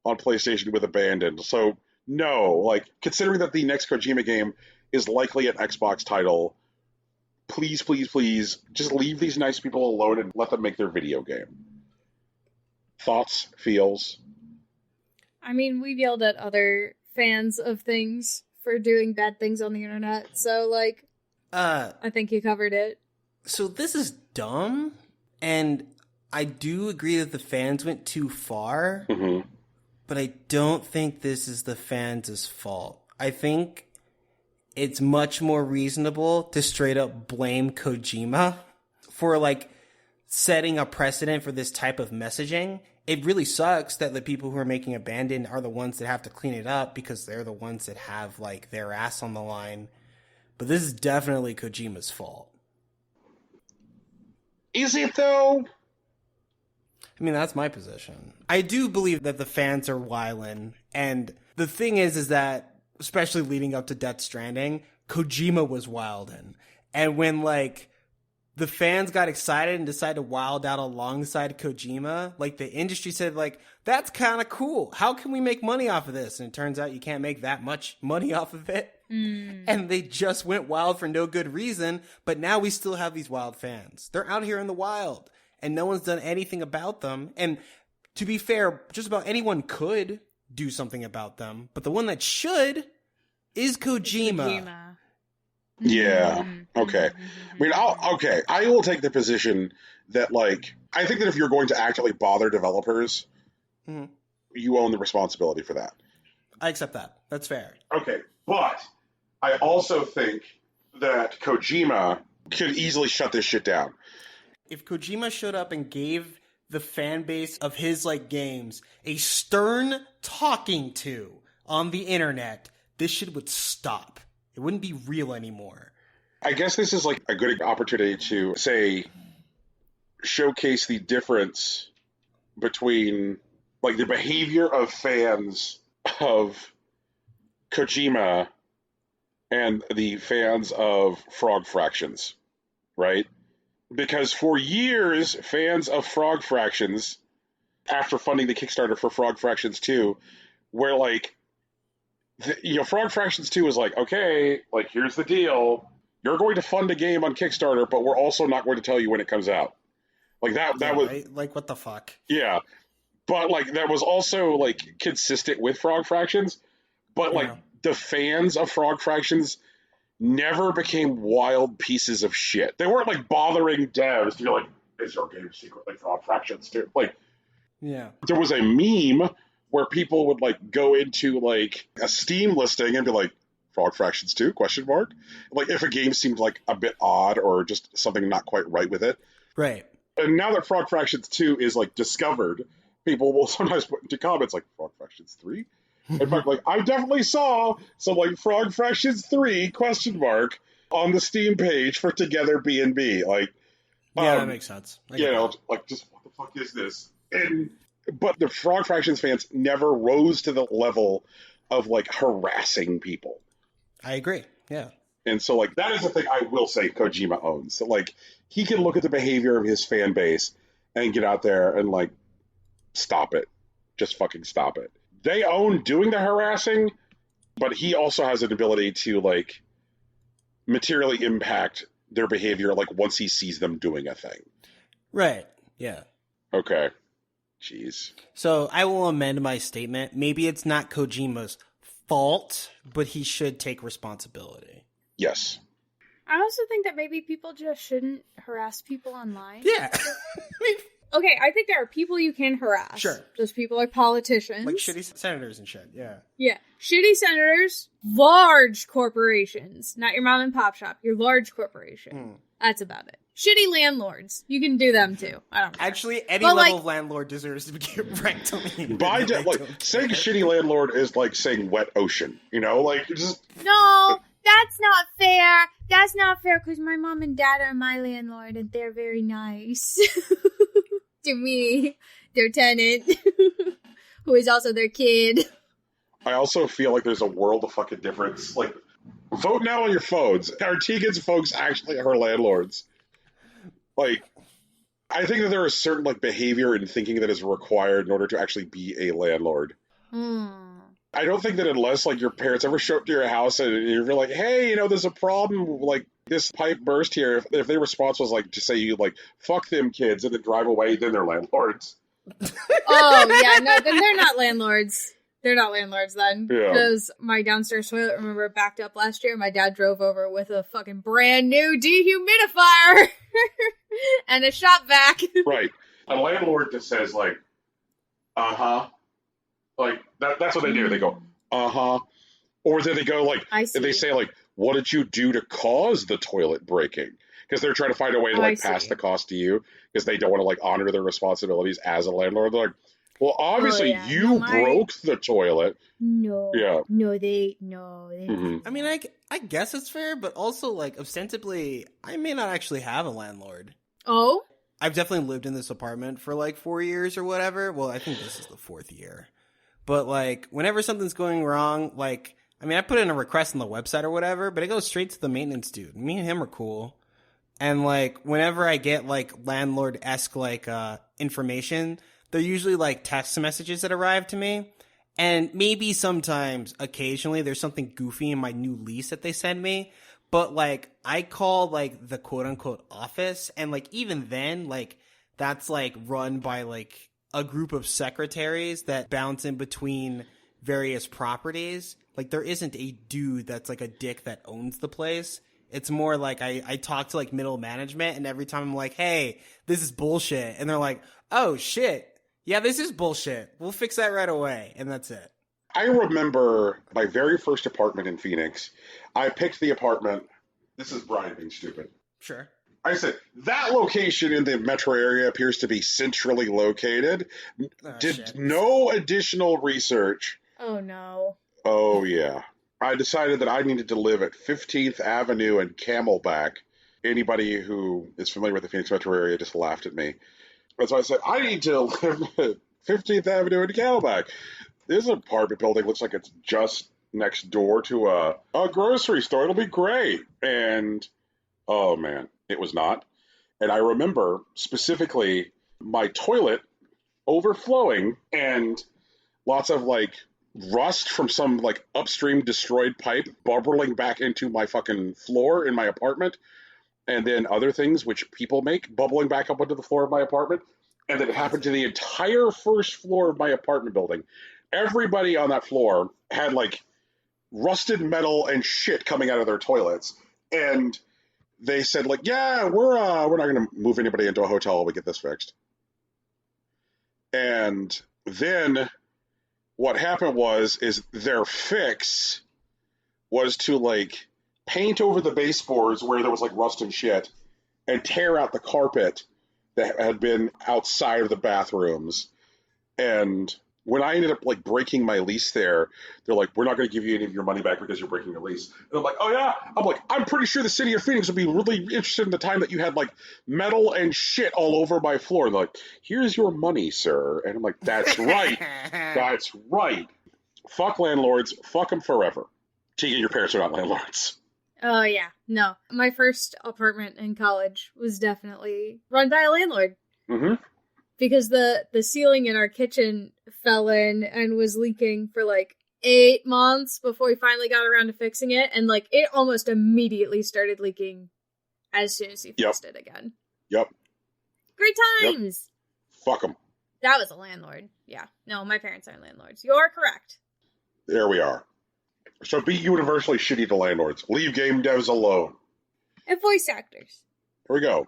on PlayStation with Abandoned. So, no, like, considering that the next Kojima game is likely an Xbox title, please, please, please, just leave these nice people alone and let them make their video game. Thoughts? Feels? I mean, we've yelled at other fans of things for doing bad things on the internet, so, like, I think you covered it. So this is dumb, and I do agree that the fans went too far, but I don't think this is the fans' fault. I think it's much more reasonable to straight up blame Kojima for, like, setting a precedent for this type of messaging. It really sucks that the people who are making Abandoned are the ones that have to clean it up because they're the ones that have, like, their ass on the line. But this is definitely Kojima's fault. Is it, though? I mean, that's my position. I do believe that the fans are wildin', and the thing is that, especially leading up to Death Stranding, Kojima was wildin'. And when, like, the fans got excited and decided to wild out alongside Kojima, like, the industry said, like, that's kind of cool. How can we make money off of this? And it turns out you can't make that much money off of it. And they just went wild for no good reason, but now we still have these wild fans. They're out here in the wild, and no one's done anything about them. And to be fair, just about anyone could do something about them, but the one that should is Kojima. Yeah. Okay. I mean, I will take the position that, like, I think that if you're going to actually bother developers, you own the responsibility for that. I accept that. That's fair. Okay, but I also think that Kojima could easily shut this shit down. If Kojima showed up and gave the fan base of his, like, games a stern talking to on the internet, this shit would stop. It wouldn't be real anymore. I guess this is, like, a good opportunity to, say, showcase the difference between, like, the behavior of fans of Kojima and the fans of Frog Fractions, right? Because for years, fans of Frog Fractions, after funding the Kickstarter for Frog Fractions 2, were like, Frog Fractions 2 was like, okay, like, here's the deal. You're going to fund a game on Kickstarter, but we're also not going to tell you when it comes out. Like, that was... Right? Like, what the fuck? Yeah. But, like, that was also, like, consistent with Frog Fractions. But, like, the fans of Frog Fractions never became wild pieces of shit. They weren't, like, bothering devs to be like, is your game secretly Frog Fractions too? Like, there was a meme where people would, like, go into, like, a Steam listing and be like, Frog Fractions 2, question mark? Like, if a game seemed, like, a bit odd or just something not quite right with it. Right. And now that Frog Fractions 2 is, like, discovered, people will sometimes put into comments, like, Frog Fractions 3? In fact, like, I definitely saw some, like, Frog Fractions 3, question mark, on the Steam page for Together B&B. Like, that makes sense. Like, just what the fuck is this? But the Frog Fractions fans never rose to the level of, like, harassing people. I agree. Yeah. And so, like, that is the thing I will say Kojima owns. So, like, he can look at the behavior of his fan base and get out there and, like, stop it. Just fucking stop it. They own doing the harassing, but he also has an ability to, like, materially impact their behavior, like, once he sees them doing a thing. Right. Yeah. Okay. Jeez. So I will amend my statement. Maybe it's not Kojima's fault, but he should take responsibility. Yes. I also think that maybe people just shouldn't harass people online. Yeah. Okay, I think there are people you can harass. Sure. Those people are politicians. Like shitty senators and shit, yeah. Yeah. Shitty senators, large corporations. Not your mom and pop shop, your large corporation. That's about it. Shitty landlords. You can do them too. I don't know. Actually, any level of landlord deserves to get ranked on the internet. Saying shitty landlord is like saying wet ocean. You know, like, just... No, that's not fair. That's not fair because my mom and dad are my landlord and they're very nice. To me, their tenant, who is also their kid. I also feel like there's a world of fucking difference. Like, vote now on your phones. Are Tegan's folks actually her landlords? Like, I think that there is certain, like, behavior and thinking that is required in order to actually be a landlord. I don't think that unless, like, your parents ever show up to your house and you're like, hey, you know, there's a problem, like, this pipe burst here. If their response was, like, to say you, like, fuck them kids and then drive away, then they're landlords. Oh, yeah, no, then they're not landlords. They're not landlords then. Because my downstairs toilet, remember, backed up last year. My dad drove over with a fucking brand new dehumidifier and a shop vac. Right. A landlord just says, like, uh-huh. Like, that's what they do. They go, uh-huh. Or then they go, like, they say, like, what did you do to cause the toilet breaking? Because they're trying to find a way to, like, pass the cost to you. Because they don't want to, like, honor their responsibilities as a landlord. They're like, well, obviously, you broke the toilet. No. Yeah. No, they didn't. I mean, I guess it's fair, but also, like, ostensibly, I may not actually have a landlord. Oh? I've definitely lived in this apartment for, like, 4 years or whatever. Well, I think this is the 4th year. But, like, whenever something's going wrong, like, I mean, I put in a request on the website or whatever, but it goes straight to the maintenance dude. Me and him are cool. And, like, whenever I get, like, landlord-esque, like, information, they're usually, like, text messages that arrive to me. And maybe sometimes, occasionally, there's something goofy in my new lease that they send me. But, like, I call, like, the quote-unquote office. And, like, even then, like, that's, like, run by, like, a group of secretaries that bounce in between various properties. Like, there isn't a dude that's, like, a dick that owns the place. It's more like I talk to, like, middle management, and every time I'm like, hey, this is bullshit. And they're like, oh, shit. Yeah, this is bullshit. We'll fix that right away. And that's it. I remember my very first apartment in Phoenix. I picked the apartment. This is Brian being stupid. Sure. I said, that location in the metro area appears to be centrally located. Did shit. no additional research. Oh, no. Oh, yeah. I decided that I needed to live at 15th Avenue and Camelback. Anybody who is familiar with the Phoenix metro area just laughed at me. And so I said, I need to live at 15th Avenue and Camelback. This apartment building looks like it's just next door to a grocery store. It'll be great. And, oh, man, it was not. And I remember specifically my toilet overflowing and lots of, like, rust from some, like, upstream destroyed pipe bubbling back into my fucking floor in my apartment, and then other things which people make bubbling back up onto the floor of my apartment. And then it happened to the entire first floor of my apartment building. Everybody on that floor had, like, rusted metal and shit coming out of their toilets. And they said, like, yeah, we're not going to move anybody into a hotel while we get this fixed. And then what happened is their fix was to, like, paint over the baseboards where there was, like, rust and shit and tear out the carpet that had been outside of the bathrooms. And when I ended up, like, breaking my lease there, they're like, we're not going to give you any of your money back because you're breaking your lease. And I'm like, oh, yeah? I'm like, I'm pretty sure the city of Phoenix would be really interested in the time that you had, like, metal and shit all over my floor. And they're like, here's your money, sir. And I'm like, that's right. That's right. Fuck landlords. Fuck them forever. Tegan, your parents are not landlords. Oh, yeah. No. My first apartment in college was definitely run by a landlord. Mm-hmm. Because the ceiling in our kitchen fell in and was leaking for, like, 8 months before we finally got around to fixing it. And, like, it almost immediately started leaking as soon as he fixed it again. Yep. Great times! Yep. Fuck them. That was a landlord. Yeah. No, my parents aren't landlords. You're correct. There we are. So be universally shitty to landlords. Leave game devs alone. And voice actors. Here we go.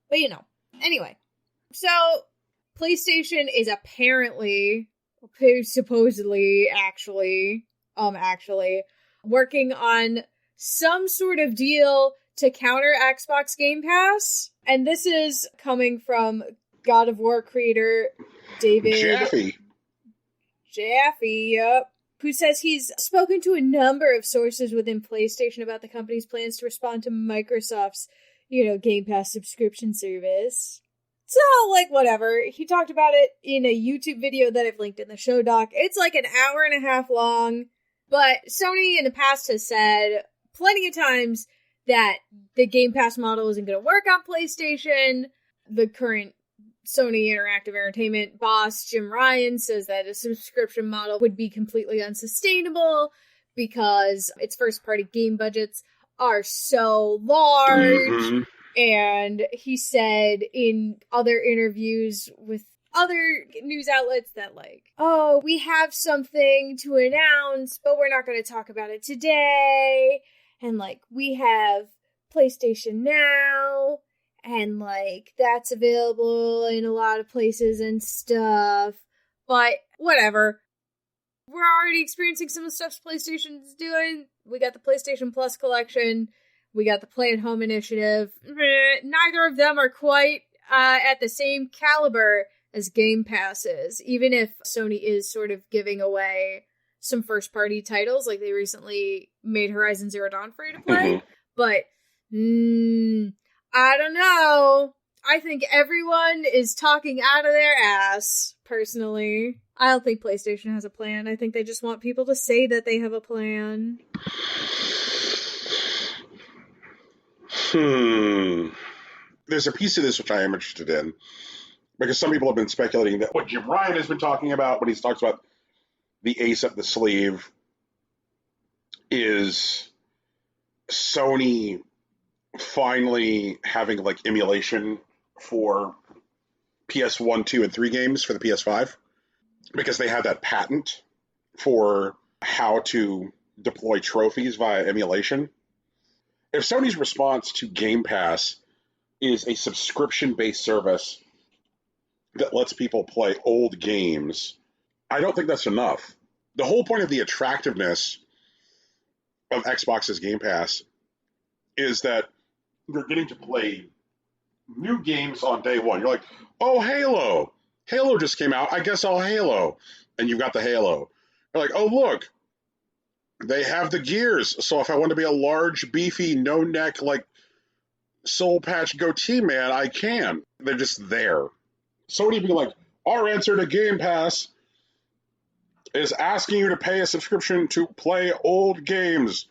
But, you know. Anyway. So, PlayStation is apparently, supposedly, actually, working on some sort of deal to counter Xbox Game Pass. And this is coming from God of War creator David Jaffe, yep. Who says he's spoken to a number of sources within PlayStation about the company's plans to respond to Microsoft's, Game Pass subscription service. So, like, whatever. He talked about it in a YouTube video that I've linked in the show doc. It's like an hour and a half long, but Sony in the past has said plenty of times that the Game Pass model isn't going to work on PlayStation. The current Sony Interactive Entertainment boss, Jim Ryan, says that a subscription model would be completely unsustainable because its first-party game budgets are so large. Mm-hmm. And he said in other interviews with other news outlets that, like, oh, we have something to announce, but we're not going to talk about it today. And, like, we have PlayStation Now, and, like, that's available in a lot of places and stuff. But, whatever. We're already experiencing some of the stuff PlayStation's doing. We got the PlayStation Plus collection. We got the Play at Home initiative. Neither of them are quite at the same caliber as Game Pass is, even if Sony is sort of giving away some first-party titles, like they recently made Horizon Zero Dawn free to play. Mm-hmm. But, I don't know. I think everyone is talking out of their ass, personally. I don't think PlayStation has a plan. I think they just want people to say that they have a plan. There's a piece of this which I am interested in, because some people have been speculating that what Jim Ryan has been talking about when he talks about the ace up the sleeve is Sony finally having like emulation for PS1, 2, and 3 games for the PS5, because they have that patent for how to deploy trophies via emulation. If Sony's response to Game Pass is a subscription-based service that lets people play old games, I don't think that's enough. The whole point of the attractiveness of Xbox's Game Pass is that you're getting to play new games on day one. You're like, oh, Halo. Halo just came out. I guess I'll Halo. And you've got the Halo. You're like, oh, look. They have the gears. So if I want to be a large, beefy, no-neck, like, soul patch goatee man, I can. They're just there. Sony being like, our answer to Game Pass is asking you to pay a subscription to play old games.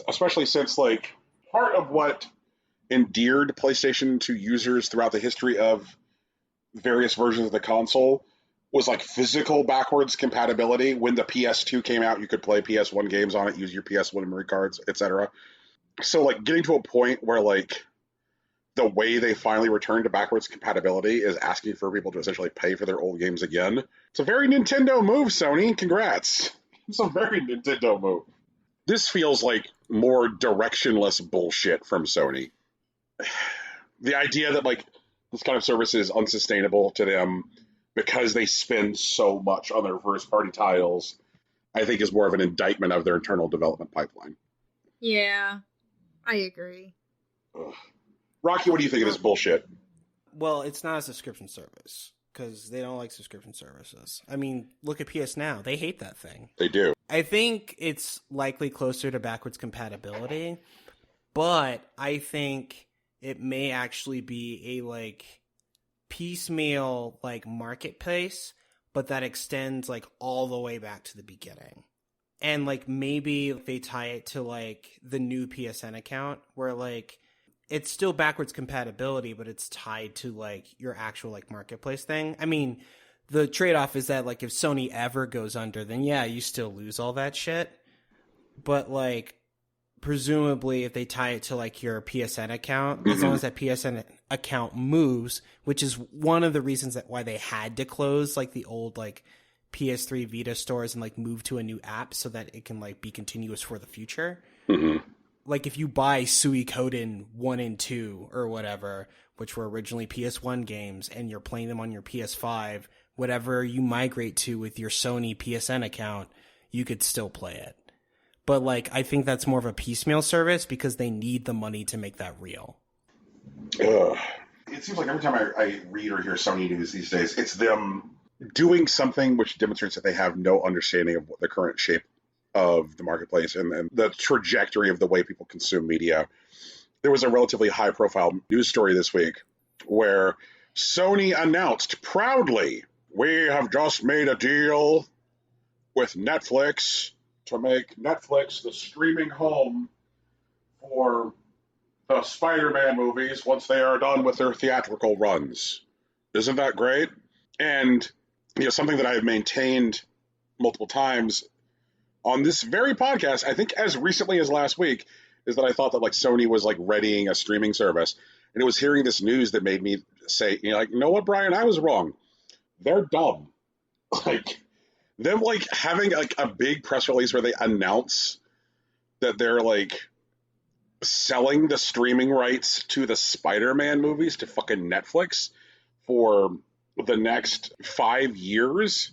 Especially since, like, part of what endeared PlayStation to users throughout the history of various versions of the console was like physical backwards compatibility. When the PS2 came out, you could play PS1 games on it, use your PS1 memory cards, etc. So like getting to a point where like the way they finally returned to backwards compatibility is asking for people to essentially pay for their old games again. It's a very Nintendo move, Sony. Congrats. It's a very Nintendo move. This feels like more directionless bullshit from Sony. The idea that like this kind of service is unsustainable to them because they spend so much on their first-party titles, I think is more of an indictment of their internal development pipeline. Yeah, I agree. Ugh. Rocky, what do you think of this bullshit? Well, it's not a subscription service, because they don't like subscription services. I mean, look at PS Now. They hate that thing. They do. I think it's likely closer to backwards compatibility, but I think it may actually be a, like, piecemeal, like, marketplace, but that extends, like, all the way back to the beginning. And, like, maybe they tie it to, like, the new PSN account, where, like, it's still backwards compatibility, but it's tied to, like, your actual, like, marketplace thing. I mean, the trade-off is that, like, if Sony ever goes under, then, yeah, you still lose all that shit. But, like, presumably if they tie it to, like, your PSN account, as long as that PSN account moves, which is one of the reasons that why they had to close, like, the old, like, PS3 Vita stores and, like, move to a new app so that it can, like, be continuous for the future. Mm-hmm. Like, if you buy Suikoden 1 and 2 or whatever, which were originally PS1 games, and you're playing them on your PS5, whatever you migrate to with your Sony PSN account, you could still play it. But, like, I think that's more of a piecemeal service because they need the money to make that real. Ugh. It seems like every time I read or hear Sony news these days, it's them doing something which demonstrates that they have no understanding of what the current shape of the marketplace and the trajectory of the way people consume media. There was a relatively high-profile news story this week where Sony announced proudly, we have just made a deal with Netflix to make Netflix the streaming home for the Spider-Man movies once they are done with their theatrical runs. Isn't that great? And something that I have maintained multiple times on this very podcast, I think as recently as last week, is that I thought that like Sony was like readying a streaming service. And it was hearing this news that made me say, you know what, Brian, I was wrong. They're dumb. Like them like having like a big press release where they announce that they're like selling the streaming rights to the Spider-Man movies to fucking Netflix for the next 5 years.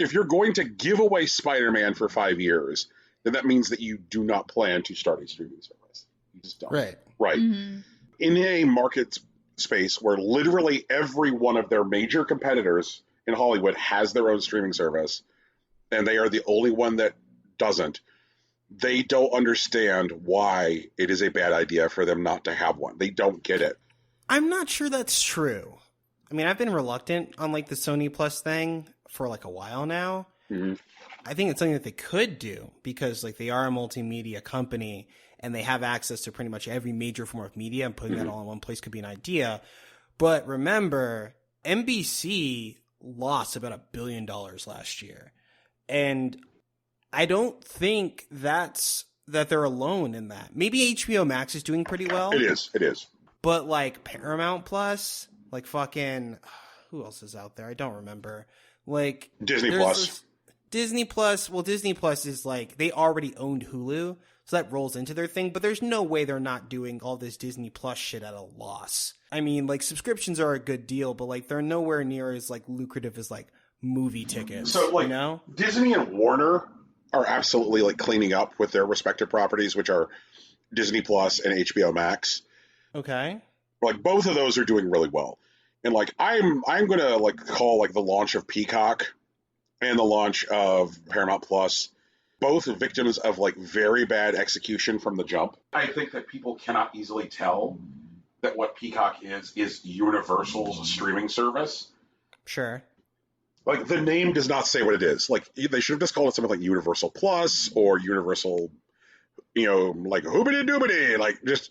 If you're going to give away Spider-Man for 5 years, then that means that you do not plan to start a streaming service. You just don't. Right. Mm-hmm. In a market space where literally every one of their major competitors in Hollywood has their own streaming service, and they are the only one that doesn't, they don't understand why it is a bad idea for them not to have one. They don't get it. I'm not sure that's true. I mean, I've been reluctant on like the Sony Plus thing for like a while now. Mm-hmm. I think it's something that they could do because like they are a multimedia company and they have access to pretty much every major form of media, and putting that all in one place could be an idea. But remember, NBC lost about $1 billion last year. And I don't think that they're alone in that. Maybe HBO Max is doing pretty well. It is. But like Paramount Plus, like fucking, who else is out there? I don't remember. Like Disney Plus. Disney Plus. Well, Disney Plus is like, they already owned Hulu, so that rolls into their thing. But there's no way they're not doing all this Disney Plus shit at a loss. I mean, like subscriptions are a good deal, but like they're nowhere near as like lucrative as like movie tickets. So like, you know? Disney and Warner are absolutely like cleaning up with their respective properties, which are Disney Plus and HBO Max. Okay. Like both of those are doing really well. And like I'm gonna like call like the launch of Peacock and the launch of Paramount Plus both victims of like very bad execution from the jump. I think that people cannot easily tell that what Peacock is Universal's streaming service. Sure. Like the name does not say what it is. Like they should have just called it something like Universal Plus or Universal, like hoobity doobity. Like just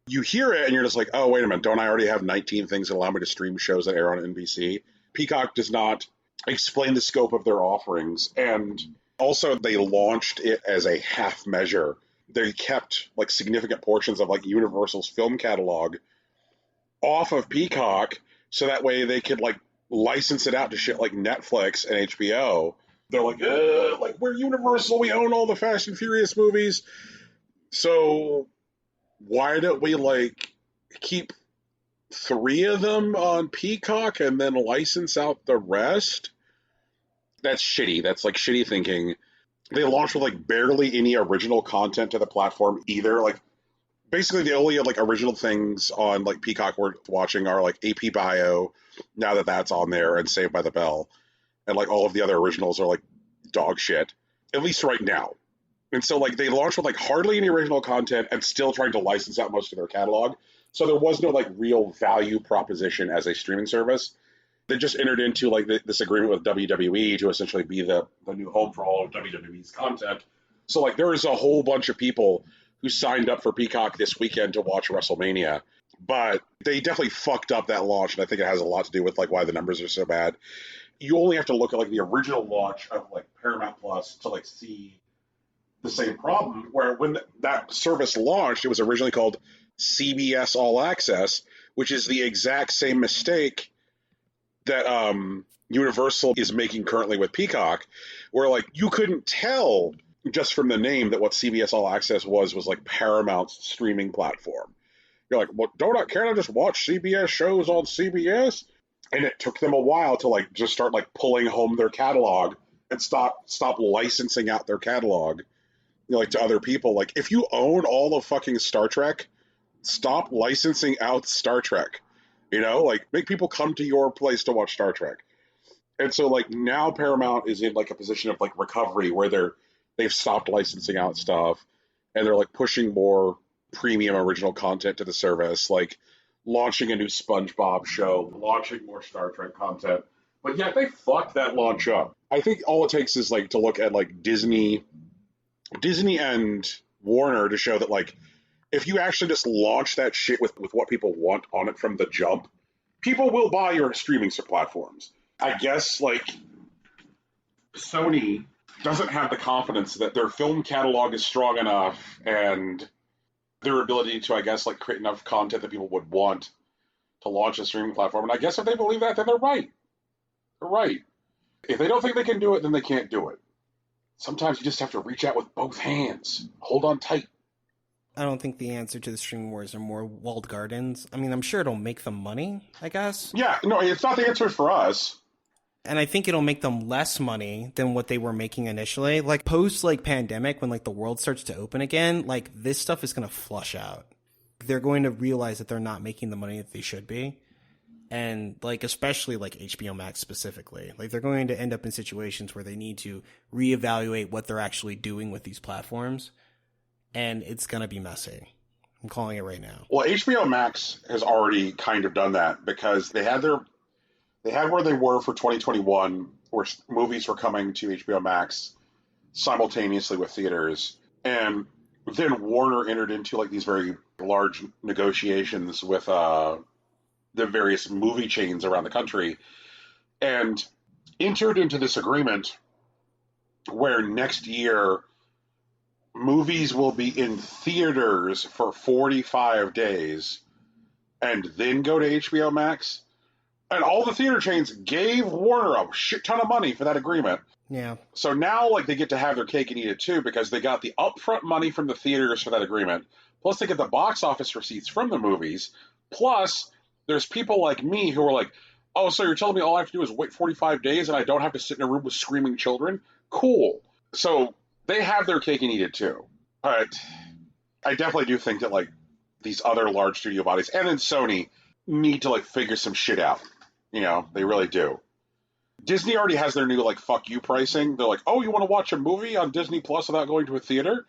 you hear it and you're just like, oh wait a minute, don't I already have 19 things that allow me to stream shows that air on NBC? Peacock does not explain the scope of their offerings, and also they launched it as a half measure. They kept like significant portions of like Universal's film catalog off of Peacock, so that way they could like license it out to shit like Netflix and HBO. They're like we're Universal, we own all the Fast and Furious movies, so why don't we like keep 3 of them on Peacock and then license out the rest? That's shitty. That's like shitty thinking. They launched with like barely any original content to the platform either. Like basically the only like original things on like Peacock we're watching are like AP Bio, now that that's on there, and Saved by the Bell. And like all of the other originals are like dog shit, at least right now. And so like they launched with like hardly any original content and still trying to license out most of their catalog. So there was no like real value proposition as a streaming service. They just entered into like this agreement with WWE to essentially be the new home for all of WWE's content. So like there is a whole bunch of people who signed up for Peacock this weekend to watch WrestleMania, but they definitely fucked up that launch, and I think it has a lot to do with like why the numbers are so bad. You only have to look at like the original launch of like Paramount Plus to like see the same problem, where when that service launched, it was originally called CBS All Access, which is the exact same mistake that Universal is making currently with Peacock, where like you couldn't tell just from the name that what CBS All Access was like Paramount's streaming platform. You're like, well, can't I just watch CBS shows on CBS? And it took them a while to like just start like pulling home their catalog and stop licensing out their catalog, like to other people. Like if you own all of fucking Star Trek, stop licensing out Star Trek. Like make people come to your place to watch Star Trek. And so like now Paramount is in like a position of like recovery where they've stopped licensing out stuff, and they're like pushing more premium original content to the service, like launching a new SpongeBob show, launching more Star Trek content. But yeah, they fucked that launch up. I think all it takes is like to look at like Disney and Warner to show that like if you actually just launch that shit with what people want on it from the jump, people will buy your streaming platforms. I guess like Sony doesn't have the confidence that their film catalog is strong enough and their ability to, I guess, like create enough content that people would want to launch a streaming platform. And I guess if they believe that, then they're right. They're right. If they don't think they can do it, then they can't do it. Sometimes you just have to reach out with both hands. Hold on tight. I don't think the answer to the streaming wars are more walled gardens. I mean, I'm sure it'll make them money, I guess. Yeah, no, it's not the answer for us. And I think it'll make them less money than what they were making initially. Like post like pandemic, when like the world starts to open again, like this stuff is going to flush out. They're going to realize that they're not making the money that they should be. And like, especially like HBO Max specifically, like they're going to end up in situations where they need to reevaluate what they're actually doing with these platforms. And it's going to be messy. I'm calling it right now. Well, HBO Max has already kind of done that because they had where they were for 2021, where movies were coming to HBO Max simultaneously with theaters, and then Warner entered into like these very large negotiations with the various movie chains around the country, and entered into this agreement where next year movies will be in theaters for 45 days and then go to HBO Max. And all the theater chains gave Warner a shit ton of money for that agreement. Yeah. So now, like, they get to have their cake and eat it too, because they got the upfront money from the theaters for that agreement. Plus, they get the box office receipts from the movies. Plus, there's people like me who are like, oh, so you're telling me all I have to do is wait 45 days and I don't have to sit in a room with screaming children? Cool. So they have their cake and eat it too. But I definitely do think that, like, these other large studio bodies, and then Sony, need to, like, figure some shit out. You know, they really do. Disney already has their new, like, fuck you pricing. They're like, oh, you want to watch a movie on Disney Plus without going to a theater?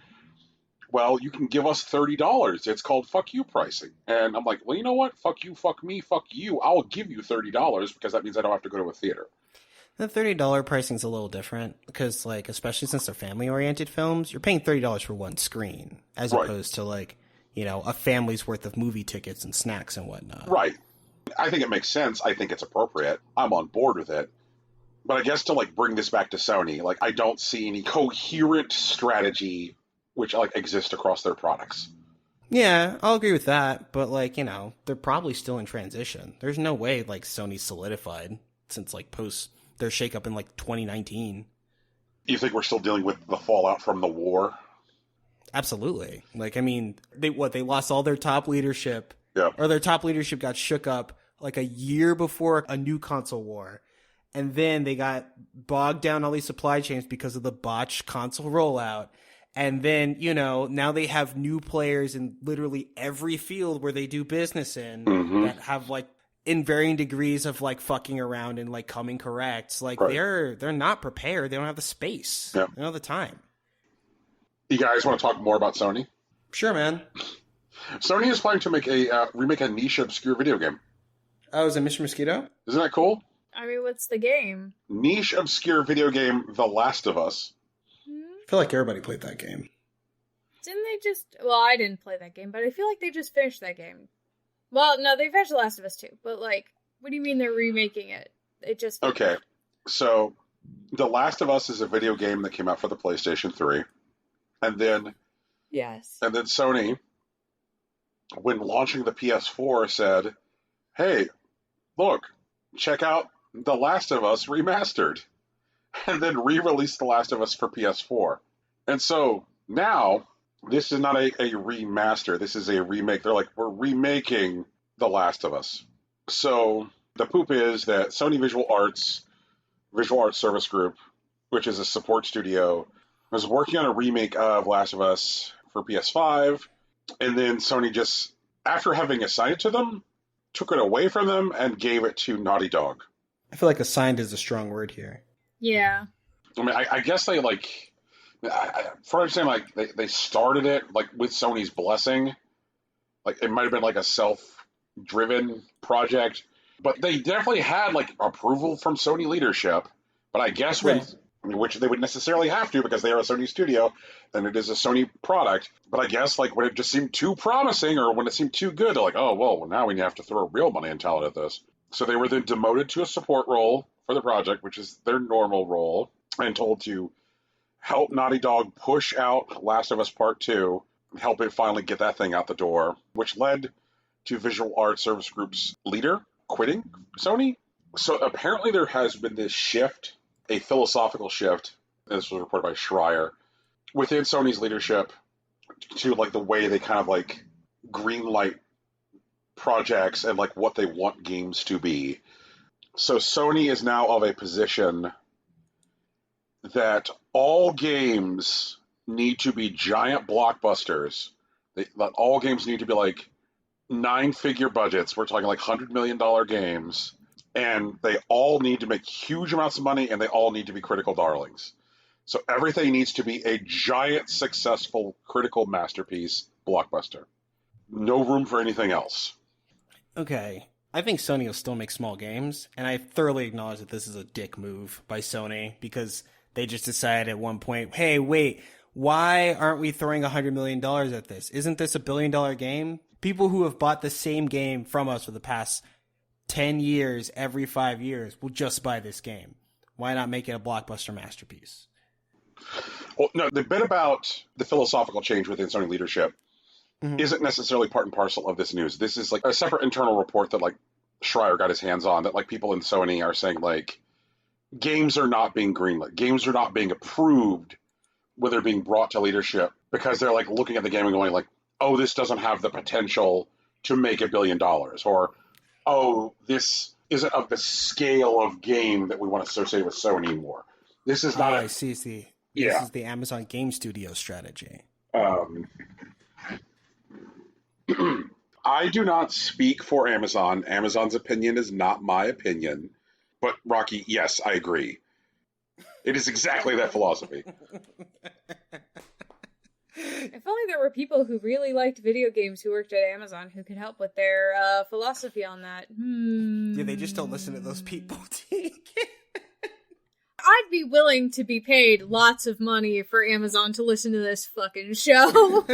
Well, you can give us $30. It's called fuck you pricing. And I'm like, well, you know what? Fuck you, fuck me, fuck you. I'll give you $30 because that means I don't have to go to a theater. The $30 pricing is a little different because, like, especially since they're family-oriented films, you're paying $30 for one screen as opposed to, like, you know, a family's worth of movie tickets and snacks and whatnot. Right. I think it makes sense. I think it's appropriate. I'm on board with it. But I guess to, like, bring this back to Sony, like, I don't see any coherent strategy which, like, exists across their products. Yeah, I'll agree with that. But, like, you know, they're probably still in transition. There's no way, like, Sony's solidified since, like, post their shakeup in, like, 2019. You think we're still dealing with the fallout from the war? Absolutely. Like, I mean, they lost all their top leadership. Yeah. Or their top leadership got shook up, like, a year before a new console war. And then they got bogged down all these supply chains because of the botched console rollout. And then, you know, now they have new players in literally every field where they do business in that have, like, in varying degrees of, like, fucking around and, like, coming correct. Like, they're not prepared. They don't have the space. They don't have the time. You guys want to talk more about Sony? Sure, man. Sony is planning to make remake a niche obscure video game. Oh, is it Mr. Mosquito? Isn't that cool? I mean, what's the game? Niche obscure video game, The Last of Us. I feel like everybody played that game. Didn't they just... Well, I didn't play that game, but I feel like they just finished that game. Well, no, they finished The Last of Us 2, but, like, what do you mean they're remaking it? It just... Okay, so The Last of Us is a video game that came out for the PlayStation 3. And then... Yes. And then Sony, when launching the PS4, said, hey, look, check out The Last of Us Remastered. And then re-released The Last of Us for PS4. And so now, this is not a remaster. This is a remake. They're like, we're remaking The Last of Us. So the poop is that Sony Visual Arts Service Group, which is a support studio, was working on a remake of Last of Us for PS5. And then Sony just, after having assigned it to them, took it away from them and gave it to Naughty Dog. I feel like assigned is a strong word here. Yeah. I mean, I guess they, like, for understanding, like, they started it, like, with Sony's blessing. Like, it might have been, like, a self-driven project. But they definitely had, like, approval from Sony leadership. But I guess which they would necessarily have to because they are a Sony studio and it is a Sony product. But I guess, like, when it just seemed too promising or when it seemed too good, they're like, oh, well, now we have to throw real money and talent at this. So they were then demoted to a support role for the project, which is their normal role, and told to help Naughty Dog push out Last of Us Part 2 and help it finally get that thing out the door, which led to Visual Arts Service Group's leader quitting Sony. So apparently there has been this shift, a philosophical shift, this was reported by Schreier, within Sony's leadership to, like, the way they kind of, like, greenlight projects and, like, what they want games to be. So Sony is now of a position that all games need to be giant blockbusters. All games need to be, like, 9-figure budgets. We're talking, like, $100 million games. And they all need to make huge amounts of money, and they all need to be critical darlings. So everything needs to be a giant, successful, critical masterpiece blockbuster. no room for anything else. Okay. I think Sony will still make small games, and I thoroughly acknowledge that this is a dick move by Sony because they just decided at one point, hey, wait, why aren't we throwing $100 million at this? Isn't this a $1 billion game? People who have bought the same game from us for the past 10 years, every 5 years, will just buy this game. Why not make it a blockbuster masterpiece? Well, no, the bit about the philosophical change within Sony leadership isn't necessarily part and parcel of this news. This is like a separate internal report that like Schreier got his hands on that like people in Sony are saying like games are not being greenlit. Games are not being approved when they're being brought to leadership because they're like looking at the game and going like, oh, this doesn't have the potential to make $1 billion, or oh, this isn't of the scale of game that we want to associate with Sony anymore. This is not. I see. This is the Amazon Game Studio strategy. I do not speak for Amazon. Amazon's opinion is not my opinion. But, Rocky, yes, I agree. It is exactly that philosophy. If only there were people who really liked video games who worked at Amazon who could help with their philosophy on that. Yeah, they just don't listen to those people. I'd be willing to be paid lots of money for Amazon to listen to this fucking show.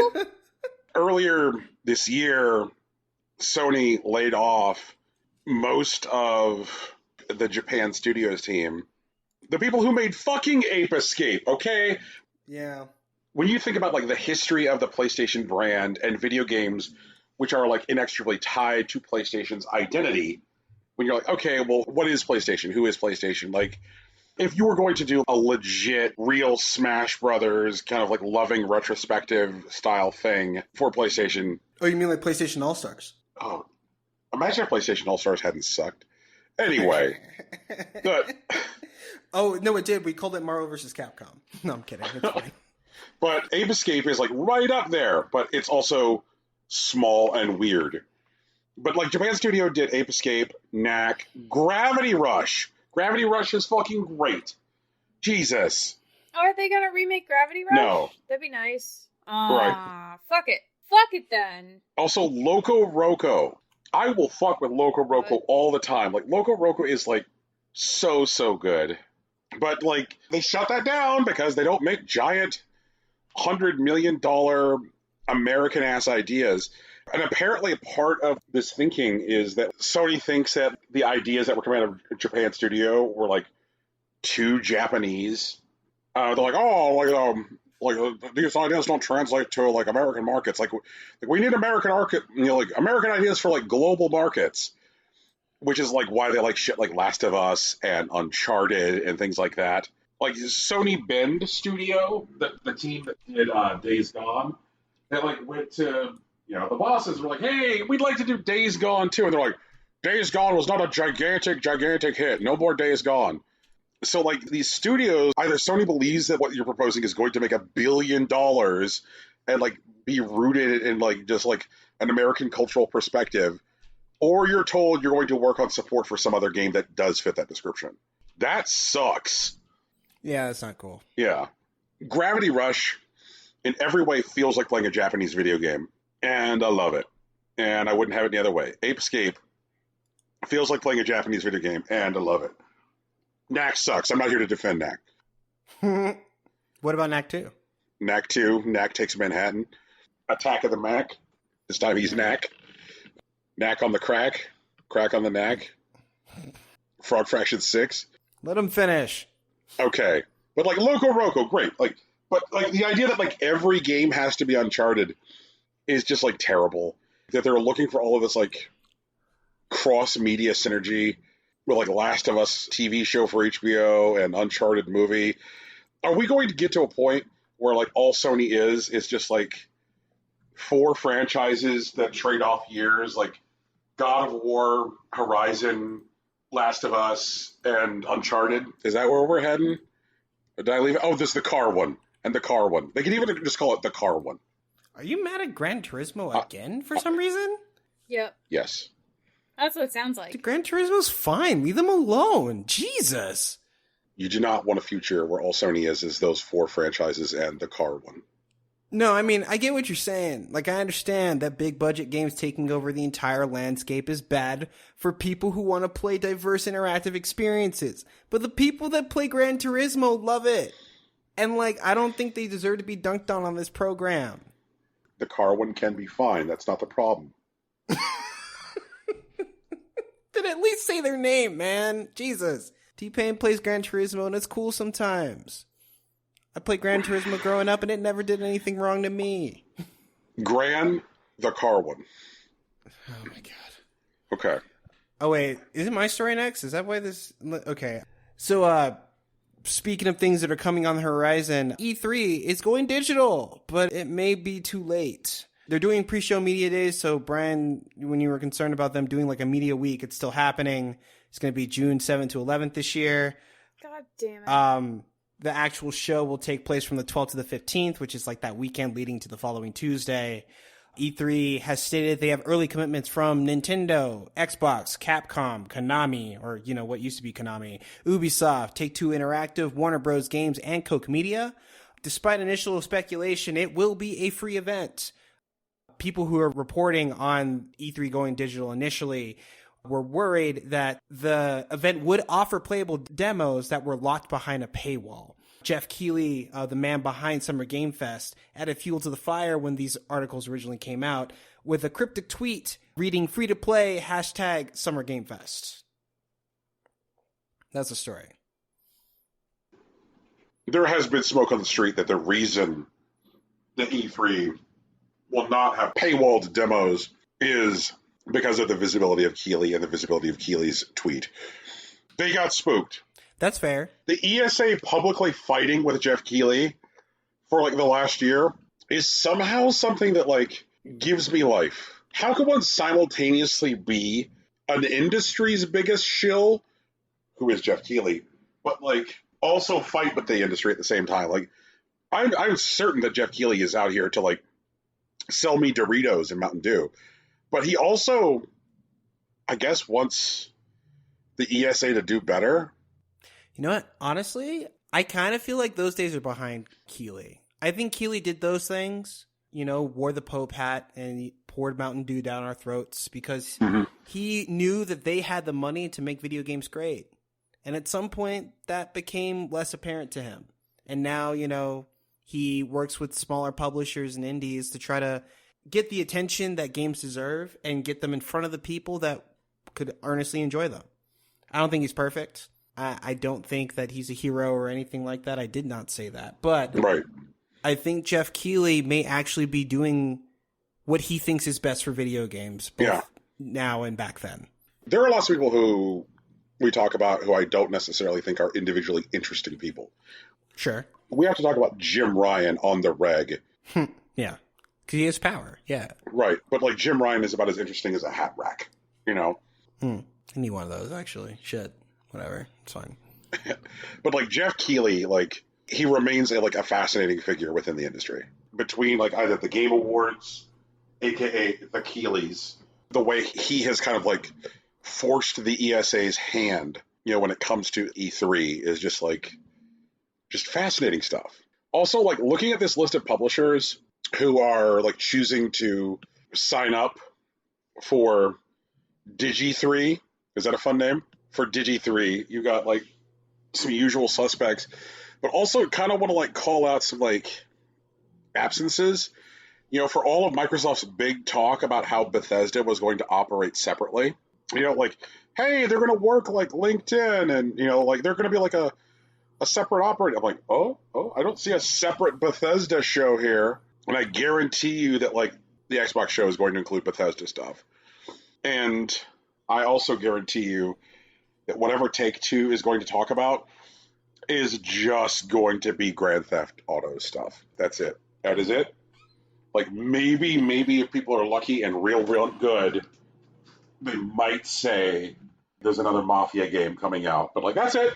Earlier this year, Sony laid off most of the Japan Studios team. The people who made fucking Ape Escape, okay? Yeah. When you think about like the history of the PlayStation brand and video games, which are like inextricably tied to PlayStation's identity, when you're like, okay, well, what is PlayStation? Who is PlayStation? Like, if you were going to do a legit, real Smash Brothers kind of like loving retrospective style thing for PlayStation. Oh, you mean like PlayStation All-Stars? Oh, imagine if PlayStation All-Stars hadn't sucked. Anyway. But, oh, no, it did. We called it Marvel vs. Capcom. No, I'm kidding. It's fine. But Ape Escape is like right up there, but it's also small and weird. But like Japan Studio did Ape Escape, Knack, Gravity Rush. Gravity Rush is fucking great. Jesus. Oh, are they gonna remake Gravity Rush? No. That'd be nice. Right. Fuck it. Fuck it then. Also, Loco Roco. I will fuck with Loco Roco all the time. Like, Loco Roco is like so good. But like, they shut that down because they don't make giant $100 million American-ass ideas. And apparently part of this thinking is that Sony thinks that the ideas that were coming out of Japan Studio were like too Japanese. They're like, oh, like these ideas don't translate to like American markets. Like we need American like American ideas for like global markets, which is like why they like shit like Last of Us and Uncharted and things like that. Like Sony Bend Studio, the team that did Days Gone, they like went to. You know, the bosses were like, hey, we'd like to do Days Gone too. And they're like, Days Gone was not a gigantic hit. No more Days Gone. So, like, these studios, either Sony believes that what you're proposing is going to make $1 billion and, like, be rooted in, like, just, like, an American cultural perspective, or you're told you're going to work on support for some other game that does fit that description. That sucks. Yeah, that's not cool. Yeah. Gravity Rush, in every way, feels like playing a Japanese video game. And I love it. And I wouldn't have it any other way. Ape Escape feels like playing a Japanese video game, and I love it. Knack sucks. I'm not here to defend Knack. What about Knack 2? Knack 2. Knack takes Manhattan. Attack of the Mac. This time he's Knack. Knack on the crack. Crack on the Knack. Frog Fraction 6. Let him finish. Okay. But like Loco Roco, great. But the idea that like every game has to be Uncharted is just like terrible. That they're looking for all of this like cross media synergy with like Last of Us TV show for HBO and Uncharted movie. Are we going to get to a point where like all Sony is just like 4 franchises that trade off years, like God of War, Horizon, Last of Us, and Uncharted? Is that where we're heading? Or did I leave it? Oh, this is the car one and the car one. They could even just call it the car one. Are you mad at Gran Turismo again for some reason? Yep. Yes. That's what it sounds like. Gran Turismo's fine. Leave them alone. Jesus. You do not want a future where all Sony is those 4 franchises and the car one. No, I mean, I get what you're saying. Like, I understand that big budget games taking over the entire landscape is bad for people who want to play diverse interactive experiences. But the people that play Gran Turismo love it. And, like, I don't think they deserve to be dunked on this program. The car one can be fine. That's not the problem. Then at least say their name, man. Jesus. T-Pain plays Gran Turismo, and it's cool sometimes. I played Gran Turismo growing up, and it never did anything wrong to me. Gran, the car one. Oh, my God. Okay. Oh, wait. Is it my story next? Is that why this... Okay. So, speaking of things that are coming on the horizon, E3 is going digital, but it may be too late. They're doing pre-show media days, so Brian, when you were concerned about them doing like a media week, it's still happening. It's going to be June 7th to 11th this year. God damn it. The actual show will take place from the 12th to the 15th, which is like that weekend leading to the following Tuesday. E3 has stated they have early commitments from Nintendo, Xbox, Capcom, Konami, or, you know, what used to be Konami, Ubisoft, Take-Two Interactive, Warner Bros. Games, and Koch Media. Despite initial speculation, it will be a free event. People who are reporting on E3 going digital initially were worried that the event would offer playable demos that were locked behind a paywall. Jeff Keighley, the man behind Summer Game Fest, added fuel to the fire when these articles originally came out with a cryptic tweet reading free-to-play hashtag Summer Game Fest. That's the story. There has been smoke on the street that the reason that E3 will not have paywalled demos is because of the visibility of Keighley and the visibility of Keighley's tweet. They got spooked. That's fair. The ESA publicly fighting with Jeff Keighley for like the last year is somehow something that like gives me life. How can one simultaneously be an industry's biggest shill, who is Jeff Keighley, but like also fight with the industry at the same time? Like I'm certain that Jeff Keighley is out here to like sell me Doritos and Mountain Dew. But he also, I guess, wants the ESA to do better. You know what? Honestly, I kind of feel like those days are behind Keighley. I think Keighley did those things, you know, wore the Pope hat and poured Mountain Dew down our throats because he knew that they had the money to make video games great. And at some point, that became less apparent to him. And now, you know, he works with smaller publishers and indies to try to get the attention that games deserve and get them in front of the people that could earnestly enjoy them. I don't think he's perfect. I don't think that he's a hero or anything like that. I did not say that. But right. I think Jeff Keighley may actually be doing what he thinks is best for video games, both now and back then. There are lots of people who we talk about who I don't necessarily think are individually interesting people. Sure. We have to talk about Jim Ryan on the reg. Yeah. Because he has power. Yeah. Right. But like Jim Ryan is about as interesting as a hat rack, you know? I need one of those, actually. Shit. Whatever. It's fine. But like Jeff Keighley, like he remains a fascinating figure within the industry. Between like either the Game Awards, aka the Keighley's, the way he has kind of like forced the ESA's hand, you know, when it comes to E3 is just fascinating stuff. Also, like looking at this list of publishers who are like choosing to sign up for Digi3. Is that a fun name? For Digi3, you got like some usual suspects, but also kind of want to like call out some like absences. You know, for all of Microsoft's big talk about how Bethesda was going to operate separately, you know, like, hey, they're going to work like LinkedIn and, you know, like they're going to be like a separate operator. I'm like, oh, I don't see a separate Bethesda show here. And I guarantee you that like the Xbox show is going to include Bethesda stuff. And I also guarantee you that whatever Take-Two is going to talk about is just going to be Grand Theft Auto stuff. That's it. That is it. Like maybe if people are lucky and real good, they might say there's another Mafia game coming out. But like that's it.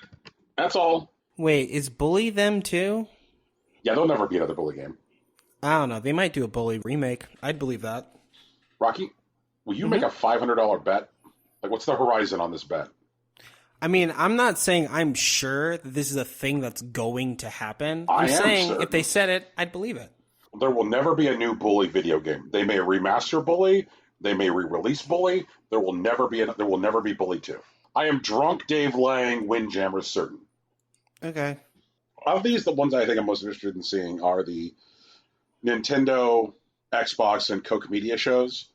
That's all. Wait, is Bully them too? Yeah, there'll never be another Bully game. I don't know. They might do a Bully remake. I'd believe that. Rocky, will you make a $500 bet? Like, what's the horizon on this bet? I mean, I'm not saying I'm sure that this is a thing that's going to happen. I'm saying certain. If they said it, I'd believe it. There will never be a new Bully video game. They may remaster Bully, they may re-release Bully. There will never be Bully 2. I am drunk Dave Lang Windjammer certain. Okay. Of these, the ones I think I'm most interested in seeing are the Nintendo, Xbox, and Koch Media shows.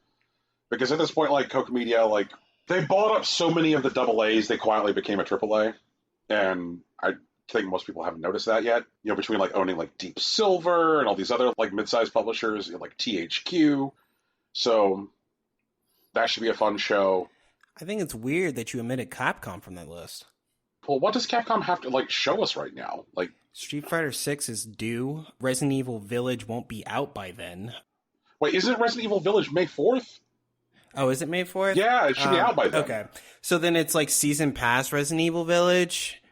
Because at this point, like, Koch Media, like, they bought up so many of the AA's, they quietly became a AAA. And I think most people haven't noticed that yet. You know, between, like, owning, like, Deep Silver and all these other, like, mid-sized publishers, like THQ. So that should be a fun show. I think it's weird that you omitted Capcom from that list. Well, what does Capcom have to, like, show us right now? Like, Street Fighter 6 is due. Resident Evil Village won't be out by then. wait, isn't Resident Evil Village May 4th? Oh, is it May 4th? Yeah, it should be out by then. Okay. So then it's like Season Pass Resident Evil Village,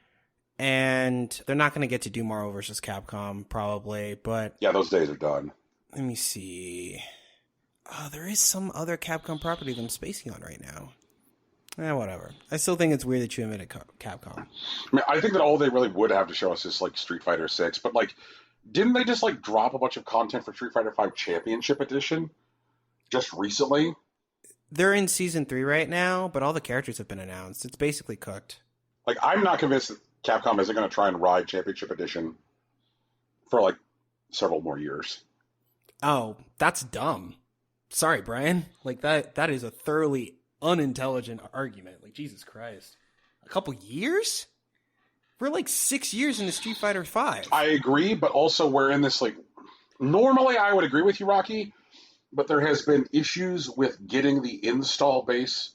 and they're not going to get to do Marvel vs. Capcom, probably, but... Yeah, those days are done. Let me see. Oh, there is some other Capcom property that I'm spacing on right now. Whatever. I still think it's weird that you omitted Capcom. I mean, I think that all they really would have to show us is, like, Street Fighter 6, but, like, didn't they just, like, drop a bunch of content for Street Fighter 5 Championship Edition just recently? They're in Season 3 right now, but all the characters have been announced. It's basically cooked. Like, I'm not convinced that Capcom isn't going to try and ride Championship Edition for, like, several more years. Oh, that's dumb. Sorry, Brian. Like, that is a thoroughly unintelligent argument. Like, Jesus Christ. A couple years? We're like 6 years into Street Fighter 5. I agree, but also we're in this, like... Normally, I would agree with you, Rocky, but there has been issues with getting the install base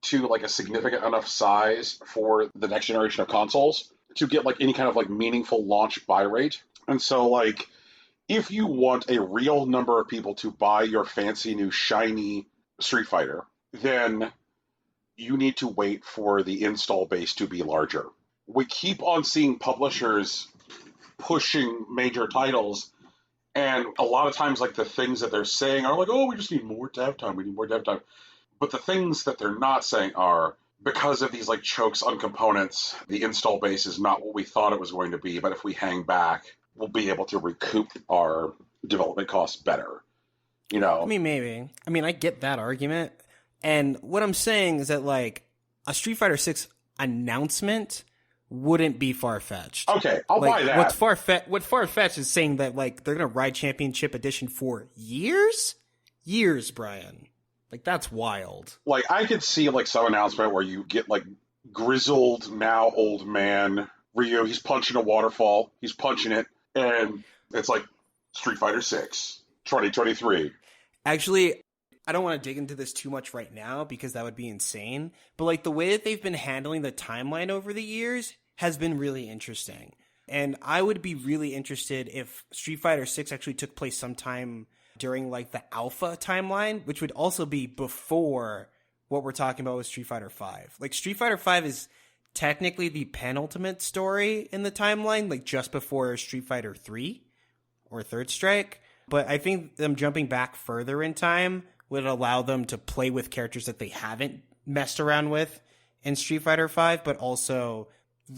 to, like, a significant enough size for the next generation of consoles to get, like, any kind of, like, meaningful launch buy rate. And so, like, if you want a real number of people to buy your fancy new shiny Street Fighter, then you need to wait for the install base to be larger. We keep on seeing publishers pushing major titles, and a lot of times, like, the things that they're saying are like, oh, we just need more dev time, we need more dev time. But the things that they're not saying are, because of these, like, chokes on components, the install base is not what we thought it was going to be, but if we hang back, we'll be able to recoup our development costs better. You know? I mean, maybe. I mean, I get that argument. And what I'm saying is that, like, a Street Fighter 6 announcement wouldn't be far-fetched. Okay, I'll buy that. What far-fetched is saying that, like, they're going to ride Championship Edition for years? Years, Brian. Like, that's wild. Like, I could see, like, some announcement where you get, like, grizzled, now old man Ryu. He's punching a waterfall. He's punching it. And it's like Street Fighter 6, 2023. Actually, I don't want to dig into this too much right now because that would be insane. But, like, the way that they've been handling the timeline over the years has been really interesting. And I would be really interested if Street Fighter 6 actually took place sometime during, like, the alpha timeline, which would also be before what we're talking about with Street Fighter 5. Like, Street Fighter 5 is technically the penultimate story in the timeline, like, just before Street Fighter 3 or Third Strike. But I think them jumping back further in time would allow them to play with characters that they haven't messed around with in Street Fighter 5, but also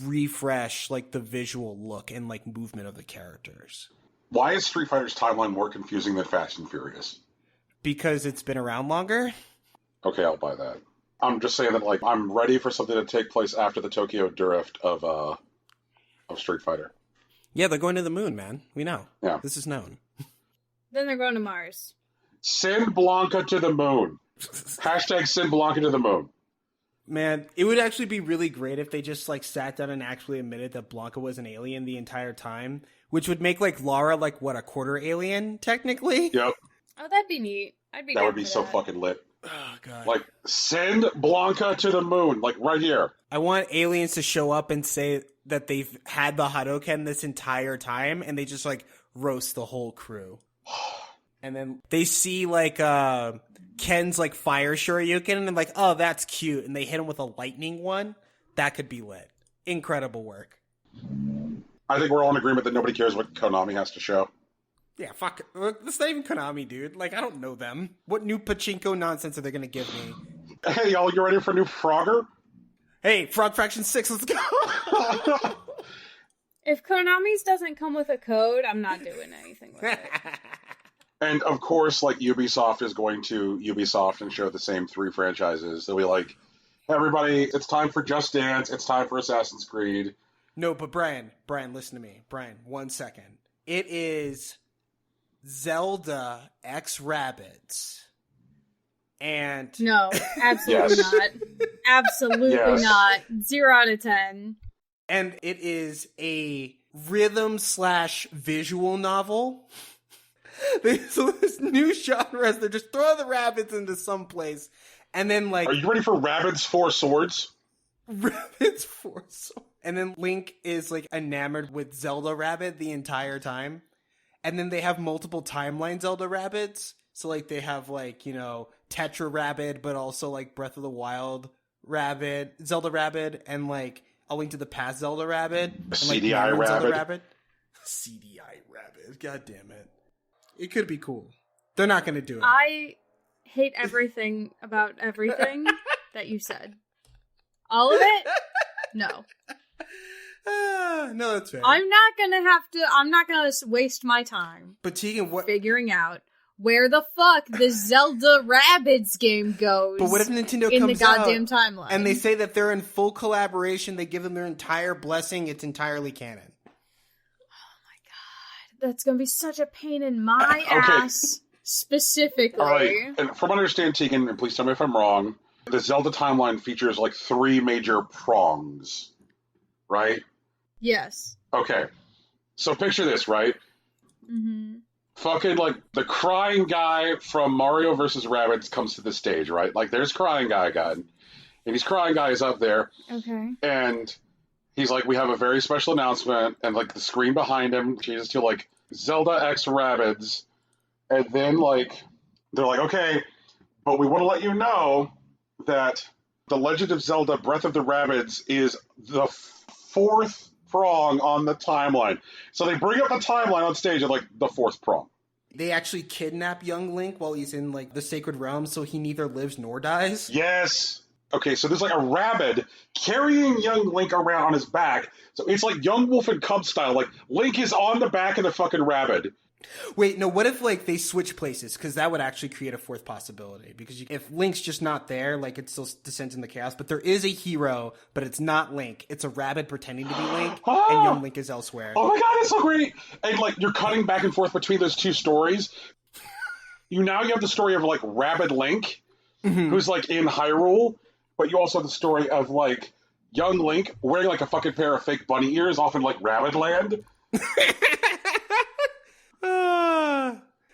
refresh, like, the visual look and, like, movement of the characters. Why is Street Fighter's timeline more confusing than Fast and Furious? Because it's been around longer? Okay, I'll buy that. I'm just saying that, like, I'm ready for something to take place after the Tokyo Drift of Street Fighter. Yeah, they're going to the moon, man. We know. Yeah. This is known. Then they're going to Mars. Send Blanca to the moon. Hashtag send Blanca to the moon. Man, it would actually be really great if they just, like, sat down and actually admitted that Blanca was an alien the entire time, which would make, like, Lara, like, what, a quarter alien, technically? Yep. Oh, that'd be neat. I'd be That down would be for so that. fucking lit. Oh, God. Like, send Blanca to the moon, like, right here. I want aliens to show up and say that they've had the Hadouken this entire time, and they just, like, roast the whole crew. And then they see, like, Ken's, like, fire Shoryuken, and they're like, oh, that's cute. And they hit him with a lightning one. That could be lit. Incredible work. I think we're all in agreement that nobody cares what Konami has to show. Yeah, fuck. That's not even Konami, dude. Like, I don't know them. What new pachinko nonsense are they going to give me? Hey, y'all, you ready for a new Frogger? Hey, Frog Fraction 6, let's go! If Konami's doesn't come with a code, I'm not doing anything with it. And of course, like Ubisoft is going to Ubisoft and show the same 3 franchises. They'll be like, everybody, it's time for Just Dance. It's time for Assassin's Creed. No, but Brian, listen to me. Brian, 1 second. It is Zelda X Rabbids. And no, absolutely Yes. not. Absolutely Yes. not. 0 out of 10. And it is a rhythm/visual novel. So this new genre is they're just throwing the rabbits into some place, and then like, Are you ready for Rabbids 4 Swords? rabbits force. And then Link is like enamored with Zelda Rabbit the entire time, and then they have multiple timeline Zelda Rabbits. So like they have like, you know, Tetra Rabbit, but also like Breath of the Wild Rabbit, Zelda Rabbit, and like A Link to the Past Zelda Rabbit, and like CDI Marin Zelda Rabbit. Rabbit. CDI Rabbit. God damn it. It could be cool. They're not going to do it. I hate everything about everything that you said. All of it? No. No, that's fair. I'm not gonna waste my time But Tegan, what? figuring out where the fuck the Zelda Rabbids game goes. But what if Nintendo in comes the goddamn out timeline? and they say that they're in full collaboration, they give them their entire blessing, it's entirely canon. That's gonna be such a pain in my ass, specifically. All right. And from what I understand, Tegan, and please tell me if I'm wrong, the Zelda timeline features like 3 major prongs, right? Yes. Okay. So picture this, right? Mm-hmm. Fucking like the crying guy from Mario vs. Rabbids comes to the stage, right? Like there's crying guy again. And he's crying guy is up there. Okay. And he's like, we have a very special announcement. And like the screen behind him changes to like Zelda X Rabbids. And then like, they're like, okay, but we want to let you know that The Legend of Zelda Breath of the Rabbids is the 4th prong on the timeline. So they bring up the timeline on stage at like the 4th prong. They actually kidnap young Link while he's in like the Sacred Realm, so he neither lives nor dies. Yes. Okay, so there's like a rabbit carrying young Link around on his back. So it's like young wolf and cub style. Like Link is on the back of the fucking rabbit. Wait, no, what if like they switch places? Because that would actually create a 4th possibility. Because if Link's just not there, like it still descends into chaos. But there is a hero, but it's not Link. It's a rabbit pretending to be Link, and young Link is elsewhere. Oh my god, it's so great! And like you're cutting back and forth between those 2 stories. You have the story of like Rabbit Link, who's like in Hyrule, but you also have the story of like young Link wearing like a fucking pair of fake bunny ears off in like Rabbit Land.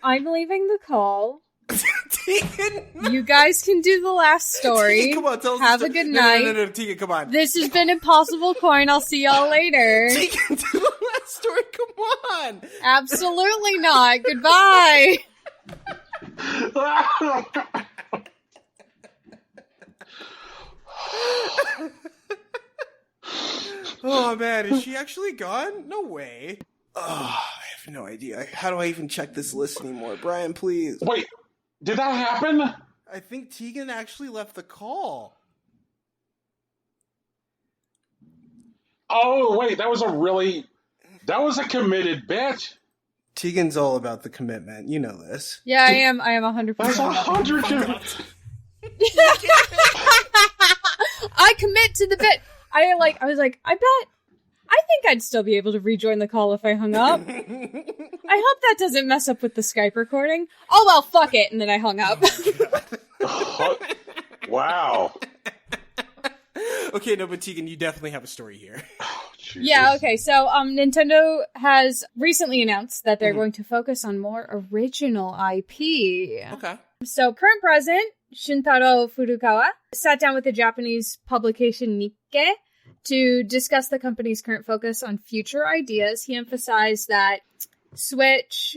I'm leaving the call. Tegan, You guys can do the last story. Tegan, come on, tell us Have the a story. good night. No, Tegan, come on. This has been Impossible Coin. I'll see y'all later. Tegan, do the last story. Come on. Absolutely not. Goodbye. Oh man, is she actually gone? No way. Oh, I have no idea. How do I even check this list anymore? Brian, please. Wait, did that happen? I think Tegan actually left the call. Oh, wait, that was a committed bit. Tegan's all about the commitment. You know this. Yeah, I am 100%. That's 100. I commit to the bit. I was like, I think I'd still be able to rejoin the call if I hung up. I hope that doesn't mess up with the Skype recording. Oh well, fuck it. And then I hung up. Wow. Okay, no, but Tegan, you definitely have a story here. Yeah, okay. So, Nintendo has recently announced that they're going to focus on more original IP. Okay. So, current president, Shintaro Furukawa, sat down with the Japanese publication Nikkei to discuss the company's current focus on future ideas. He emphasized that the Switch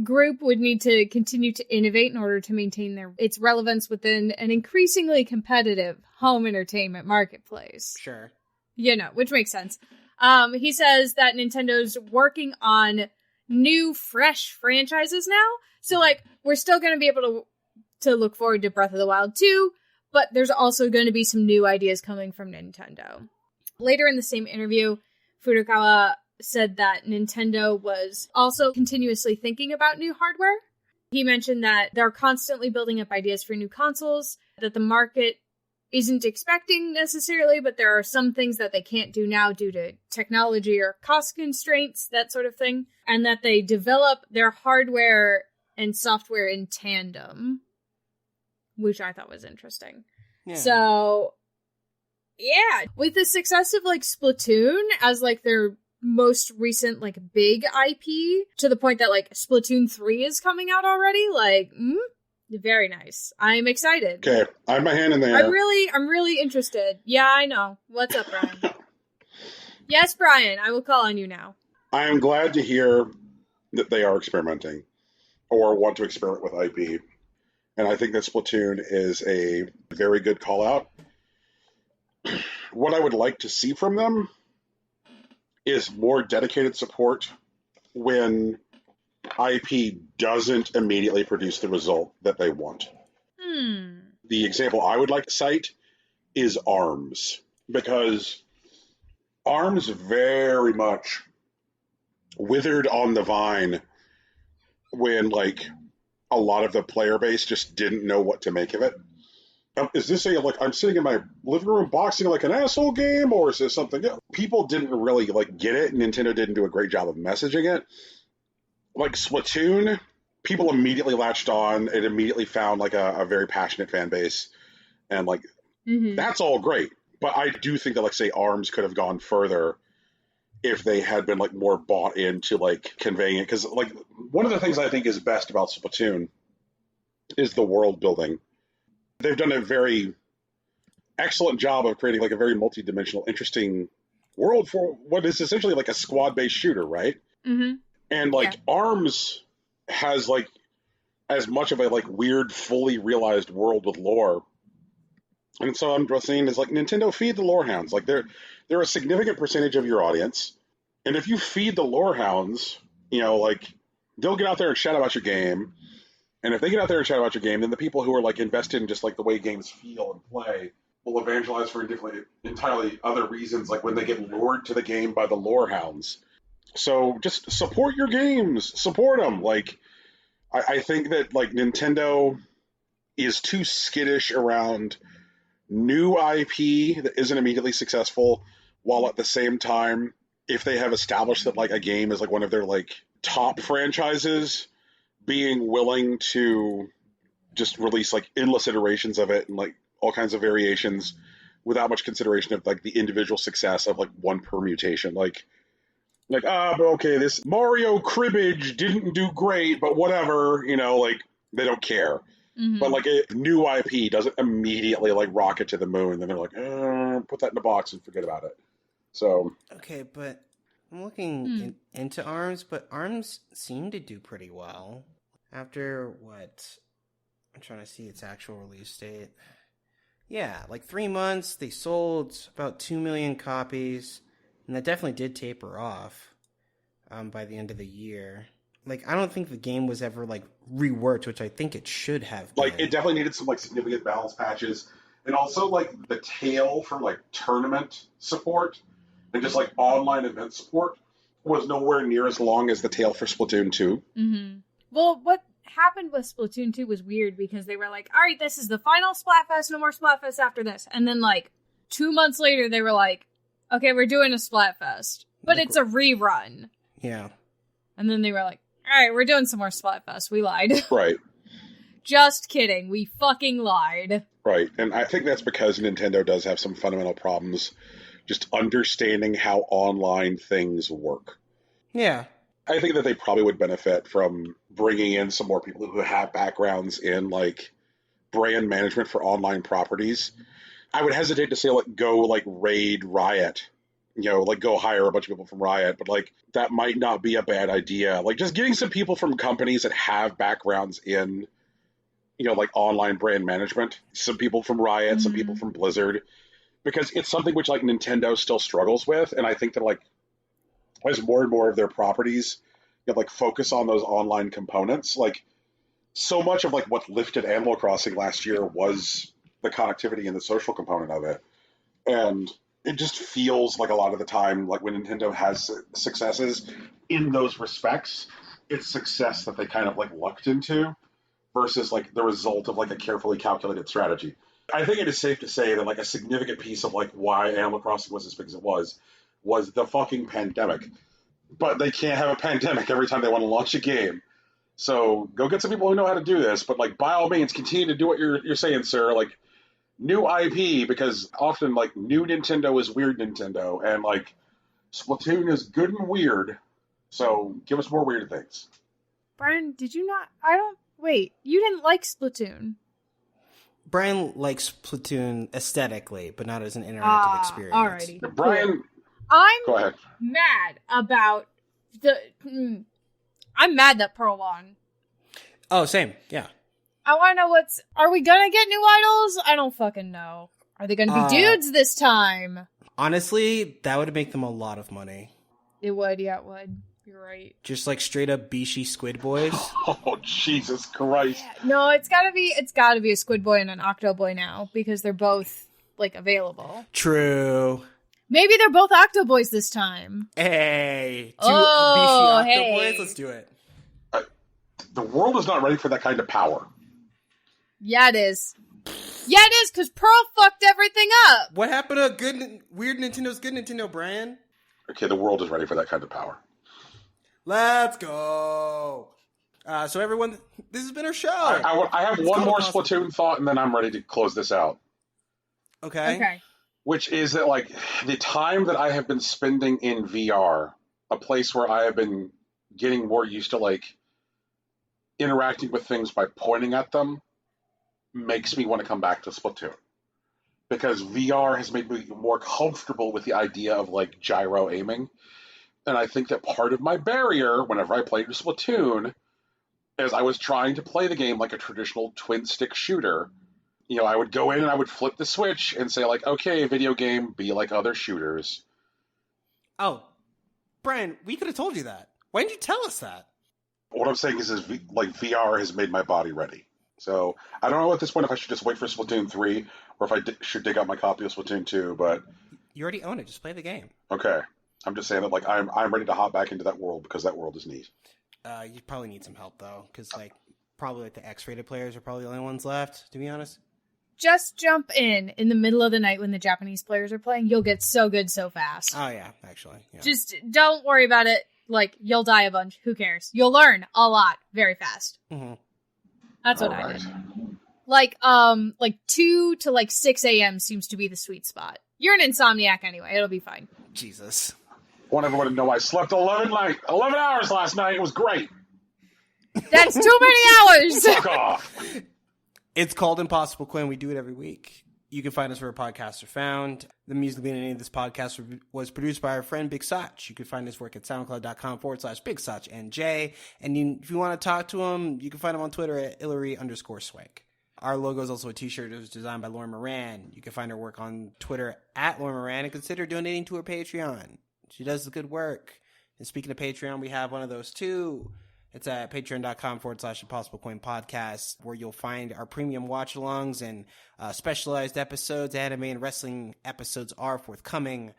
group would need to continue to innovate in order to maintain its relevance within an increasingly competitive home entertainment marketplace. Sure. Which makes sense. He says that Nintendo's working on new, fresh franchises now. So, we're still going to be able to look forward to Breath of the Wild 2, but there's also going to be some new ideas coming from Nintendo. Later in the same interview, Furukawa said that Nintendo was also continuously thinking about new hardware. He mentioned that they're constantly building up ideas for new consoles, that the market isn't expecting necessarily, but there are some things that they can't do now due to technology or cost constraints, that sort of thing, and that they develop their hardware and software in tandem, which I thought was interesting. Yeah. So, yeah, with the success of, like, Splatoon as, like, their most recent, like, big IP, to the point that, like, Splatoon 3 is coming out already, like, very nice. I'm excited. Okay, I have my hand in the air. I'm really interested. Yeah, I know. What's up, Brian? Yes, Brian, I will call on you now. I am glad to hear that they are experimenting or want to experiment with IP. And I think that Splatoon is a very good call out. What I would like to see from them is more dedicated support when IP doesn't immediately produce the result that they want. The example I would like to cite is ARMS, because ARMS very much withered on the vine when, like, a lot of the player base just didn't know what to make of it. Is this a, like, I'm sitting in my living room boxing like an asshole game, or is this something else? People didn't really, like, get it, and Nintendo didn't do a great job of messaging it. Like Splatoon, people immediately latched on. It immediately found, like, a very passionate fan base, and, like, that's all great. But I do think that, like, say, ARMS could have gone further if they had been, like, more bought into, like, conveying it. Because, like, one of the things I think is best about Splatoon is the world building. They've done a very excellent job of creating, like, a very multi-dimensional, interesting world for what is essentially, like, a squad-based shooter, right? And, like, ARMS has, like, as much of a, like, weird, fully realized world with lore. And so I'm just saying is, like, Nintendo, feed the lore hounds. Like, they're a significant percentage of your audience. And if you feed the lore hounds, you know, like, they'll get out there and shout about your game. And if they get out there and shout about your game, then the people who are, like, invested in just, like, the way games feel and play will evangelize for entirely other reasons, like when they get lured to the game by the lore hounds. So just support your games. Support them. Like, I think that, like, Nintendo is too skittish around new IP that isn't immediately successful, while at the same time, if they have established that, like, a game is, like, one of their, like, top franchises, being willing to just release, like, endless iterations of it and, like, all kinds of variations without much consideration of, like, the individual success of, like, one permutation. Like, but okay, this Mario cribbage didn't do great, but whatever, you know, like, they don't care. But, like, a new IP doesn't immediately, like, rocket to the moon. Then they're like, put that in a box and forget about it. So. Okay, but I'm looking into ARMS, but ARMS seemed to do pretty well. After what? I'm trying to see its actual release date. Yeah, like 3 months, they sold about 2 million copies, and that definitely did taper off by the end of the year. Like, I don't think the game was ever, like, reworked, which I think it should have been. Like, it definitely needed some, like, significant balance patches. And also, like, the tail for, like, tournament support and just, like, online event support was nowhere near as long as the tail for Splatoon 2. Well, what happened with Splatoon 2 was weird because they were like, all right, this is the final Splatfest, no more Splatfest after this. And then, like, 2 months later, they were like, okay, we're doing a Splatfest, but it's a rerun. Yeah. And then they were like, all right, we're doing some more Splatfest. We lied. Right. Just kidding. We fucking lied. Right. And I think that's because Nintendo does have some fundamental problems just understanding how online things work. Yeah. I think that they probably would benefit from bringing in some more people who have backgrounds in, like, brand management for online properties. I would hesitate to say, like, go, like, raid Riot. You know, like, go hire a bunch of people from Riot, but, like, that might not be a bad idea. Like, just getting some people from companies that have backgrounds in, you know, like, online brand management. Some people from Riot, some people from Blizzard. Because it's something which, like, Nintendo still struggles with, and I think that, like, as more and more of their properties, you know, like, focus on those online components, like, so much of, like, what lifted Animal Crossing last year was the connectivity and the social component of it. And it just feels like a lot of the time, like when Nintendo has successes in those respects, it's success that they kind of like lucked into versus like the result of like a carefully calculated strategy. I think it is safe to say that like a significant piece of like why Animal Crossing was as big as it was the fucking pandemic. But they can't have a pandemic every time they want to launch a game. So go get some people who know how to do this, but like by all means continue to do what you're saying, sir. Like new IP, because often like new Nintendo is weird Nintendo, and like Splatoon is good and weird. So give us more weird things. Brian, did you not? Wait, you didn't like Splatoon. Brian likes Splatoon aesthetically, but not as an interactive experience. Alrighty. Brian, go ahead. Mad about I'm mad that Pearl won. Oh, same. Yeah. I want to know are we gonna get new idols? I don't fucking know. Are they gonna be dudes this time? Honestly, that would make them a lot of money. It would, yeah, it would. You're right. Just like straight up Bishi Squid Boys. Oh, Jesus Christ. Yeah, no, it's gotta be a Squid Boy and an Octo Boy now, because they're both, like, available. True. Maybe they're both Octo Boys this time. Hey. Bishi Octo Boys? Let's do it. The world is not ready for that kind of power. Yeah, it is. Yeah, it is, because Pearl fucked everything up. What happened to Weird Nintendo's Good Nintendo, Brian? Okay, the world is ready for that kind of power. Let's go. So everyone, this has been our show. I have one more Splatoon thought, and then I'm ready to close this out. Okay. Which is that, like, the time that I have been spending in VR, a place where I have been getting more used to, like, interacting with things by pointing at them, makes me want to come back to Splatoon. Because VR has made me more comfortable with the idea of, like, gyro aiming. And I think that part of my barrier, whenever I played Splatoon, is I was trying to play the game like a traditional twin-stick shooter. You know, I would go in and I would flip the switch and say, like, okay, video game, be like other shooters. Oh, Brian, we could have told you that. Why didn't you tell us that? What I'm saying is VR has made my body ready. So I don't know at this point if I should just wait for Splatoon 3 or if I should dig out my copy of Splatoon 2, but... You already own it. Just play the game. Okay. I'm just saying that, like, I'm ready to hop back into that world because that world is neat. You probably need some help, though, because, like, probably like the X-rated players are probably the only ones left, to be honest. Just jump in the middle of the night when the Japanese players are playing. You'll get so good so fast. Oh, yeah, actually. Yeah. Just don't worry about it. Like, you'll die a bunch. Who cares? You'll learn a lot very fast. Mm-hmm. That's what I did. Like 2 to, like, 6 a.m. seems to be the sweet spot. You're an insomniac anyway. It'll be fine. Jesus. I want everyone to know I slept 11 hours last night. It was great. That's too many hours. Fuck off. It's called Impossible Quinn. We do it every week. You can find us where podcasts are found. The music behind any of this podcast was produced by our friend Big Sach. You can find his work at soundcloud.com/Big Sach NJ. And if you want to talk to him, you can find him on Twitter at Hillary_Swank. Our logo is also a t-shirt. It was designed by Lauren Moran. You can find her work on Twitter at Lauren Moran and consider donating to her Patreon. She does the good work. And speaking of Patreon, we have one of those too. It's at patreon.com/Impossible Coin Podcast, where you'll find our premium watch-alongs and specialized episodes. Anime and wrestling episodes are forthcoming.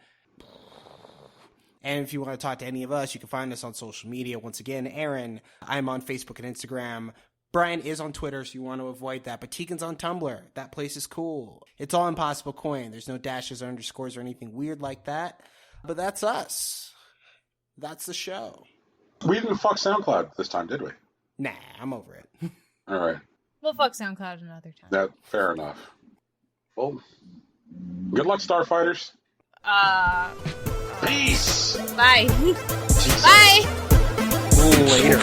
And if you want to talk to any of us, you can find us on social media. Once again, Aaron, I'm on Facebook and Instagram. Brian is on Twitter, so you want to avoid that. But Tegan's on Tumblr. That place is cool. It's all Impossible Coin. There's no dashes or underscores or anything weird like that. But that's us. That's the show. We didn't fuck SoundCloud this time, did we? Nah, I'm over it. All right. We'll fuck SoundCloud another time. That fair enough. Well, good luck, Starfighters. Peace. Bye. Jesus. Bye. Later.